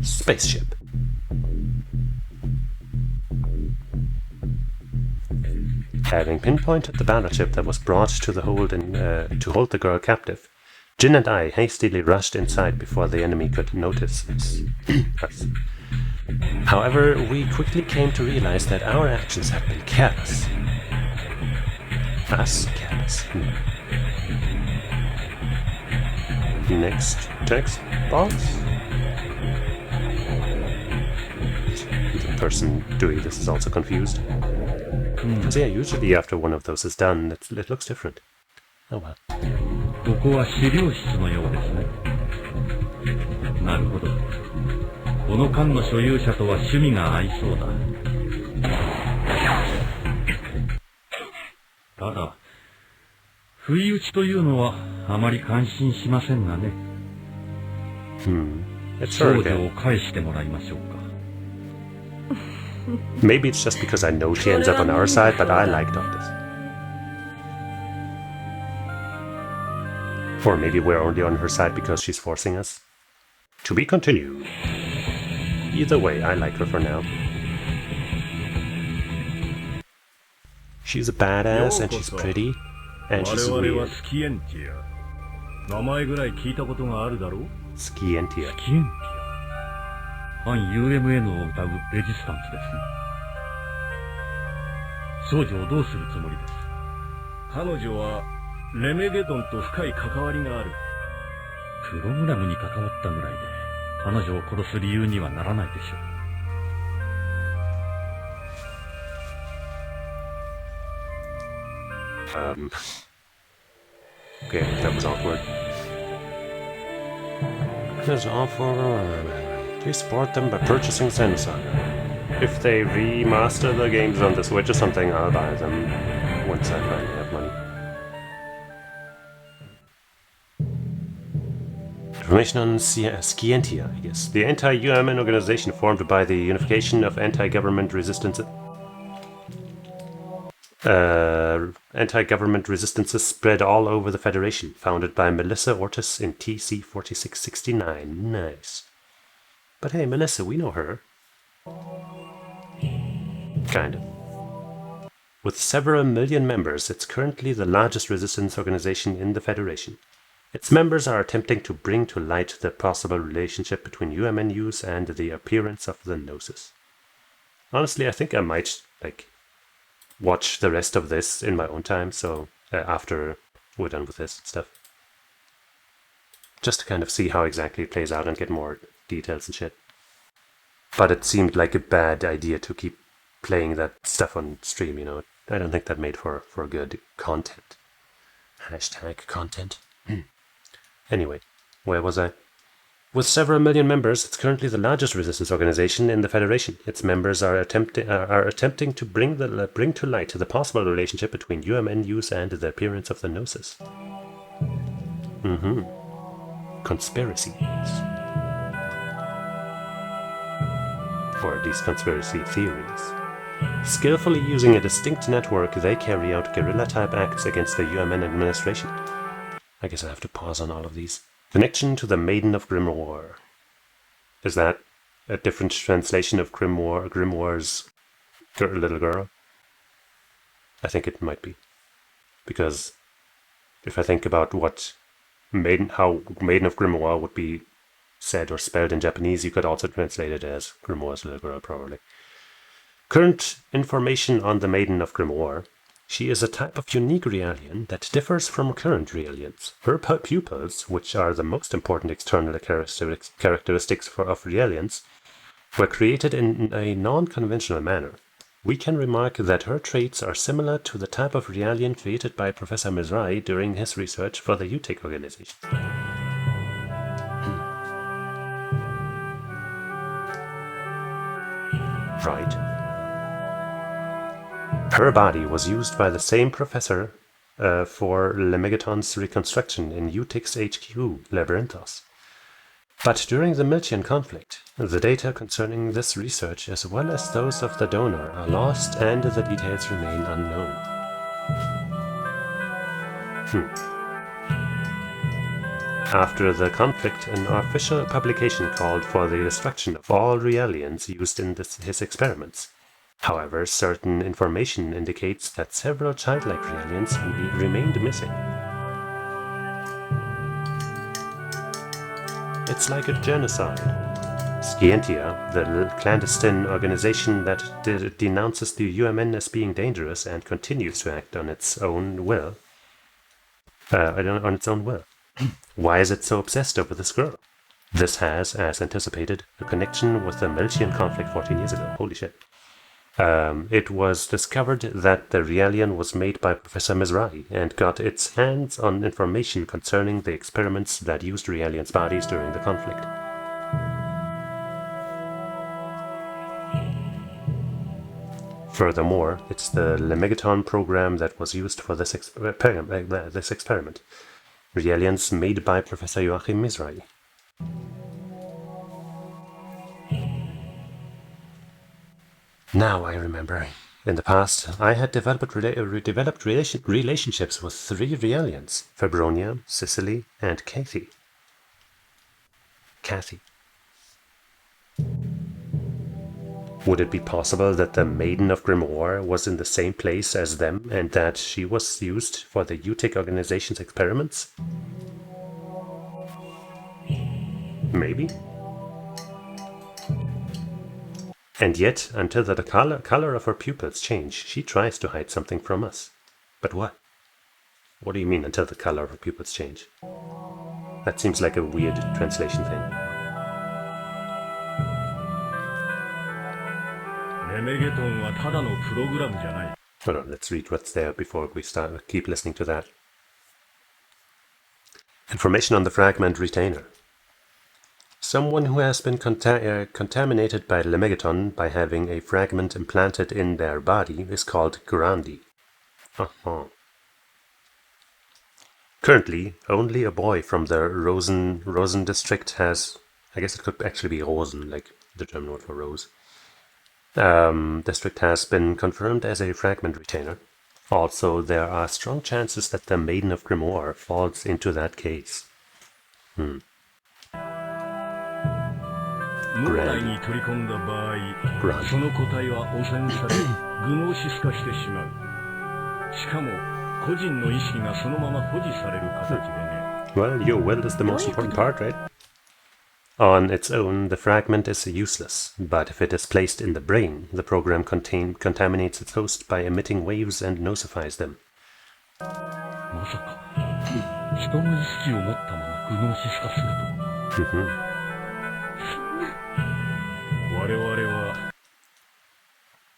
Spaceship. Having pinpointed the battleship that was brought to the hold to hold the girl captive, Jin and I hastily rushed inside before the enemy could notice us. However, we quickly came to realize that our actions had been careless. Us careless. Next text box. The person doing this is also confused. Because yeah, usually after one of those is done, it looks different. Oh well. ここは資料室のようですね。なるほど。この艦の所有者とは趣味が合いそうだ。ただ、不意打ちというのはあまり感心しませんがね。少女を返してもらいましょうか。Maybe it's just because I know she ends up on our side, but I liked all this. Or maybe we're only on her side because she's forcing us. To be continued. Either way, I like her for now. She's a badass and she's pretty and she's weird. Skientia. 名前ぐらい聞いたことがあるだろう? Skientia. キエンティア。反 UMN を歌うレジスタンスですね。少女をどうするつもりです？彼女はレメゲドンと深い関わりがある。プログラムに関わったぐらいで彼女を殺す理由にはならないでしょう。Okay, that was awkward. There's offer. Please support them by purchasing Xenosaga. If they remaster the games on the Switch or something, I'll buy them once I finally have money. Information on Skientia, I guess. The anti-UMN organization formed by the unification of anti-government resistances spread all over the Federation, founded by Melissa Ortiz in TC 4669. Nice. But hey, Melissa, we know her. Kind of. With several million members, it's currently the largest resistance organization in the Federation. Its members are attempting to bring to light the possible relationship between UMNUs and the appearance of the Gnosis. Honestly, I think I might, watch the rest of this in my own time, so after we're done with this stuff. Just to kind of see how exactly it plays out and get more details and shit. But it seemed like a bad idea to keep playing that stuff on stream, you know. I don't think that made for good content. Hashtag content. Anyway, where was I? With several million members, it's currently the largest resistance organization in the Federation. Its members are attempting to bring to light the possible relationship between UMN use and the appearance of the Gnosis. Conspiracies. Or these conspiracy theories. Skillfully using a distinct network, they carry out guerrilla-type acts against the UMN administration. I guess I have to pause on all of these. Connection to the Maiden of Grimoire. Is that a different translation of Grimoire's little girl? I think it might be. Because if I think about how Maiden of Grimoire would be said or spelled in Japanese, you could also translate it as Grimoire's little girl, probably. Current information on the Maiden of Grimoire. She is a type of unique Realian that differs from current Realians. Her pupils, which are the most important external characteristics of Realians, were created in a non-conventional manner. We can remark that her traits are similar to the type of Realian created by Professor Mizrahi during his research for the UTIC organization. Right. Her body was used by the same professor for Lemegeton's reconstruction in UTIC's HQ, Labyrinthos. But during the Miltian conflict, the data concerning this research as well as those of the donor are lost and the details remain unknown. After the conflict, an official publication called for the destruction of all Realians used in his experiments. However, certain information indicates that several childlike Realians remained missing. It's like a genocide. Scientia, the clandestine organization that denounces the UMN as being dangerous and continues to act on its own will. Why is it so obsessed over this girl? This has, as anticipated, a connection with the Miltian conflict 14 years ago. Holy shit. It was discovered that the Realian was made by Professor Mizrahi and got its hands on information concerning the experiments that used Realians' bodies during the conflict. Furthermore, it's the Lemegeton program that was used for this experiment. Realians made by Professor Joachim Mizrahi. Now I remember. In the past, I had developed relationships with 3 Realians, Febronia, Sicily, and Kathy. Would it be possible that the Maiden of Grimoire was in the same place as them and that she was used for the UTIC organization's experiments? Maybe. And yet, until the color of her pupils change, she tries to hide something from us. But what? What do you mean, until the color of her pupils change? That seems like a weird translation thing. Hold on, let's read what's there before we keep listening to that. Information on the fragment retainer. Someone who has been contaminated by Lemegeton by having a fragment implanted in their body is called Grandi. Currently, only a boy from the Rosen district has... I guess it could actually be Rosen, like the German word for rose. District has been confirmed as a fragment retainer. Also, there are strong chances that the Maiden of Grimoire falls into that case. Well, your will is the most important part, right? On its own, the fragment is useless, but if it is placed in the brain, the program contaminates its host by emitting waves and nosifies them.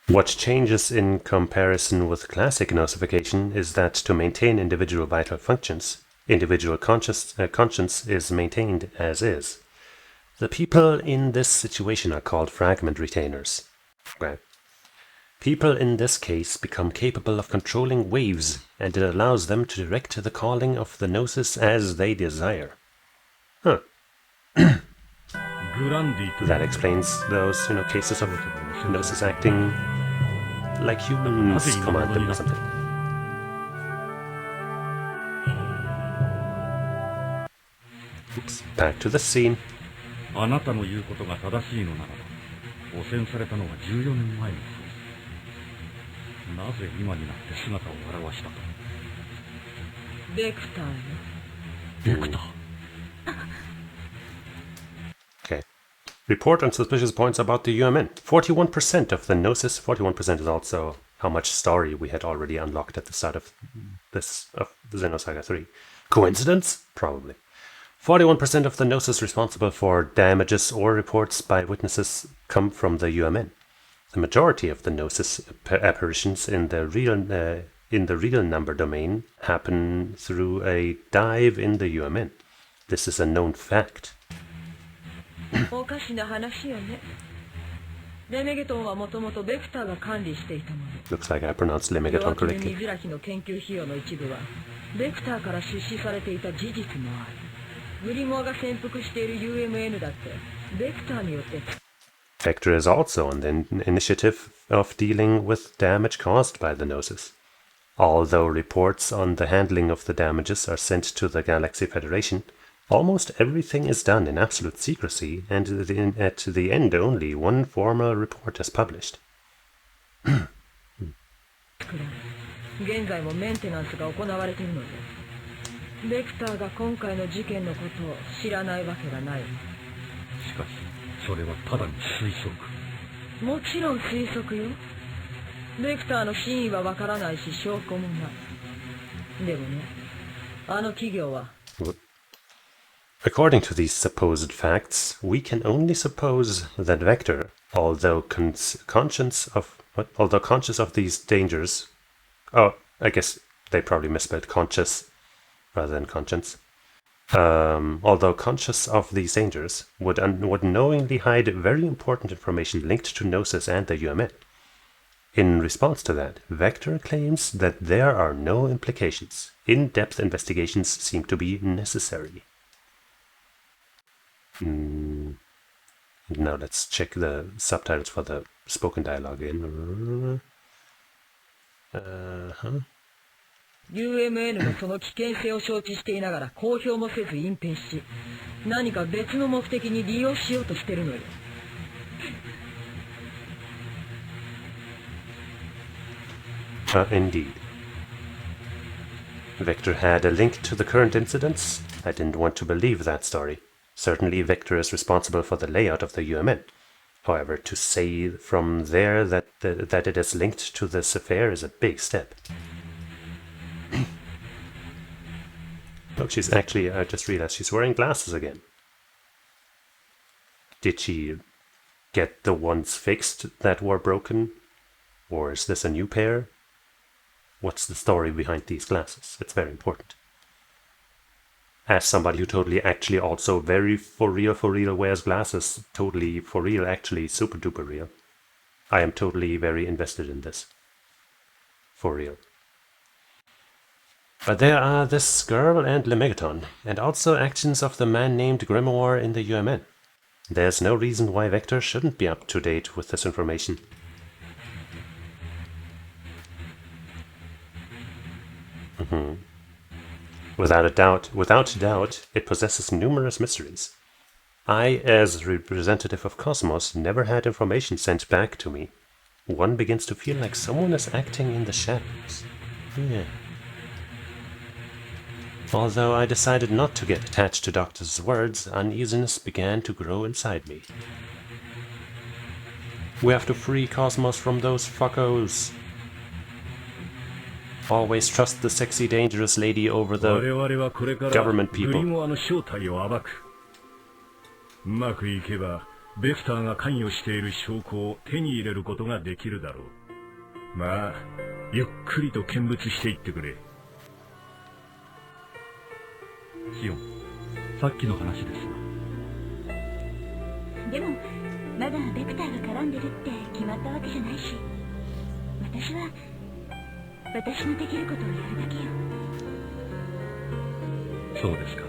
What changes in comparison with classic nosification is that to maintain individual vital functions, Individual conscience is maintained as is. The people in this situation are called fragment retainers. Okay. People in this case become capable of controlling waves, and it allows them to direct the calling of the Gnosis as they desire. Huh. That explains those, cases of Gnosis acting like humans command them or something. Oops. Back to the scene. あなたの言うことが正しいのならば、汚染されたのは14年前のこと。なぜ今になって姿を現したと。ベクターよ。ベクター。Okay. Report on suspicious points about the UMN. 41% of the Gnosis. 41% is also how much story we had already unlocked at the start of the Xenosaga III. Coincidence? Probably. 41% of the Gnosis responsible for damages or reports by witnesses come from the UMN. The majority of the Gnosis apparitions in the real number domain happen through a dive in the UMN. This is a known fact. おかしな話よね。レメゲトンはもともとベクターが管理していたもの。Looks like I pronounced Lemegeton 弱気 correctly. 見開きの研究費用の一部はベクターから出資されていた事実もある。グリモアが潜伏している UMN だってベクターによって。Vector is also on the initiative of dealing with damage caused by the Gnosis. Although reports on the handling of the damages are sent to the Galaxy Federation, almost everything is done in absolute secrecy, and at the end only one formal report is published. 現在もメンテナンスが行われているので、ベクターが今回の事件のことを知らないわけがない。しかし、それはただの推測。もちろん推測よ。ベクターの真意はわからないし証拠もない。でもね、あの企業は。According to these supposed facts, we can only suppose that Vector, although conscious of these dangers, oh, I guess they probably misspelled conscious rather than conscience. Although conscious of these dangers, would knowingly hide very important information linked to Gnosis and the UMN. In response to that, Vector claims that there are no implications. In-depth investigations seem to be necessary. Now let's check the subtitles for the spoken dialogue in. UMN のその危険性を承知していながら公表もせず隠蔽し、何か別の目的に利用しようとしてるのよ。Indeed. Vector had a link to the current incidents. I didn't want to believe that story. Certainly Vector is responsible for the layout of the UMN. However, to say from there that it is linked to this affair is a big step. Look, she's actually, I just realized she's wearing glasses again. Did she get the ones fixed that were broken? Or is this a new pair? What's the story behind these glasses? It's very important. As somebody who totally actually also very for real wears glasses, totally for real, actually super duper real, I am totally very invested in this. For real. But there are this girl and Lemegeton, and also actions of the man named Grimoire in the UMN. There's no reason why Vector shouldn't be up to date with this information. Without doubt, it possesses numerous mysteries. I, as representative of kos-mos, never had information sent back to me. One begins to feel like someone is acting in the shadows. Yeah. Although I decided not to get attached to Doctor's words, uneasiness began to grow inside me. We have to free kos-mos from those fuckos. Always trust the sexy, dangerous lady over the government people. うまくいけば、ベクターが関与している証拠を手に入れることができるだろう。まあ、ゆっくりと見物していってくれ。シオン、さっきの話ですが。でもまだベクターが絡んでるって決まったわけじゃないし、私は私のできることをやるだけよ。そうですか。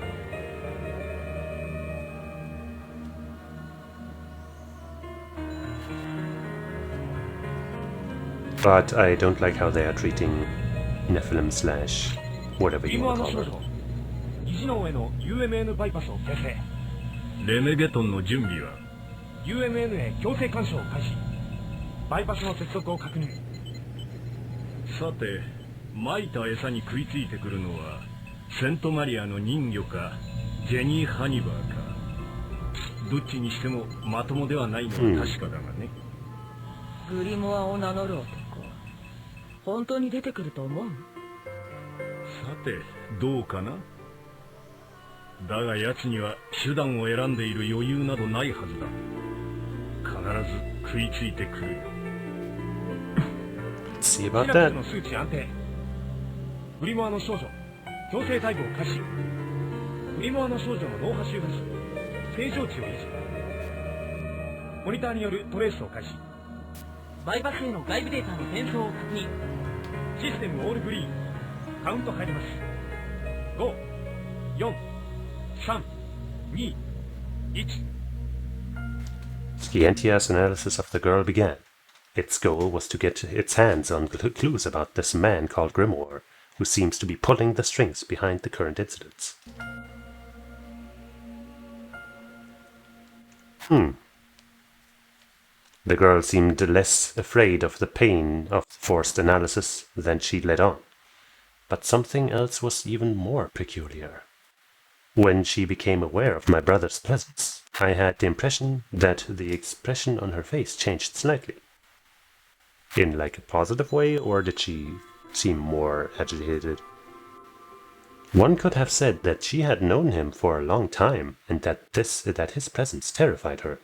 But I don't like how they are treating Nephilim slash whatever you want to call it. 議事能への UMN バイパスを形成。レメゲトンの準備は？ UMN へ強制干渉を開始。バイパスの接続を確認。さて、撒いた餌に食いついてくるのはセントマリアの人魚かジェニー・ハニバーか。どっちにしてもまともではないのは確かだがね。グリモアを名乗る男、本当に出てくると思う？さて、どうかな。だが奴には手段を選んでいる余裕などないはずだ。必ず食いついてくる。See シ about ナプス that. の数値安定。グリモアの少女、強制逮捕を開始。グリモアの少女の脳波周波数、正常値を維持。モニターによるトレースを開始。バイパスへの外部データの転送を確認。システムオールグリーン。カウント入ります。5、4、3、2、1。 The NTS analysis of the girl began. Its goal was to get its hands on clues about this man called Grimoire, who seems to be pulling the strings behind the current incidents. The girl seemed less afraid of the pain of forced analysis than she let on. But something else was even more peculiar. When she became aware of my brother's presence, I had the impression that the expression on her face changed slightly. In like a positive way, or did she seem more agitated? One could have said that she had known him for a long time, and that his presence terrified her.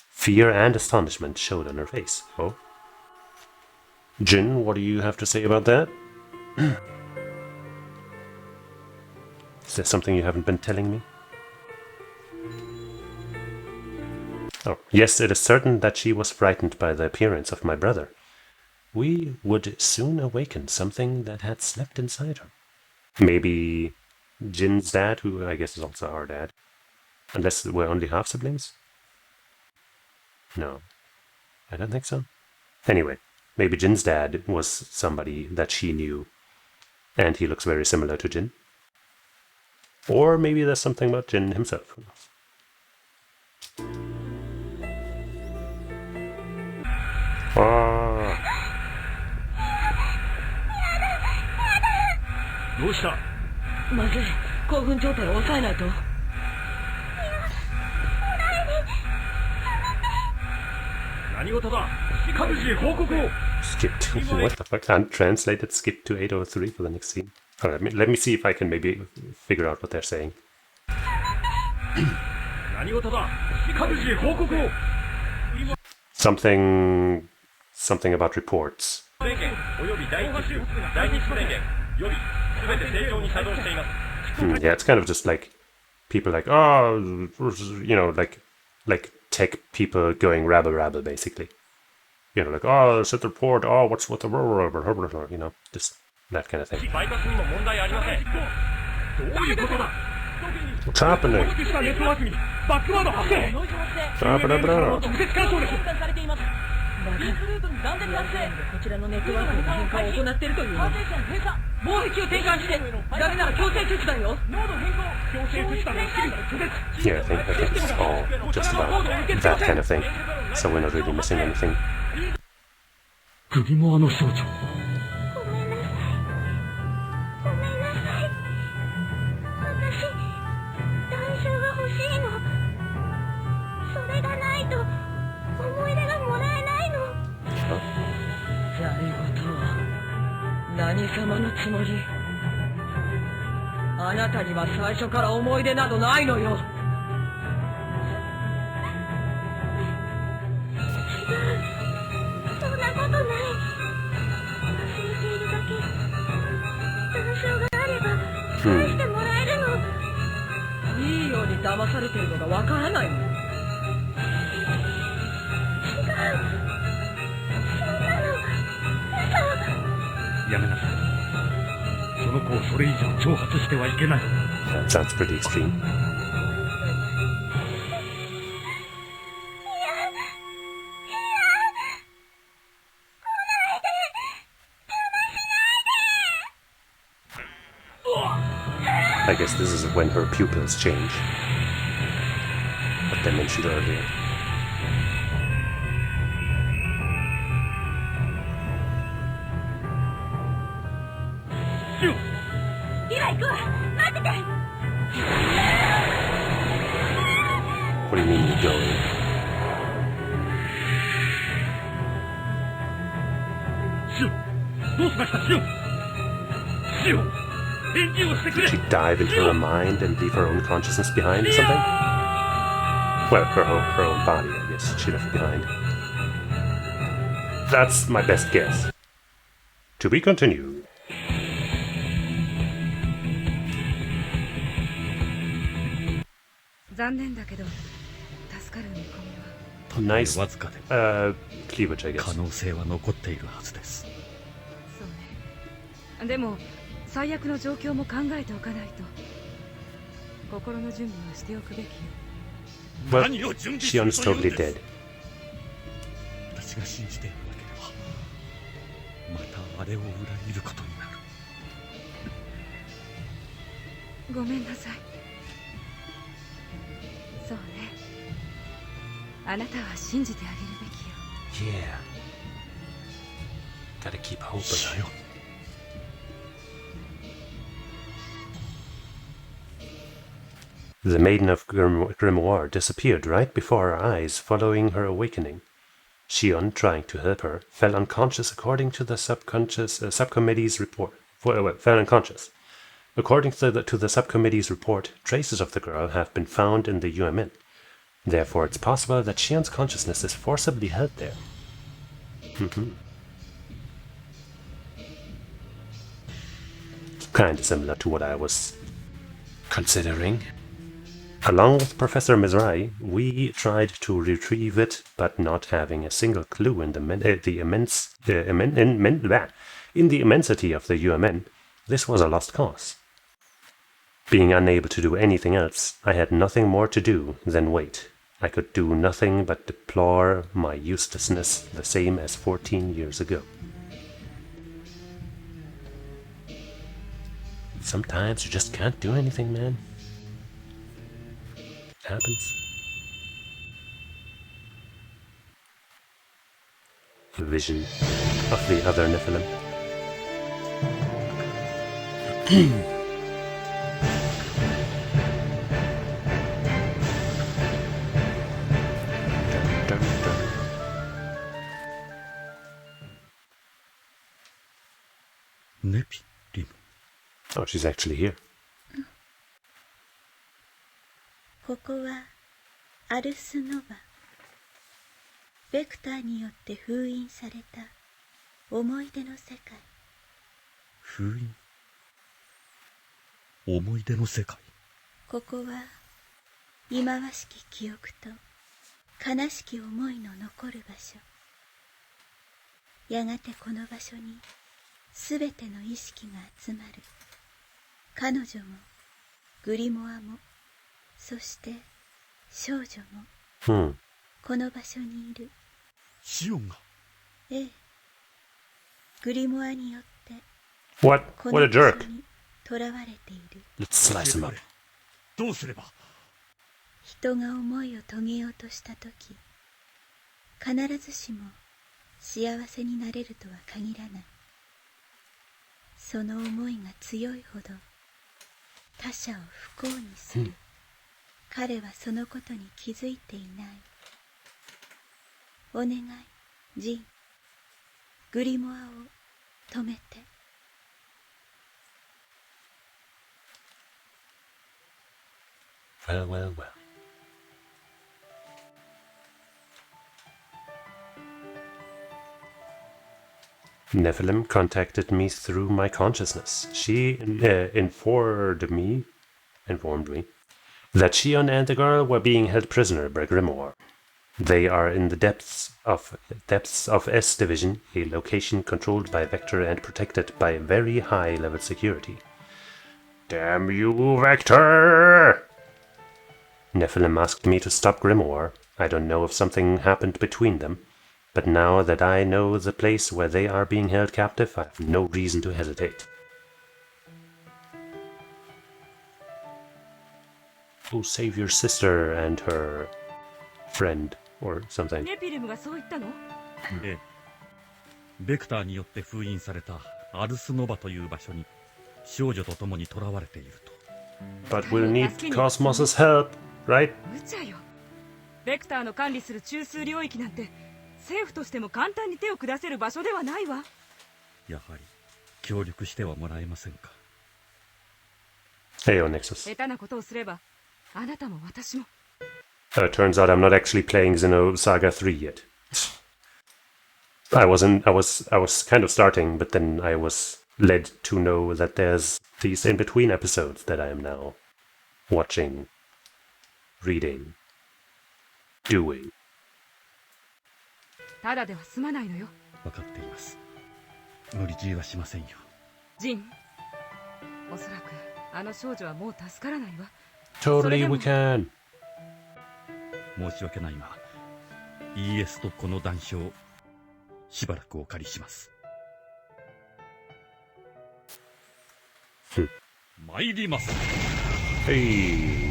Fear and astonishment showed on her face. Oh. Jin, what do you have to say about that? Is there something you haven't been telling me? Oh, yes, it is certain that she was frightened by the appearance of my brother. We would soon awaken something that had slept inside her. Maybe Jin's dad, who I guess is also our dad. Unless we're only half siblings? No, I don't think so. Anyway, maybe Jin's dad was somebody that she knew, and he looks very similar to Jin. Or maybe there's something about Jin himself. Who knows? どうした？まずい、興奮状態を抑えないと。何事だ？各自報告を。 Skip to what the fuck? Untranslated. Skip to 803 for the next scene. Let me see if I can maybe figure out what they're saying. 何事だ？各自報告を。 Something about reports. 電源および第一種電源より全て正常に作動しています。Yeah, it's kind of just like people like, oh, you know, like tech people going rabble rabble basically. You know, like, oh, set the report, oh, what's with the you know, just that kind of thing. バイパスにも問題ありません。どういうことだ？ What's happening? 構築したネットワークにバックワード発生。直接干渉です。こちらのネットワークに変化を行っているというの。防壁を転換して、ダメなら強制決断よ。 Yeah, I think that's all just about that kind of thing. So we're not really missing anything. グリモアの少女。ごめんなさい。ごめんなさい。私、代償が欲しいの。それがないと、思い出がもらえないの。ざれ言は何様のつもり？あなたには最初から思い出などないのよ。そんなことない。忘れているだけ。代償があれば返してもらえるの。騙されてるのがわからないの。やめなさい。その子をそれ以上挑発してはいけない。 That sounds pretty extreme. I guess this is when her pupils change. What I mentioned earlier. What do you mean you're going? シオン、どうしましたシオン。シオン、返事をしてくれ。 Did she dive into her mind and leave her own consciousness behind or something? Well, her own body, I guess, she left behind. That's my best guess. To be continued. 残念だけど助かる見込みは。 Nice わずかで cleavage, I 可 guess. 能性は残っているはずです。そうね。でも最悪の状況も考えておかないと。心の準備はしておくべきよ。 Well, 何を準備する Shion's というん totally で dead. す。私が信じているわけでは、またあれを裏切ることになる。ごめんなさい。そうね。あなたは信じてあげるべきよ。 Yeah. Gotta keep hoping. シオン、 The Maiden of Grimoire disappeared right before our eyes following her awakening. Shion, trying to help her, fell unconscious according to the subcommittee's report. Fell unconscious. According to the subcommittee's report, traces of the girl have been found in the UMN. Therefore, it's possible that Shion's consciousness is forcibly held there. Kinda similar to what I was considering. Along with Professor Mizrahi, we tried to retrieve it, but not having a single clue in the immensity of the UMN, this was a lost cause. Being unable to do anything else, I had nothing more to do than wait. I could do nothing but deplore my uselessness, the same as 14 years ago. Sometimes you just can't do anything, man. Happens. The vision of the other Nephilim. Dun, dun, dun. Nephilim. Oh, she's actually here. ここはアルスノバ。ベクターによって封印された思い出の世界。封印。思い出の世界。ここは忌まわしき記憶と悲しき思いの残る場所。やがてこの場所にすべての意識が集まる。彼女もグリモアもそして少女もこの場所にいる。シオンが。ええ、グリモアによって What? こ What の a 場 jerk. 所に囚われている。 Let's slice him up. どうすれば。人が思いを遂げようとしたとき、必ずしも幸せになれるとは限らない。その思いが強いほど他者を不幸にする。彼はそのことに気づいていない。お願い、ジン。グリモアを止めて。Well, well, well. Nephilim contacted me through my consciousness. She informed me that Shion and the girl were being held prisoner by Grimoire. They are in the depths of S Division, a location controlled by Vector and protected by very high-level security. Damn you, Vector! Nephilim asked me to stop Grimoire. I don't know if something happened between them, but now that I know the place where they are being held captive, I have no reason to hesitate. Oh, save your sister and her friend, or something. ネピレムがそう言ったの？ええ。ベクターによって封印されたアルスノバという場所に少女と共に囚われていると。But we'll need kos-mos' help, right? 無茶よ。ベクターの管理する中枢領域なんて政府としても簡単に手を下せる場所ではないわ。やはり協力してはもらえませんか。Heyo, Nexus. 下手なことをすればあなたも私も。Turns out I'm not actually playing Xenosaga 3 yet. I was kind of starting, but then I was led to know that there's these in-between episodes that I am now watching, reading, doing. ただでは済まないのよ。わかっています。無理強いはしませんよ。ジン、おそらくあの少女はもう助からないわ。 Totally we can. 申し訳ないが、ES とこの弾証、しばらくお借りします。参ります。Hey.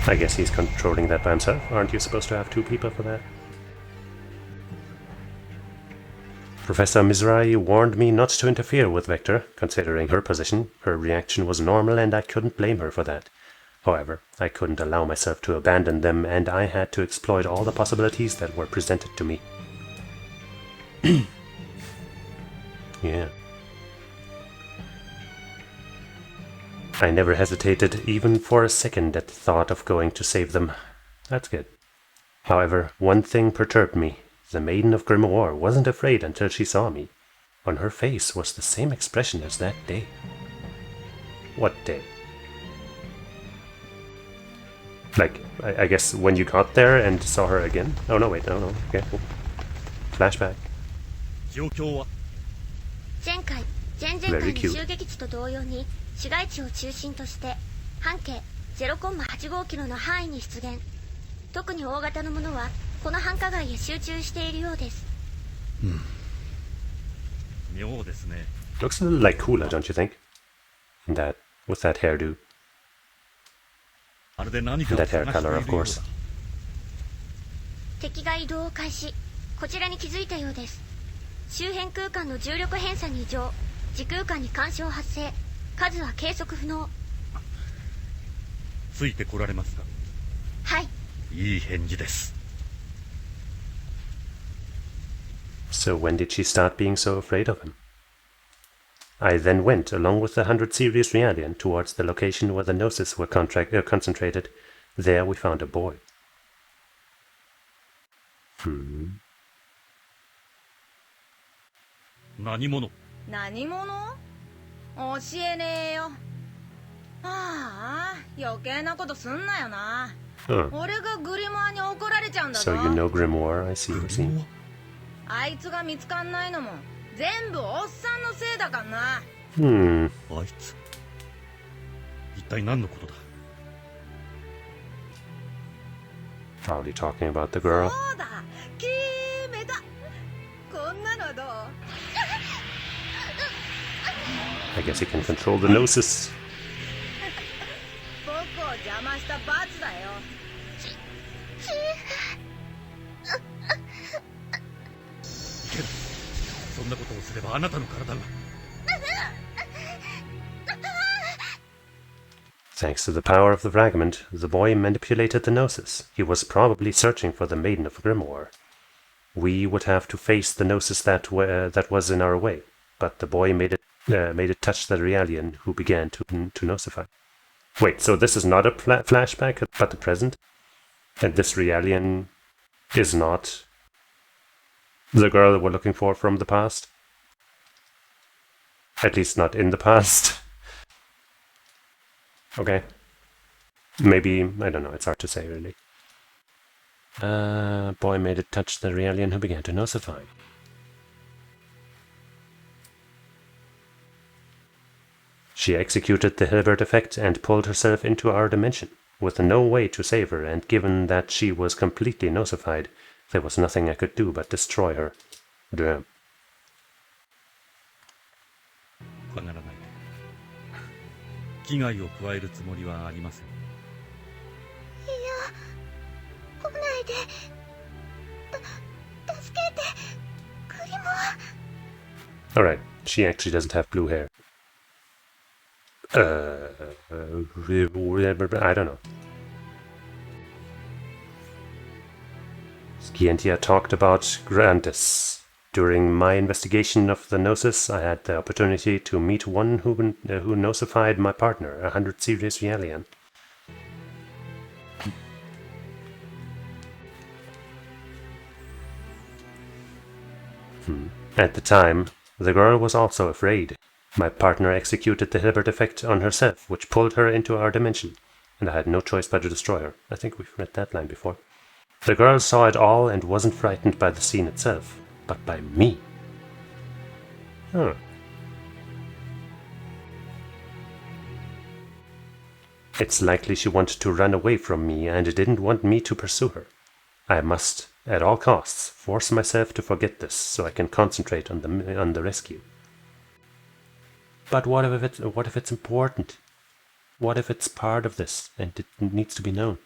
I guess he's controlling that by himself. Aren't you supposed to have two people for that? Professor Mizrahi warned me not to interfere with Vector. Considering her position, her reaction was normal and I couldn't blame her for that. However, I couldn't allow myself to abandon them and I had to exploit all the possibilities that were presented to me. Yeah. I never hesitated even for a second at the thought of going to save them. That's good. However, one thing perturbed me. The Maiden of Grimoire wasn't afraid until she saw me. On her face was the same expression as that day. What day? Like, I guess when you got there and saw her again? Oh no, wait, no, okay. Flashback. 状況は前回、前々回の襲撃地と同様に市街地を中心として半径 0.85 キロの範囲に出現。特に大型のものはこの繁華街へ集中しているようです。妙ですね。 Looks a little like Cooler, don't you think? With that hairdo. あれで何か And を that hair 探してい color, る of よう course. だ。敵が移動を開始。こちらに気づいたようです。周辺空間の重力偏差に異常。時空間に干渉発生。数は計測不能。ついてこられますか。はい。いい返事です。 So when did she start being so afraid of him? I then went, along with the 100 Series Realian, towards the location where the Gnosis were concentrated. There we found a boy. 何者？何者？教えねえよ。ああ、余計なことすんなよな。俺がグリモアに怒られちゃうんだぞ。 So you know Grimoire, I see, I see. あいつが見つかんないのも全部おっさんのせいだかんな。あいつ一体何のことだ。 Probably talking about the girl. そうだ、決めた。こんなのどう？ I guess he can control the Gnosis. 僕を邪魔した罰だよ。そんなことをすればあなたの体が。 Thanks to the power of the fragment, the boy manipulated the Gnosis. He was probably searching for the Maiden of Grimoire. We would have to face the Gnosis that was in our way, but the boy made it touch the Realian, who began to Gnosify. Wait, so this is not a flashback, but the present? And this Realian is not the girl that we're looking for from the past? At least not in the past. Okay. Maybe, I don't know, it's hard to say really. Boy made it touch the alien who began to nosify. She executed the Hilbert effect and pulled herself into our dimension, with no way to save her, and given that she was completely nosified, there was nothing I could do but destroy her. Damn. 怖がらないで。危害を加えるつもりはありません。いや、来ないで。助けて、グリモア。Alright, she actually doesn't have blue hair. I don't know. Scientia talked about Grantis. During my investigation of the Gnosis, I had the opportunity to meet one who nosified my partner, 100 Sirius Realian. At the time, the girl was also afraid. My partner executed the Hilbert effect on herself, which pulled her into our dimension, and I had no choice but to destroy her. I think we've read that line before. The girl saw it all and wasn't frightened by the scene itself, but by me. Huh. It's likely she wanted to run away from me and didn't want me to pursue her. I must, at all costs, force myself to forget this so I can concentrate on the rescue. But what if it's important? What if it's part of this and it needs to be known?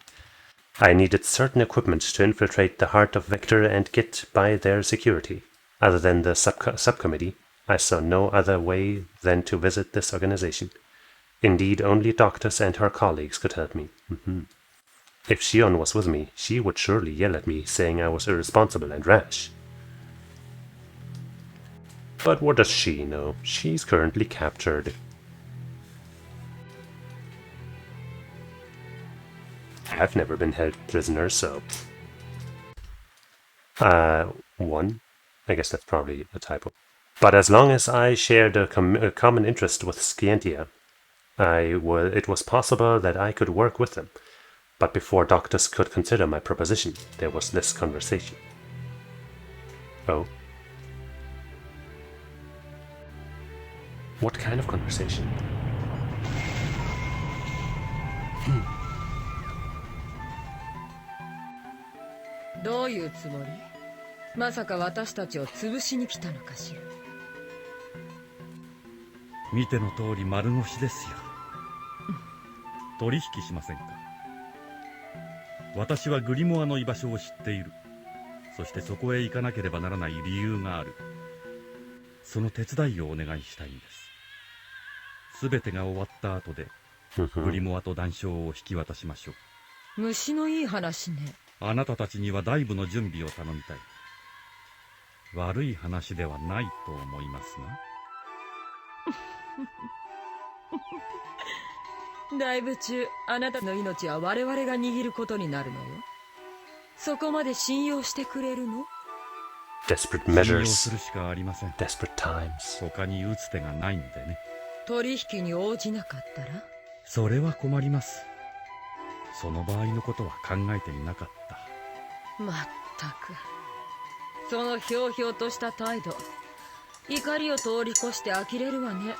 I needed certain equipment to infiltrate the heart of Vector and get by their security. Other than the subcommittee, I saw no other way than to visit this organization. Indeed, only Doctus and her colleagues could help me. If Shion was with me, she would surely yell at me, saying I was irresponsible and rash. But what does she know? She's currently captured. I've never been held prisoner, so... one? I guess that's probably a typo. But as long as I shared a common interest with Scientia, it was possible that I could work with them. But before Doctus could consider my proposition, there was this conversation. Oh? What kind of conversation? どういうつもり？まさか私たちを潰しに来たのかしら。見ての通り丸腰ですよ。取引しませんか。私はグリモアの居場所を知っている。そしてそこへ行かなければならない理由がある。その手伝いをお願いしたいんです。すべてが終わった後でグリモアと談笑を引き渡しましょう。虫のいい話ね。あなたたちにはダイブの準備を頼みたい。悪い話ではないと思いますが。ダイブ中、あなたの命は我々が握ることになるのよ。そこまで信用してくれるの？ Desperate measures. 信用するしかありません。Desperate times. 他に打つ手がないんでね。取引に応じなかったら？それは困ります。その場合のことは考えていなかった。まったく。そのひょうひょうとした態度。怒りを通り越して呆れるわね。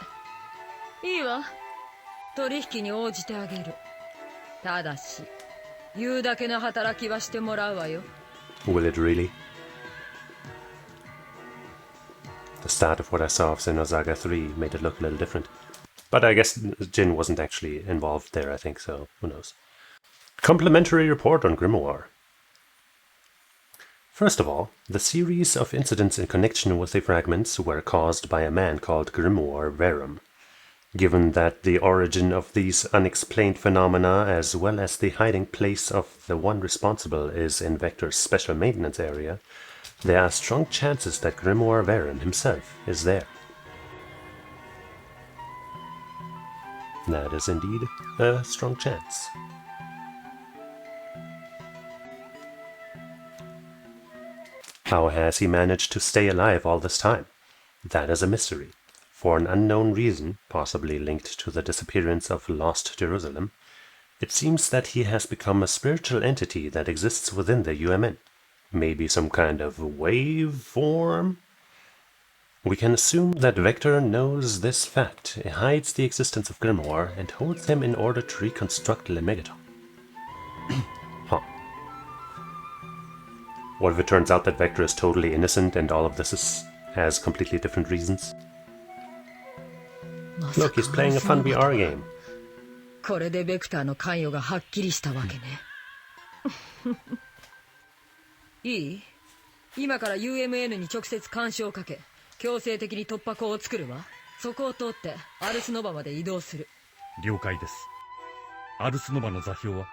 いいわ。取引に応じてあげる。ただし、言うだけの働きはしてもらうわよ。Will it really? The start of what I saw of Xenosaga III made it look a little different. But I guess Jin wasn't actually involved there, I think, so who knows. Complimentary report on Grimoire. First of all, the series of incidents in connection with the fragments were caused by a man called Grimoire Verum. Given that the origin of these unexplained phenomena as well as the hiding place of the one responsible is in Vector's special maintenance area, there are strong chances that Grimoire Verum himself is there. That is indeed a strong chance. How has he managed to stay alive all this time? That is a mystery. for an unknown reason, possibly linked to the disappearance of Lost Jerusalem, it seems that he has become a spiritual entity that exists within the UMN. Maybe some kind of wave form? We can assume that Vector knows this fact, hides the existence of Grimoire, and holds him in order to reconstruct Le Megaton. Huh. What if it turns out that Vector is totally innocent and all of this has completely different reasons? Look, he's playing a fun VR game. これでベクターの関与がはっきりしたわけね。いい？今から UMN に直接干渉をかけ、強制的に突破口を作るわ。そこを通ってアルスノバまで移動する。了解です。アルスノバの座標は？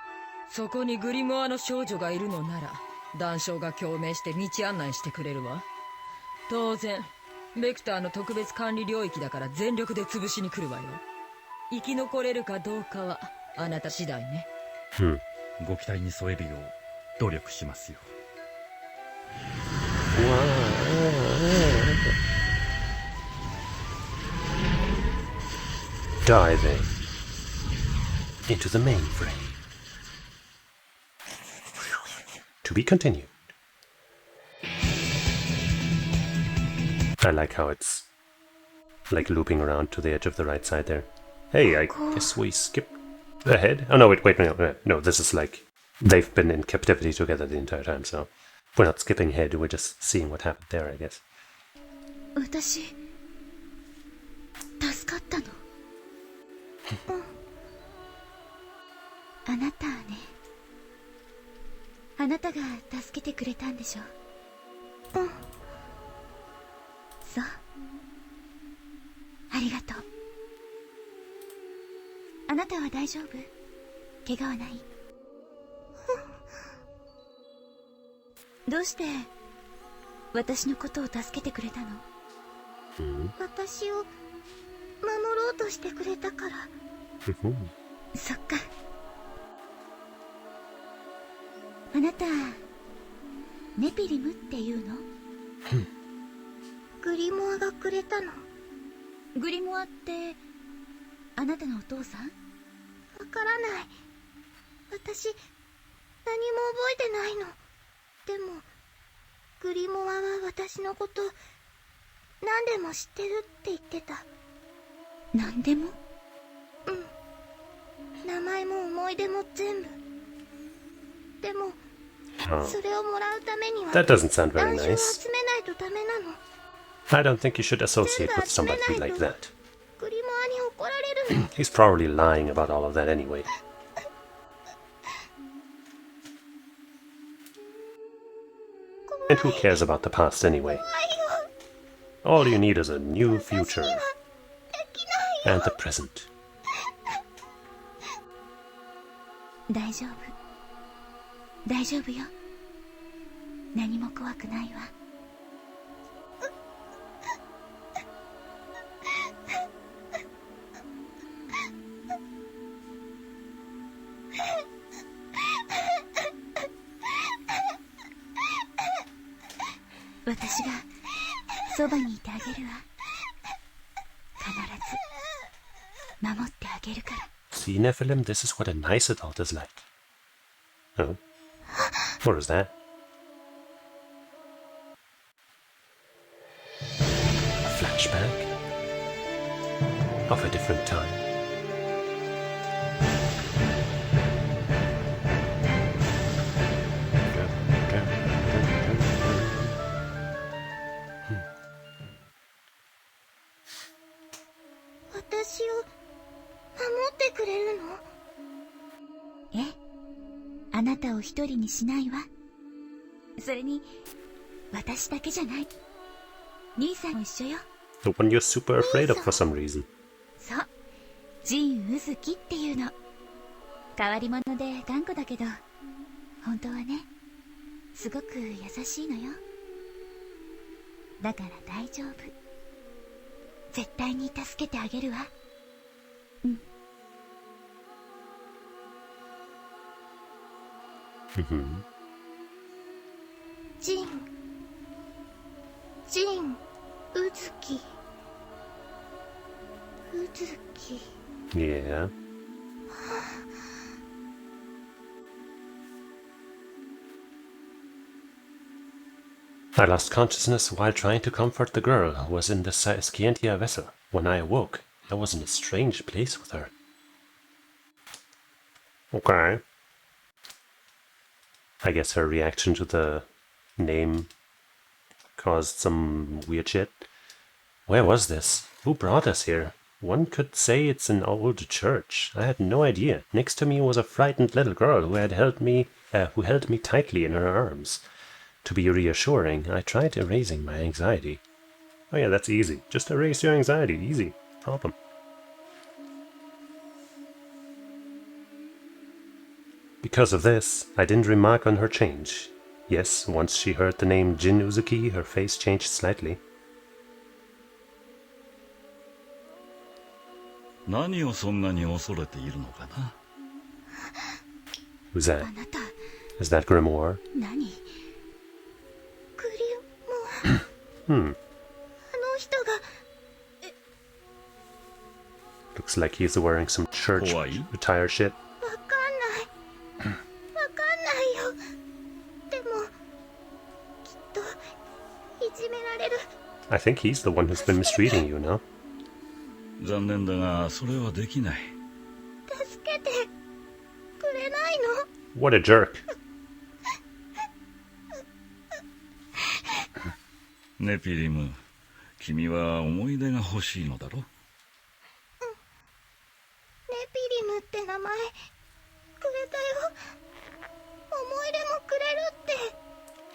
そこにグリモアの少女がいるのなら、団将が共鳴して道案内してくれるわ。当然、ベクターの特別管理領域だから全力で潰しに来るわよ。生き残れるかどうかはあなた次第ね。ご期待に添えるよう努力しますよ。Diving into the mainframe. To be continued. I like how it's like looping around to the edge of the right side there. Hey, I guess we skip ahead. Oh no, wait, no, this is like they've been in captivity together the entire time, so we're not skipping ahead, we're just seeing what happened there, I guess. 私助かったの。あなたはね、あなたが助けてくれたんでしょ。そう、ありがとう。あなたは大丈夫？怪我はない？どうして私のことを助けてくれたの？私を守ろうとしてくれたから。そっか。あなたネピリムっていうの？グリモアがくれたの。グリモアってあなたのお父さん？わからない。私何も覚えてないの。でもグリモアは私のこと何でも知ってるって言ってた。何でも？名前も思い出も全部。でもそれをもらうためには That doesn't sound very 男子を nice. 集めないとダメなの。 I don't think you should associate with somebody like that. グリモアに怒られるの。He's probably lying about all of that anyway. And who cares about the past anyway? All you need is a new future and the present. 大丈夫。大丈夫よ。何も怖くないわ。私がそばにいてあげるわ。必ず守ってあげるから。 See, Nephilim, this is what a nice adult is like. Oh. What was that? A flashback? Of a different time. Hmm. え、あなたを一人にしないわ。それに私だけじゃない。兄さんも一緒よ。 The one you're super afraid of for some reason. そう、ジン・ウズキっていうの。変わり者で頑固だけど本当はね、すごく優しいのよ。だから大丈夫。絶対に助けてあげるわ。うん。ジン、ウズキ。Yeah. I lost consciousness while trying to comfort the girl who was in the Scientia vessel. When I awoke, I was in a strange place with her. Okay. I guess her reaction to the name caused some weird shit. Where was this? Who brought us here? One could say it's an old church. I had no idea. Next to me was a frightened little girl who held me tightly in her arms. To be reassuring, I tried erasing my anxiety. Oh yeah, that's easy. Just erase your anxiety. Easy. Problem. Because of this, I didn't remark on her change. Yes, once she heard the name Jin Uzuki, her face changed slightly. Who's that? Is that Grimoire? Looks like he's wearing some church attire shit. I think he's the one who's been mistreating you, no? What a jerk. Nephilim, 君は思い出が欲しいのだろ? ネピリムって名前くれたよ。思い出もくれるって。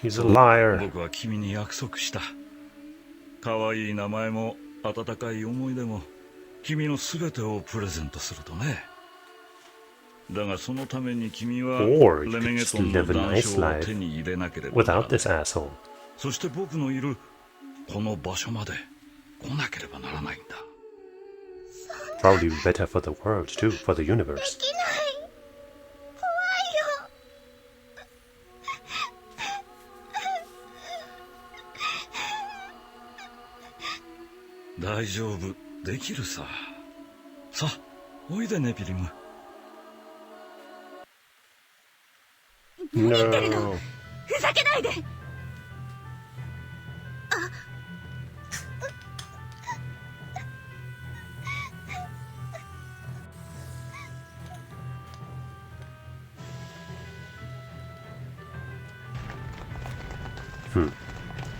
He's a liar. 僕は君に約束した。可愛い名前も温かい思い出も君のすべてをプレゼントするとね。だがそのために君はレメゲトンの断章を手に入れなければならない。そして僕のいるこの場所まで来なければならないんだ。Probably better for the world too, for the universe. できない。怖いよ。大丈夫、できるさ。さあ、おいでネピリム。何言ってるの？ふざけないで。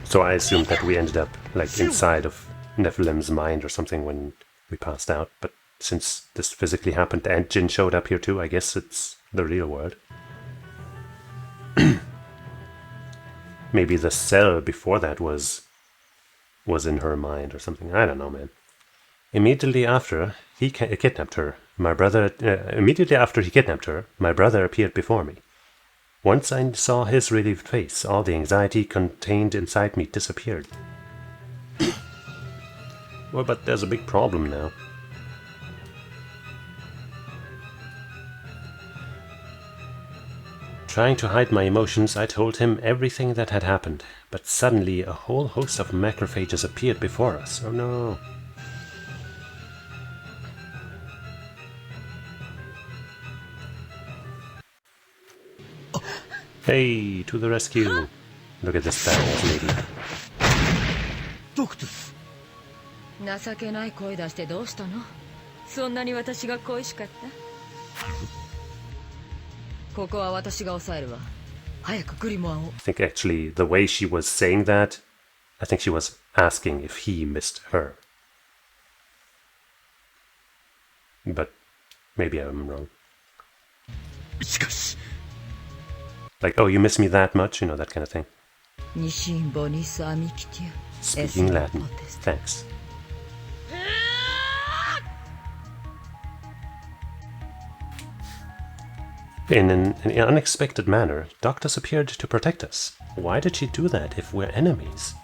So I assumed that we ended up like inside of Nephilim's mind or something when we passed out, but since this physically happened and Jin showed up here too, I guess it's the real world. Maybe the cell before that was in her mind or something. I don't know, man. Immediately after he kidnapped her, my brother appeared before me. Once I saw his relieved face, all the anxiety contained inside me disappeared. Well, but there's a big problem now. Trying to hide my emotions, I told him everything that had happened, but suddenly a whole host of macrophages appeared before us. Oh no. Hey, to the rescue. Look at this badass lady. Doctus. 情けない声出してどうしたの？そんなに私が恋しかった？ここは私が抑えるわ。早くグリモアを。I think actually the way she was saying that, I think she was asking if he missed her. But maybe I'm wrong. しかし。 Like, oh, you miss me that much? You know, that kind of thing. ニシンボニスアミキティア。 Speaking Latin. Thanks. In an unexpected manner, Doctus appeared to protect us. Why did she do that if we're enemies?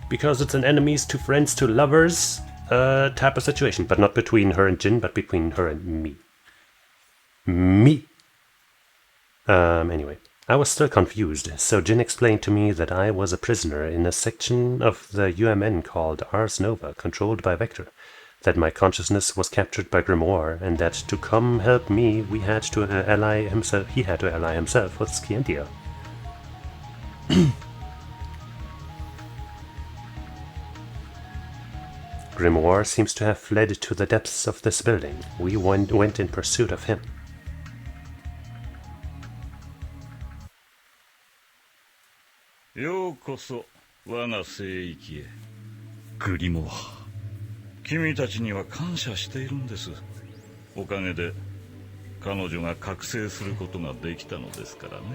Because it's an enemies to friends to lovers type of situation, but not between her and Jin, but between her and me. Anyway, I was still confused, so Jin explained to me that I was a prisoner in a section of the UMN called Ars Nova, controlled by Vector. that my consciousness was captured by Grimoire, and that to come help me, he had to ally himself with Scientia. Grimoire seems to have fled to the depths of this building. We went in pursuit of him.グリモア、君たちには感謝しているんです。おかげで彼女が覚醒することができたのですからね。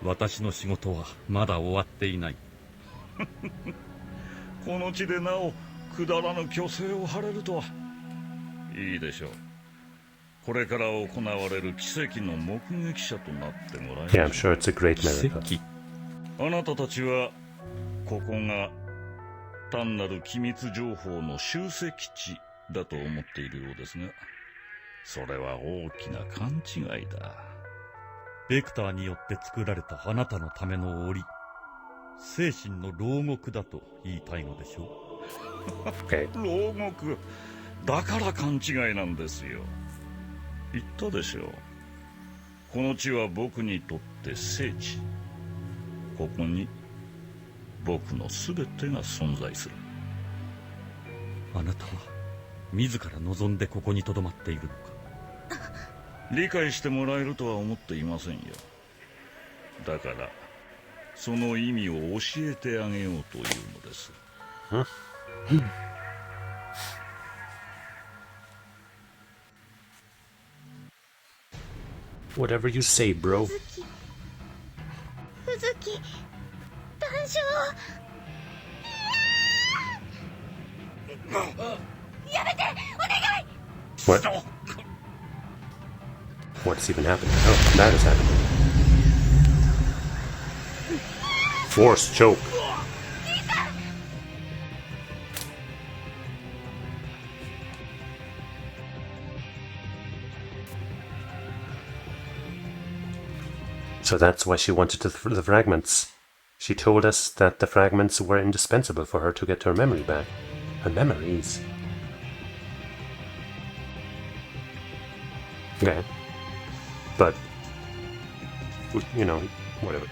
私の仕事はまだ終わっていない。この地でなおくだらぬ虚勢を張れるとは。いいでしょう。これから行われる奇跡の目撃者となってもらいましょう。 Yeah, I'm sure it's a great miracle. あなたたちはここが単なる機密情報の集積地だと思っているようですが、それは大きな勘違いだ。ベクターによって作られたあなたのための檻、精神の牢獄だと言いたいのでしょう。Okay. 牢獄だから勘違いなんですよ。言ったでしょう。この地は僕にとって聖地。ここに僕のすべてが存在する。あなたは自ら望んでここに留まっているのか。理解してもらえるとは思っていませんよ。だからその意味を教えてあげようというのです。Whatever you say, bro. ふずき、誕生。やめて、お願い。 What? What's even happening? Oh, that is happening. Force choke. So that's why she wanted the fragments. She told us that the fragments were indispensable for her to get her memory back. Her memories. Okay. But, you know, whatever.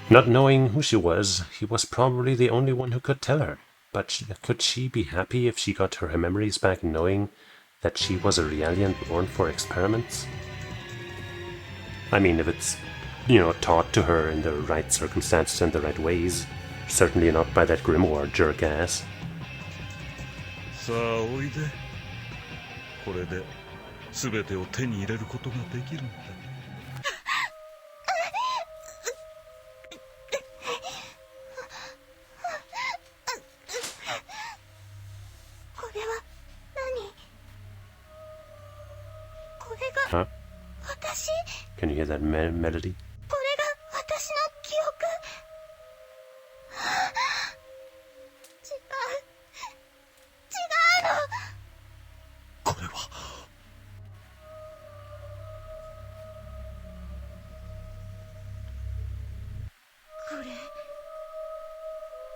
Not knowing who she was, he was probably the only one who could tell her. But could she be happy if she got her memories back knowing that she was a Realian born for experiments? I mean, if it's, you know, taught to her in the right circumstances and the right ways. Certainly not by that Grimoire jerk-ass. さあおいで。これで全てを手に入れることができるんだ。これは何？これが私？ Can you hear that melody? これが私の記憶？違うの。これはこれ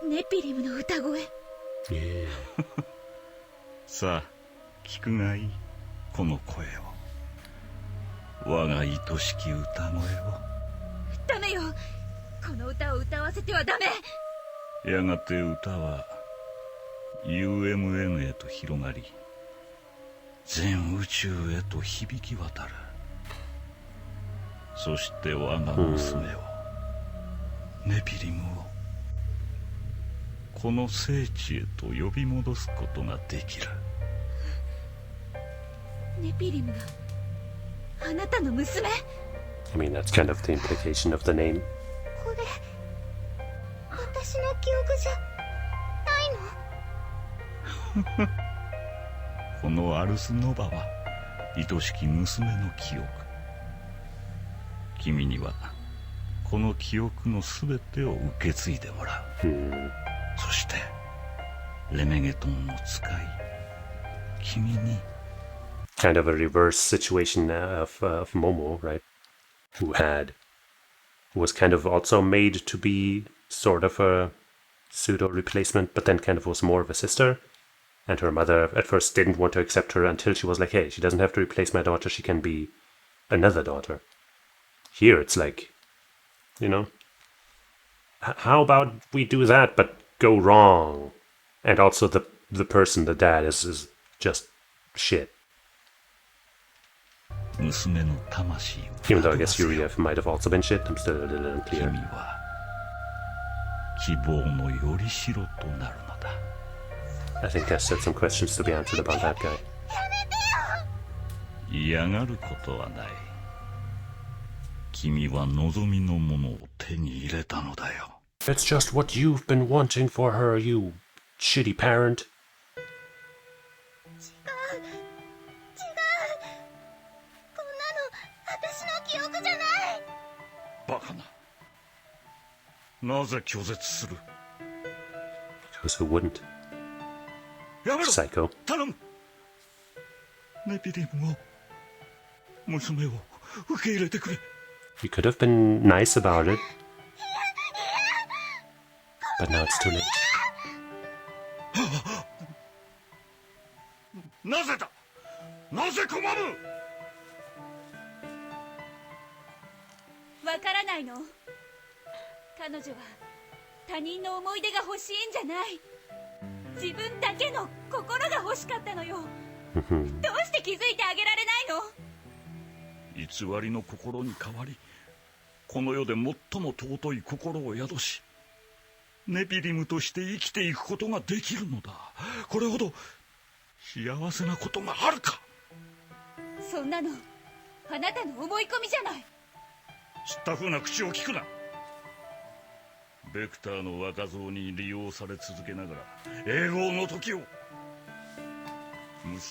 ネピリムの歌声。さあ聞くがいい、この声を。我が愛しき歌声を。ダメよ、この歌を歌わせてはダメ。やがて歌は UMN へと広がり、全宇宙へと響き渡る。そして我が娘を、ネピリムをこの聖地へと呼び戻すことができる。ネピリムがあなたの娘？ I mean, that's kind of the implication of the name. これ私の記憶じゃないの？このアルスノバは愛しき娘の記憶。君にはこの記憶のすべてを受け継いでもらう。そしてレメゲトンの使い、君に。 Kind of a reverse situation of Momo, right? Who was kind of also made to be sort of a pseudo replacement, but then kind of was more of a sister. And her mother at first didn't want to accept her until she was like, hey, she doesn't have to replace my daughter, she can be another daughter. Here it's like, you know, how about we do that but go wrong? And also the person, the dad, is just shit. Even though I guess Yuriev might have also been shit, I'm still a little unclear. I think I said some questions to be answered about that guy. It's just what you've been wanting for her, you shitty parent. Because who wouldn't? Psycho. You could have been nice about it. But now it's too late.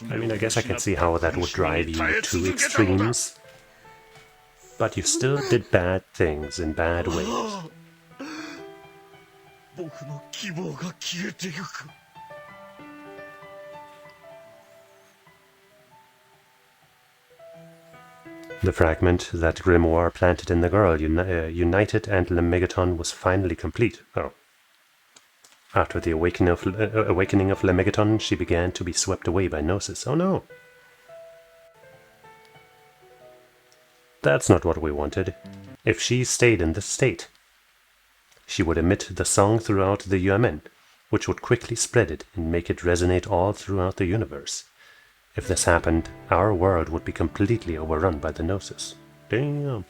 I mean, I guess I can see how that would drive you to extremes. But you still did bad things in bad ways. The fragment that Grimoire planted in the girl united and Le Megaton was finally complete. Oh. After the awakening of Le Megaton, she began to be swept away by Gnosis. Oh no! That's not what we wanted. If she stayed in this state, she would emit the song throughout the Yuamen, which would quickly spread it and make it resonate all throughout the universe. If this happened, our world would be completely overrun by the Gnosis. Damn.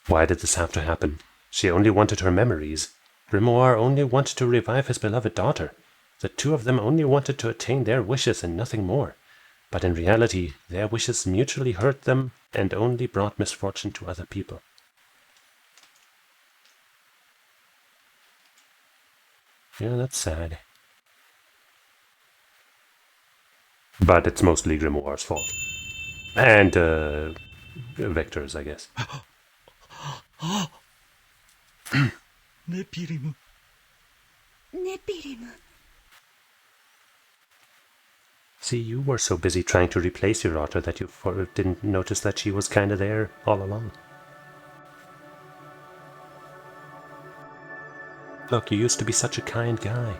Why did this have to happen? She only wanted her memories. Grimoire only wanted to revive his beloved daughter. The two of them only wanted to attain their wishes and nothing more. But in reality, their wishes mutually hurt them and only brought misfortune to other people. Yeah, that's sad. But it's mostly Grimoire's fault. And, Vector's, I guess. Nephilim. See, you were so busy trying to replace your daughter that you didn't notice that she was kinda there all along. Look, you used to be such a kind guy.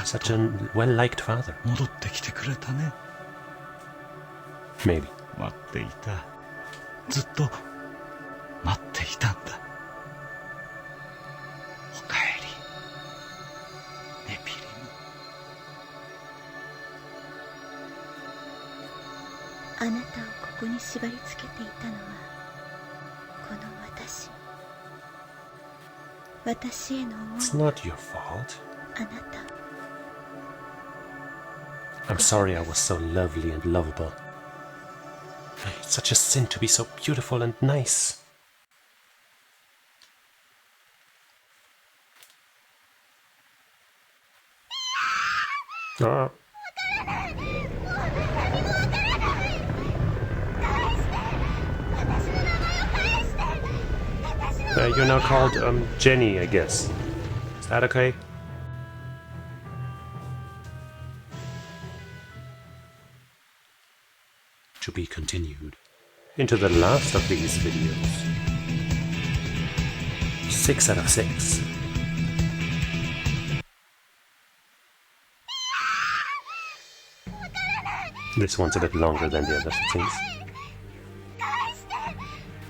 Such a well-liked father. Maybe. It's not your fault. I'm sorry I was so lovely and lovable. It's such a sin to be so beautiful and nice. Ah. You're now called, Jenny, I guess. Is that okay? To be continued. into the last of these videos. 6 out of 6. This one's a bit longer than the others, it seems.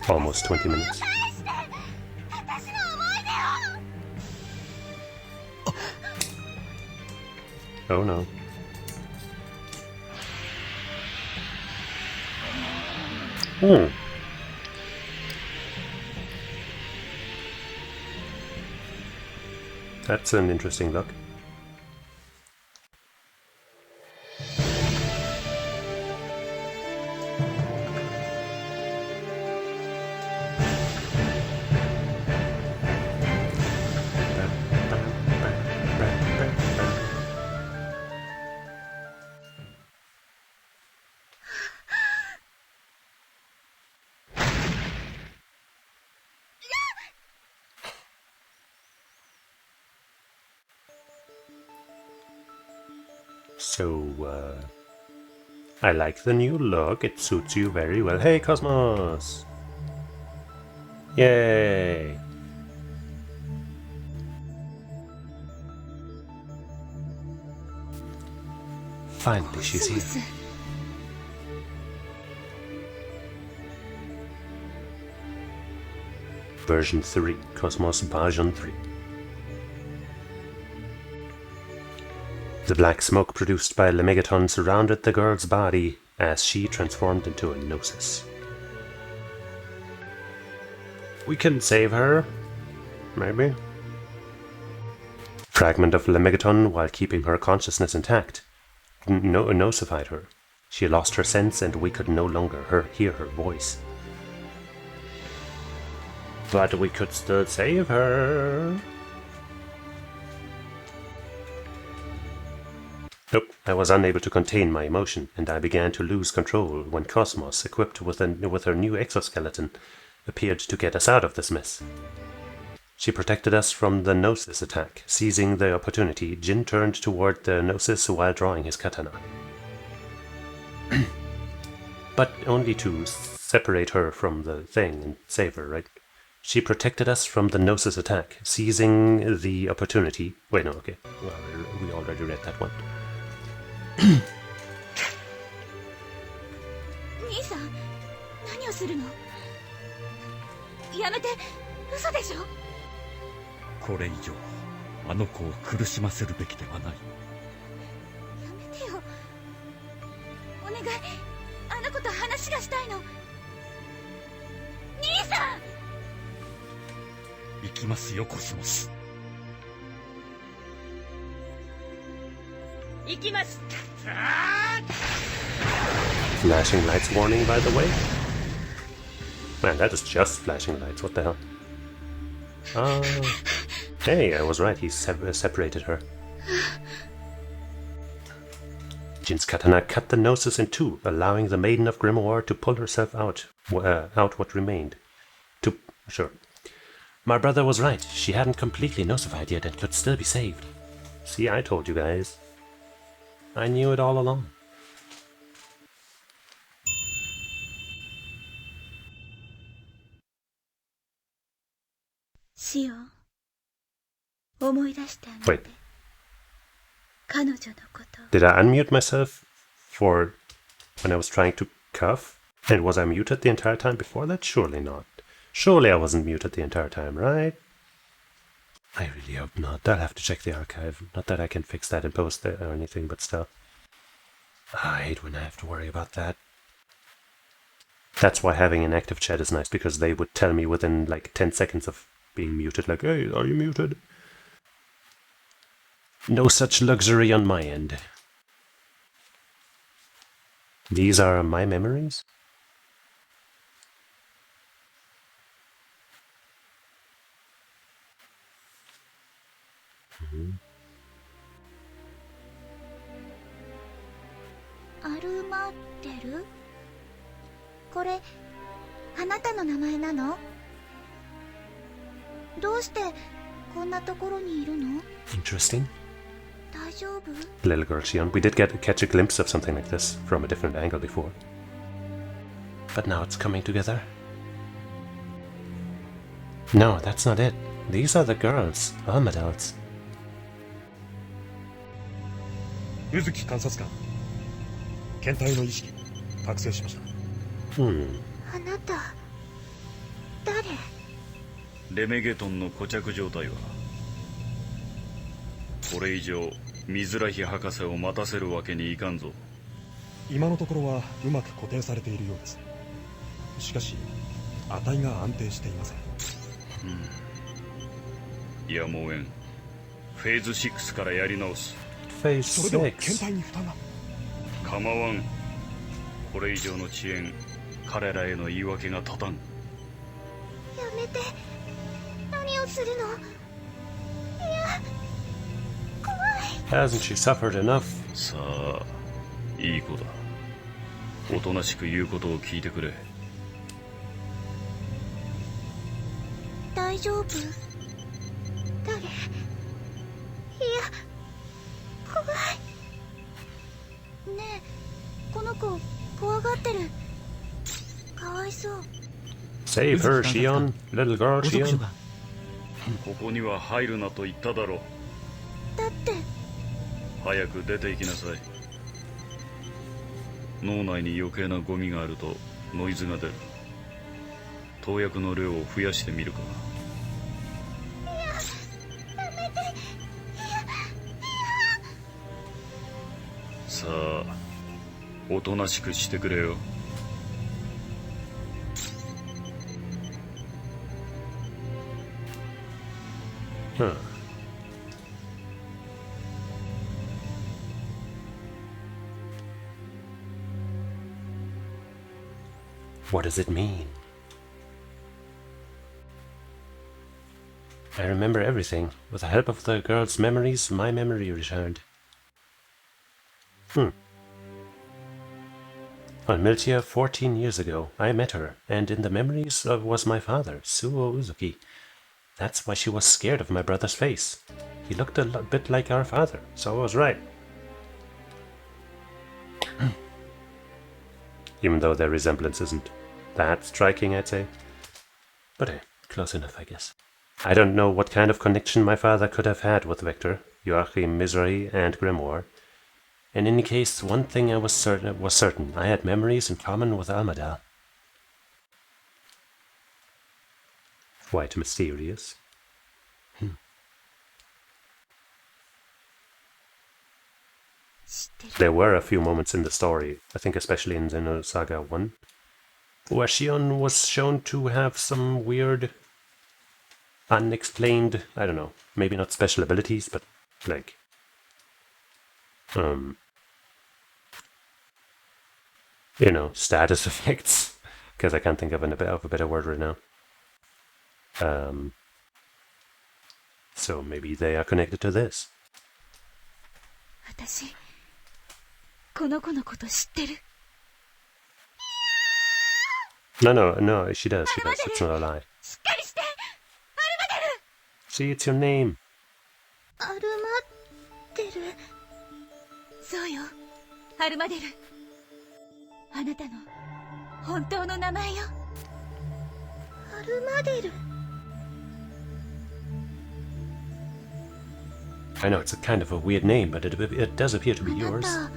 Almost 20 minutes. Oh no. That's an interesting look. So, I like the new look, it suits you very well. Hey, Kos-mos! Yay! Finally, she's here. Version 3, Kos-mos version 3. The black smoke produced by the Megaton surrounded the girl's body as she transformed into a Gnosis. We can save her, maybe? Fragment of the Megaton, while keeping her consciousness intact, nosified her. She lost her sense and we could no longer hear her voice. But we could still save her. Nope, I was unable to contain my emotion, and I began to lose control when Kos-mos, equipped with her new exoskeleton, appeared to get us out of this mess. She protected us from the Gnosis attack. Seizing the opportunity, Jin turned toward the Gnosis while drawing his katana. But only to separate her from the thing and save her, right? She protected us from the Gnosis attack, seizing the opportunity... Wait, no, okay. Well, we already read that one. 兄さん、何をするの？やめて、嘘でしょ？これ以上あの子を苦しませるべきではない。やめてよ。お願い、あの子と話がしたいの。兄さん！行きますよ、コスモス。行きます。Flashing lights warning, by the way? Man, that is just flashing lights, what the hell? Hey, I was right, he separated her. Jin's katana cut the Gnosis in two, allowing the Maiden of Grimoire to pull herself out what remained. Sure. My brother was right, she hadn't completely nosified yet and could still be saved. See, I told you guys. I knew it all along. Wait. Did I unmute myself for when I was trying to cuff? And was I muted the entire time before that? Surely not. Surely I wasn't muted the entire time, right? I really hope not. I'll have to check the archive. Not that I can fix that in post or anything, but still. I hate when I have to worry about that. That's why having an active chat is nice, because they would tell me within like 10 seconds of being muted, like, hey, are you muted? No such luxury on my end. These are my memories? Aruma teru? これ、あなたの名前なの？どうしてこんなところにいるの？ Interesting. 大丈夫？ Little girl Shion, we did catch a glimpse of something like this from a different angle before. but now it's coming together. No, that's not it. These are the girls, Almadals. 宇月監察官、検体の意識覚醒しました。あなた誰？レメゲトンの固着状態はこれ以上水らひ博士を待たせるわけにいかんぞ。今のところはうまく固定されているようです。しかし値が安定していません。やむをえん。フェーズ6からやり直す。フェーそズれでは検6。体に負担が。構わん。これ以上の遅延、彼らへの言い訳が立たん。やめて。何をするの？いや、怖い。 Hasn't she suffered enough? さあ、いい子だ。おとなしく言うことを聞いてくれ。大丈夫？誰？いや、怖い。ねえ、この子怖がってる。かわいそう。 Save her, Shion. Little girl, Shion. ここには入るなと言っただろう。だって早く出て行きなさい。脳内に余計なゴミがあるとノイズが出る。投薬の量を増やしてみるか。いや、やめて。いや、さあ、おとなしくしてくれよ。Huh. What does it mean? I remember everything. With the help of the girl's memories, my memory returned. On Miltia 14 years ago, I met her, and in the memories was my father, Suo Uzuki. That's why she was scared of my brother's face. He looked a bit like our father, so I was right. Even though their resemblance isn't that striking, I'd say. But hey, close enough, I guess. I don't know what kind of connection my father could have had with Vector, Joachim, Misery, and Grimoire. In any case, one thing I was certain. I had memories in common with Almadal. Quite mysterious. There were a few moments in the story, I think especially in Xenosaga 1, where Shion was shown to have some weird, unexplained, I don't know, maybe not special abilities, but like, you know, status effects, because I can't think of a better word right now. So maybe they are connected to this. 私この子のこと知ってる？ No, she does. It's not a lie. しっかりして！アルマデル！ See, it's your name. アルマデル。そうよ、アルマデル。あなたの本当の名前よ。アルマデル。 I know it's a kind of a weird name, but it does appear to be yours. あなた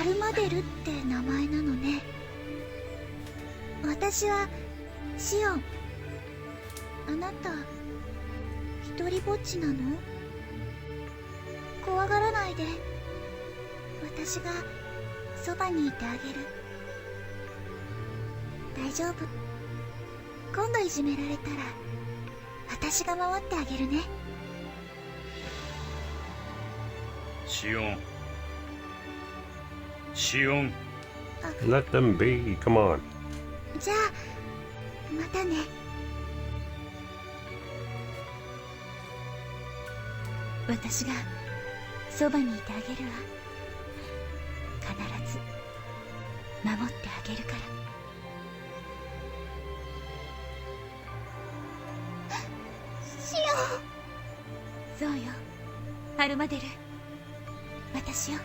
アルマデルって名前なのね。私はシオン。あなた一人ぼっちなの？怖がらないで。私がそばにいてあげる。大丈夫。今度いじめられたら私が守ってあげるね。シオン。シオン。Let them be, come on. じゃあまたね。私がそばにいてあげるわ。必ず守ってあげるから。シオン。そうよ、アルマデル。私よ。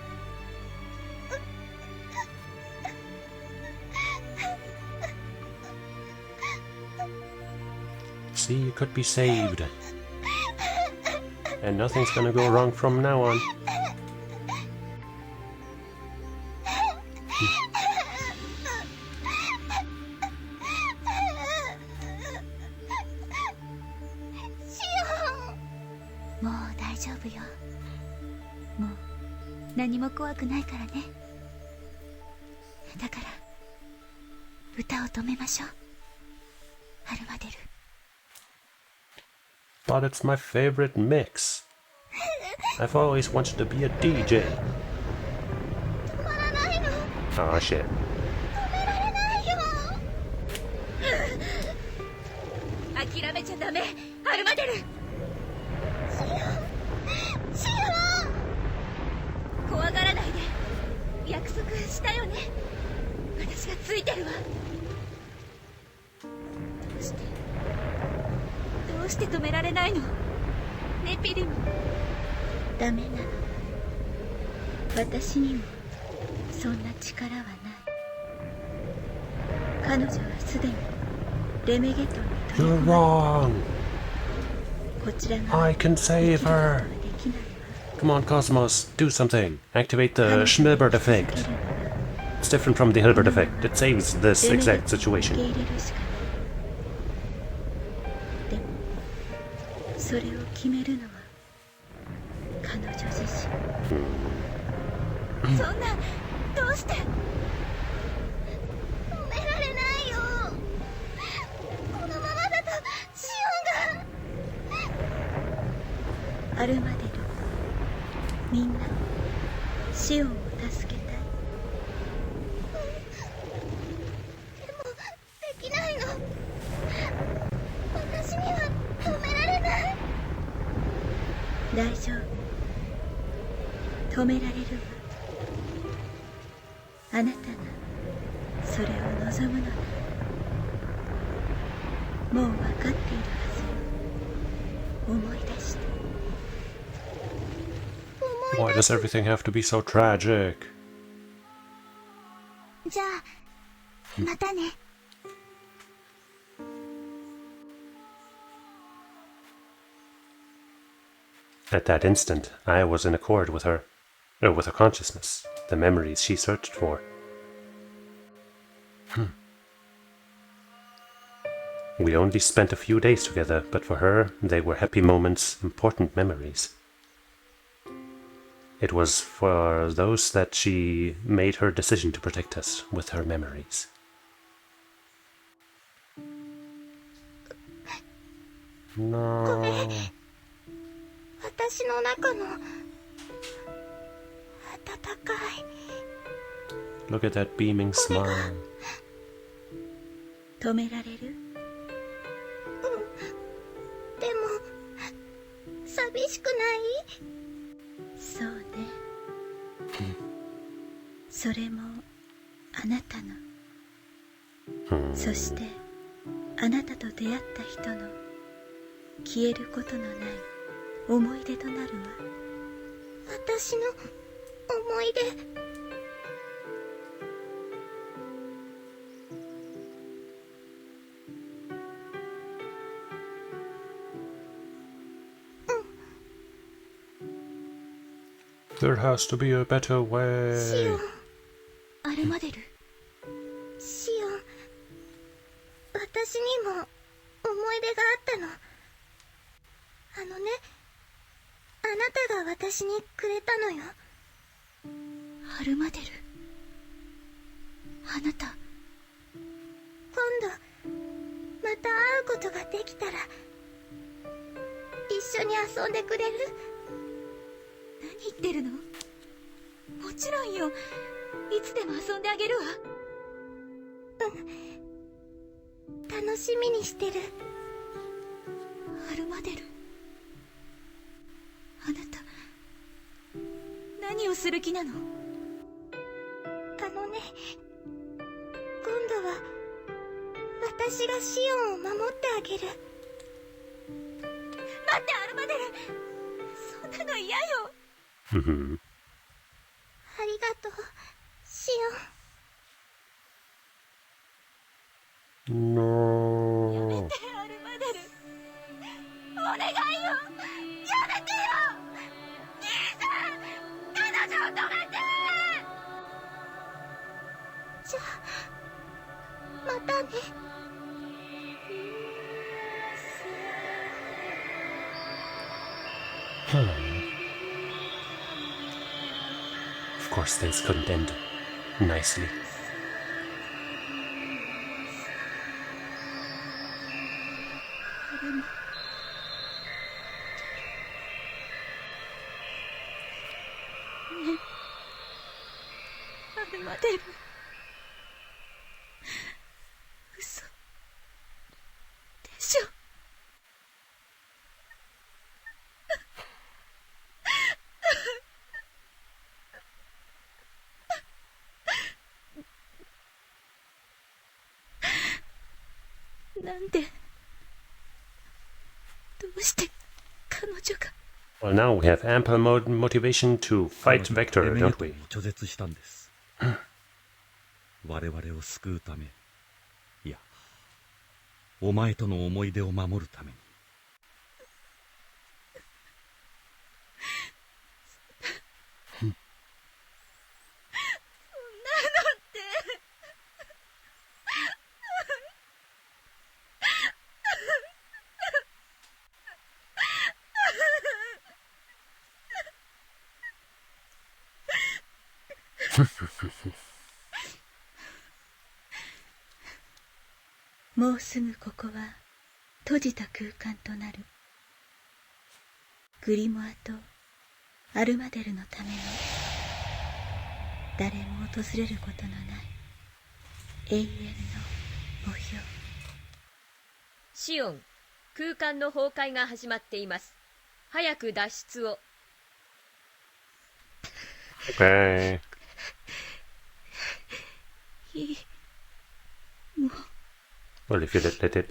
See, you could be saved. And nothing's gonna go wrong from now on.もう大丈夫よ。もう何も怖くないからね。だから歌を止めましょう。アルマデル。But it's my favorite mix. I've always wanted to be a DJ. Oh shit. 諦めちゃダメ、アルマデル。シオン、怖がらないで。約束したよね。私がついてるわ。どうして止められないのね、ピリム。ダメなの。私にもそんな力はない。彼女はすでにレメゲトンに取り You're 込ま wrong. れ、こちらが I can save her. できないわ。 Come on, Kos-mos, do something. Activate the Schmilbert effect. It's different from the Hilbert effect. It saves this exact 受け situation. 入れるしかない。でもそれを決めるのは彼女自身。そんな、どうして。止められないよ。このままだとシオンが。アルマデル、みんなシオンを助けたい。でもできないの。私には止められない。大丈夫、止められるわ。あなたがそれを望むのならもう分かっているはずよ。思い出して。 Why does everything have to be so tragic? じゃあまたね。At that instant, I was in accord with her consciousness, the memories she searched for. We only spent a few days together, but for her, they were happy moments, important memories. It was for those that she made her decision to protect us with her memories. ごめん。 No. 私の中の温かい。 Look at that beaming smile. 止められる？でも寂しくない？そうね。それもあなたの。そしてあなたと出会った人の消えることのない思い出となるわ。私の思い出。 There has to be a better シ way. オン、アルマデル。シオン、私にも思い出があったの。あのね、あなたが私にくれたのよ。アルマデル、あなた。今度また会うことができたら一緒に遊んでくれる？何言ってるの？もちろんよ。いつでも遊んであげるわ。楽しみにしてる。アルマデル、あなた何をする気なの？あのね、今度は私がシオンを守ってあげる。待って、アルマデル、そんなの嫌よ。ありがとう、シオン。 No. やめて、アルマデル。たね。Of course, things couldn't end nicely. Well, now we have ample motivation to fight Vector, don't we? 拒絶したんです。我々を救うため、いや、お前との思い出を守るために。もうすぐここは閉じた空間となる。グリモアとアルマデルのための誰も訪れることのない永遠の墓標。シオン、空間の崩壊が始まっています。早く脱出を。Okay. もう Well, if you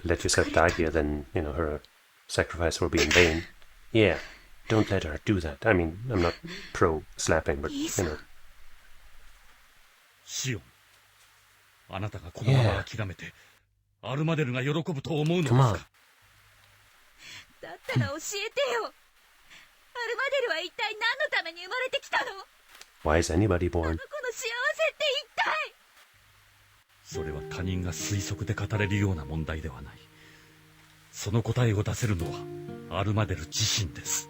let yourself die here, then, you know, her sacrifice will be in vain. Yeah, don't let her do that. I mean, I'm not pro-slapping, but, you know. シオン、あなたがこのまま諦めて、アルマデルが喜ぶと思うのですか？だったら教えてよ。アルマデルは一体何のために生まれてきたの？ Why is anybody あの born? 子の幸せって一体。それは他人が推測で語れるような問題ではない。その答えを出せるのはアルマデル自身です。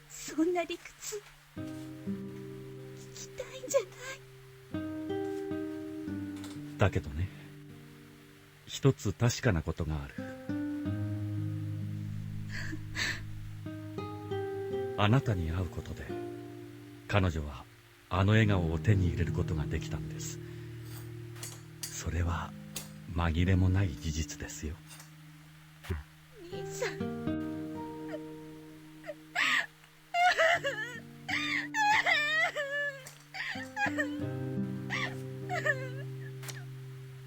そんな理屈聞きたいんじゃない？だけどね、一つ確かなことがある。あなたに会うことで彼女はあの笑顔を手に入れることができたんです。それは紛れもない事実ですよ。兄さん。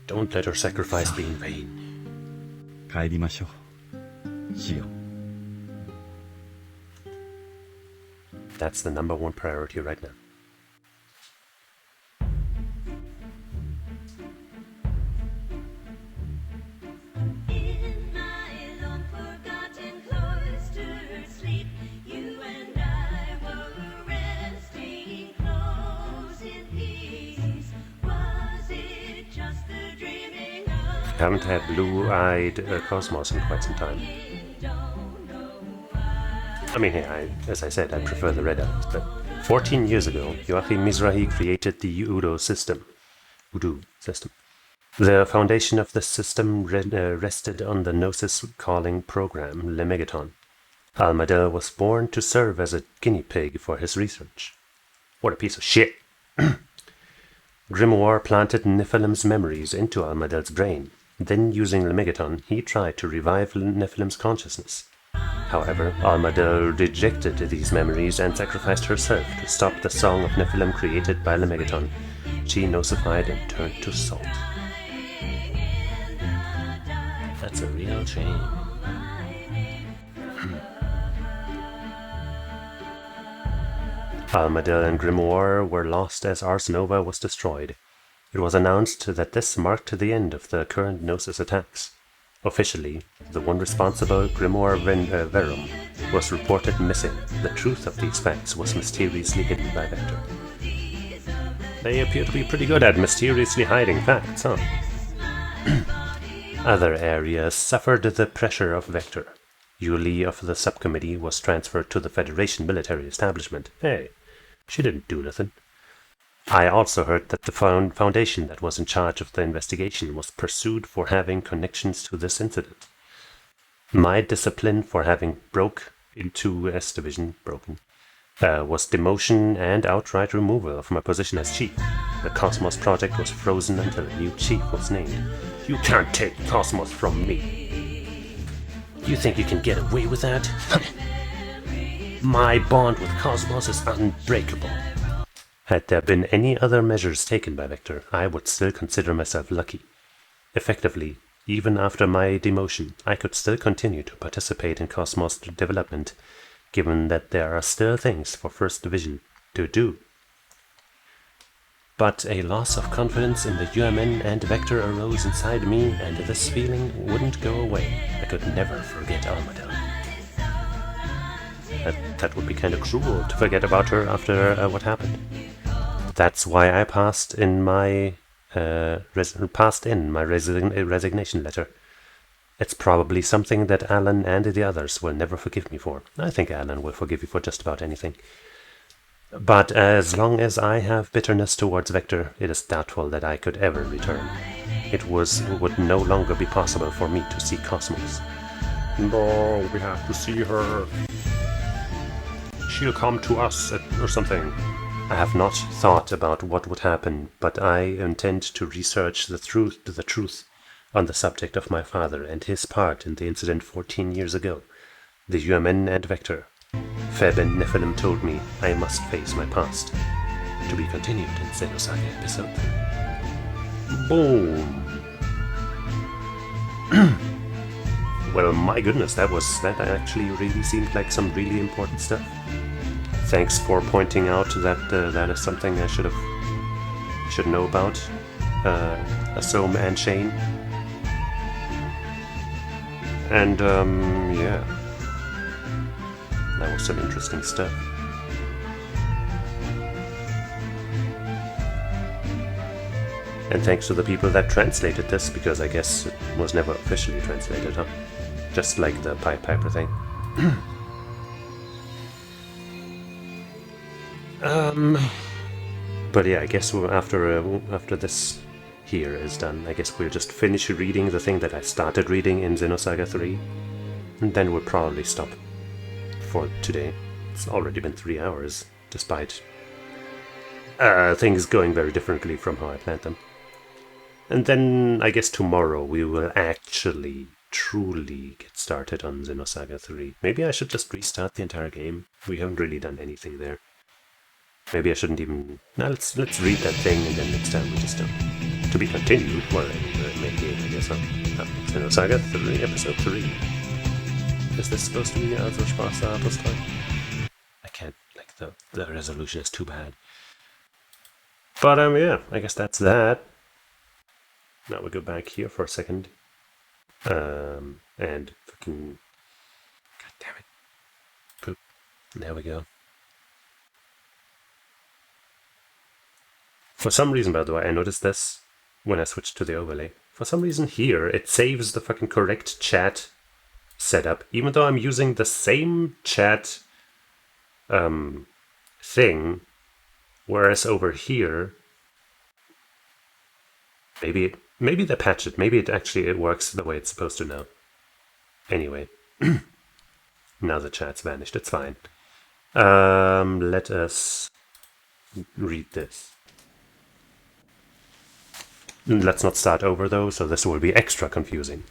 Don't let her sacrifice be in vain. 帰りましょう、シオン。That's the number one priority right now. Haven't had blue-eyed kos-mos in quite some time. I mean, yeah, as I said, I prefer the red eyes, but 14 years ago, Joachim Mizrahi created the Udo system. The foundation of the system rested on the Gnosis calling program, Lemegeton. Almadel was born to serve as a guinea pig for his research. What a piece of shit! Grimoire planted Nephilim's memories into Almadel's brain. Then, using Lemegeton, he tried to revive Nephilim's consciousness. However, Almadel rejected these memories and sacrificed herself to stop the song of Nephilim created by Lemegeton. She nosified and turned to salt. That's a real shame. Almadel and Grimoire were lost as Ars Nova was destroyed. It was announced that this marked the end of the current Gnosis attacks. Officially, the one responsible, Grimoire Verum, was reported missing. The truth of these facts was mysteriously hidden by Vector. They appear to be pretty good at mysteriously hiding facts, huh? Other areas suffered the pressure of Vector. Yuli of the subcommittee was transferred to the Federation military establishment. Hey, she didn't do nothing. I also heard that the foundation that was in charge of the investigation was pursued for having connections to this incident. My discipline for having broke into S Division, was demotion and outright removal of my position as chief. The Kos-mos project was frozen until a new chief was named. You can't take Kos-mos from me. You think you can get away with that? My bond with Kos-mos is unbreakable. Had there been any other measures taken by Vector, I would still consider myself lucky. Effectively, even after my demotion, I could still continue to participate in Kos-mos development, given that there are still things for First Division to do. But a loss of confidence in the UMN and Vector arose inside me, and this feeling wouldn't go away. I could never forget Armadillo. That would be kind of cruel to forget about her after what happened. That's why I passed in my resignation letter. It's probably something that Alan and the others will never forgive me for. I think Alan will forgive you for just about anything. But as long as I have bitterness towards Vector, it is doubtful that I could ever return. It would no longer be possible for me to see Kos-mos. No, we have to see her. She'll come to us or something. I have not thought about what would happen, but I intend to research the truth on the subject of my father and his part in the incident 14 years ago. The UMN and Vector. Feb and Nephilim told me I must face my past. To be continued in Xenosaga episode 3. Boom! Well, my goodness, that actually really seemed like some really important stuff. Thanks for pointing out that that is something I should know about. Asome and Shane. And yeah. That was some interesting stuff. And thanks to the people that translated this, because I guess it was never officially translated, huh? Just like the Pied Piper thing. But yeah, I guess after this here is done, I guess we'll just finish reading the thing that I started reading in Xenosaga III, and then we'll probably stop for today. It's already been 3 hours, despite things going very differently from how I planned them. And then I guess tomorrow we will actually truly get started on Xenosaga 3. Maybe I should just restart the entire game. We haven't really done anything there. Maybe I shouldn't even... Now let's read that thing, and then next time we just don't. To be continued, well, main game, I guess, huh? Xenosaga 3, episode 3. Is this supposed to be also Spaß plus 3? I can't, like, the resolution is too bad. But, yeah, I guess that's that. Now we go back here for a second. And fucking... God damn it. Poop. There we go. For some reason, by the way, I noticed this when I switched to the overlay. For some reason here, it saves the fucking correct chat setup, even though I'm using the same chat thing, whereas over here, maybe they patched it, maybe it works the way it's supposed to now. Anyway, now the chat's vanished, it's fine. Let us read this. Let's not start over though, so this will be extra confusing.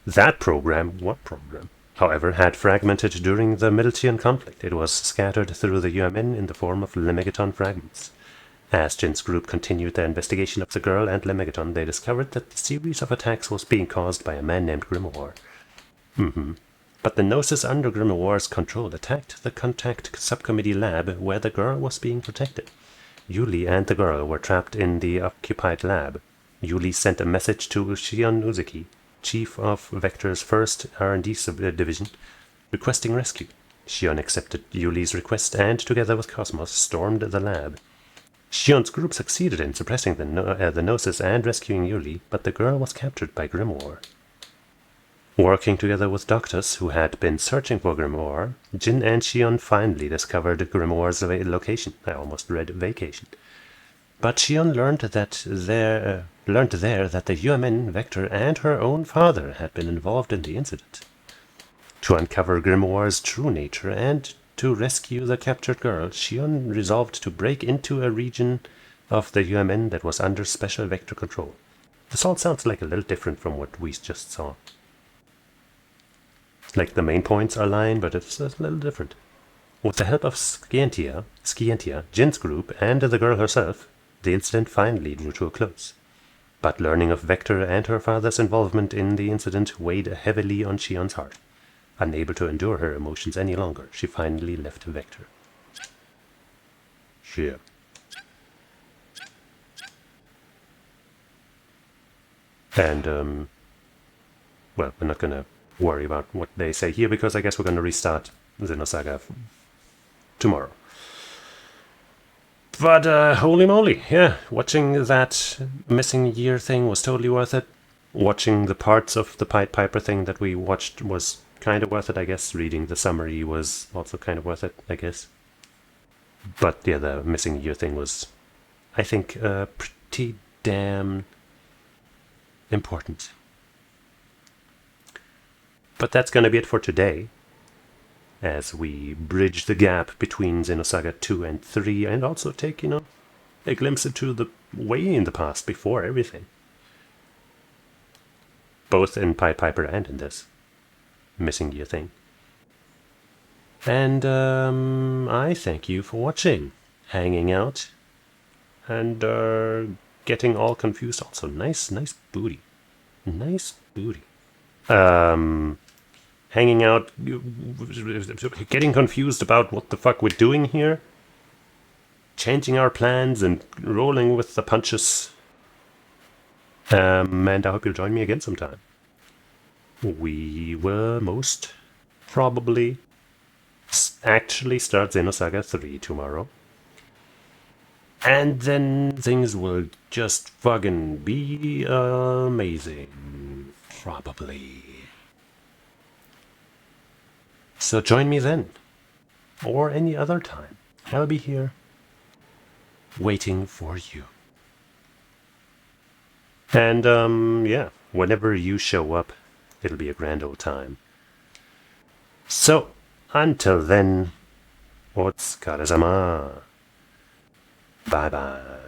That program, what program, however, had fragmented during the Miltian conflict. It was scattered through the UMN in the form of Lemegeton fragments. As Jin's group continued their investigation of the girl and Lemegeton, they discovered that the series of attacks was being caused by a man named Grimoire. But the Gnosis under Grimoire's control attacked the Contact Subcommittee lab where the girl was being protected. Yuli and the girl were trapped in the occupied lab. Yuli sent a message to Shion Uzuki, chief of Vector's first R&D division, requesting rescue. Shion accepted Yuli's request and, together with Kos-mos, stormed the lab. Shion's group succeeded in suppressing the Gnosis and rescuing Yuli, but the girl was captured by Grimoire. Working together with doctors who had been searching for Grimoire, Jin and Shion finally discovered Grimoire's location. I almost read vacation. But Shion learned there that the UMN Vector and her own father had been involved in the incident. To uncover Grimoire's true nature and to rescue the captured girl, Shion resolved to break into a region of the UMN that was under special Vector control. This all sounds like a little different from what we just saw. Like the main points are aligned, but it's a little different. With the help of Scientia, Jin's group, and the girl herself, the incident finally drew to a close. But learning of Vector and her father's involvement in the incident weighed heavily on Shion's heart. Unable to endure her emotions any longer, she finally left Vector. Shit. And, well, we're not gonna worry about what they say here, because I guess we're gonna restart Xenosaga tomorrow. But, holy moly, yeah, watching that missing year thing was totally worth it. Watching the parts of the Pied Piper thing that we watched was kind of worth it, I guess. Reading the summary was also kind of worth it, I guess. But, yeah, the missing year thing was, I think, pretty damn important. But that's gonna be it for today, as we bridge the gap between Xenosaga 2 and 3, and also take, a glimpse into the way in the past before everything. Both in Pied Piper and in this missing year thing. And I thank you for watching, hanging out, and getting all confused. Also, nice booty. Nice booty. Hanging out, getting confused about what the fuck we're doing here, changing our plans and rolling with the punches. And I hope you'll join me again sometime. We will most probably actually start Xenosaga 3 tomorrow. And then things will just fucking be amazing. Probably. So join me then. Or any other time. I'll be here waiting for you. And, yeah, whenever you show up, it'll be a grand old time. So, until then, otsukaresama. Bye-bye.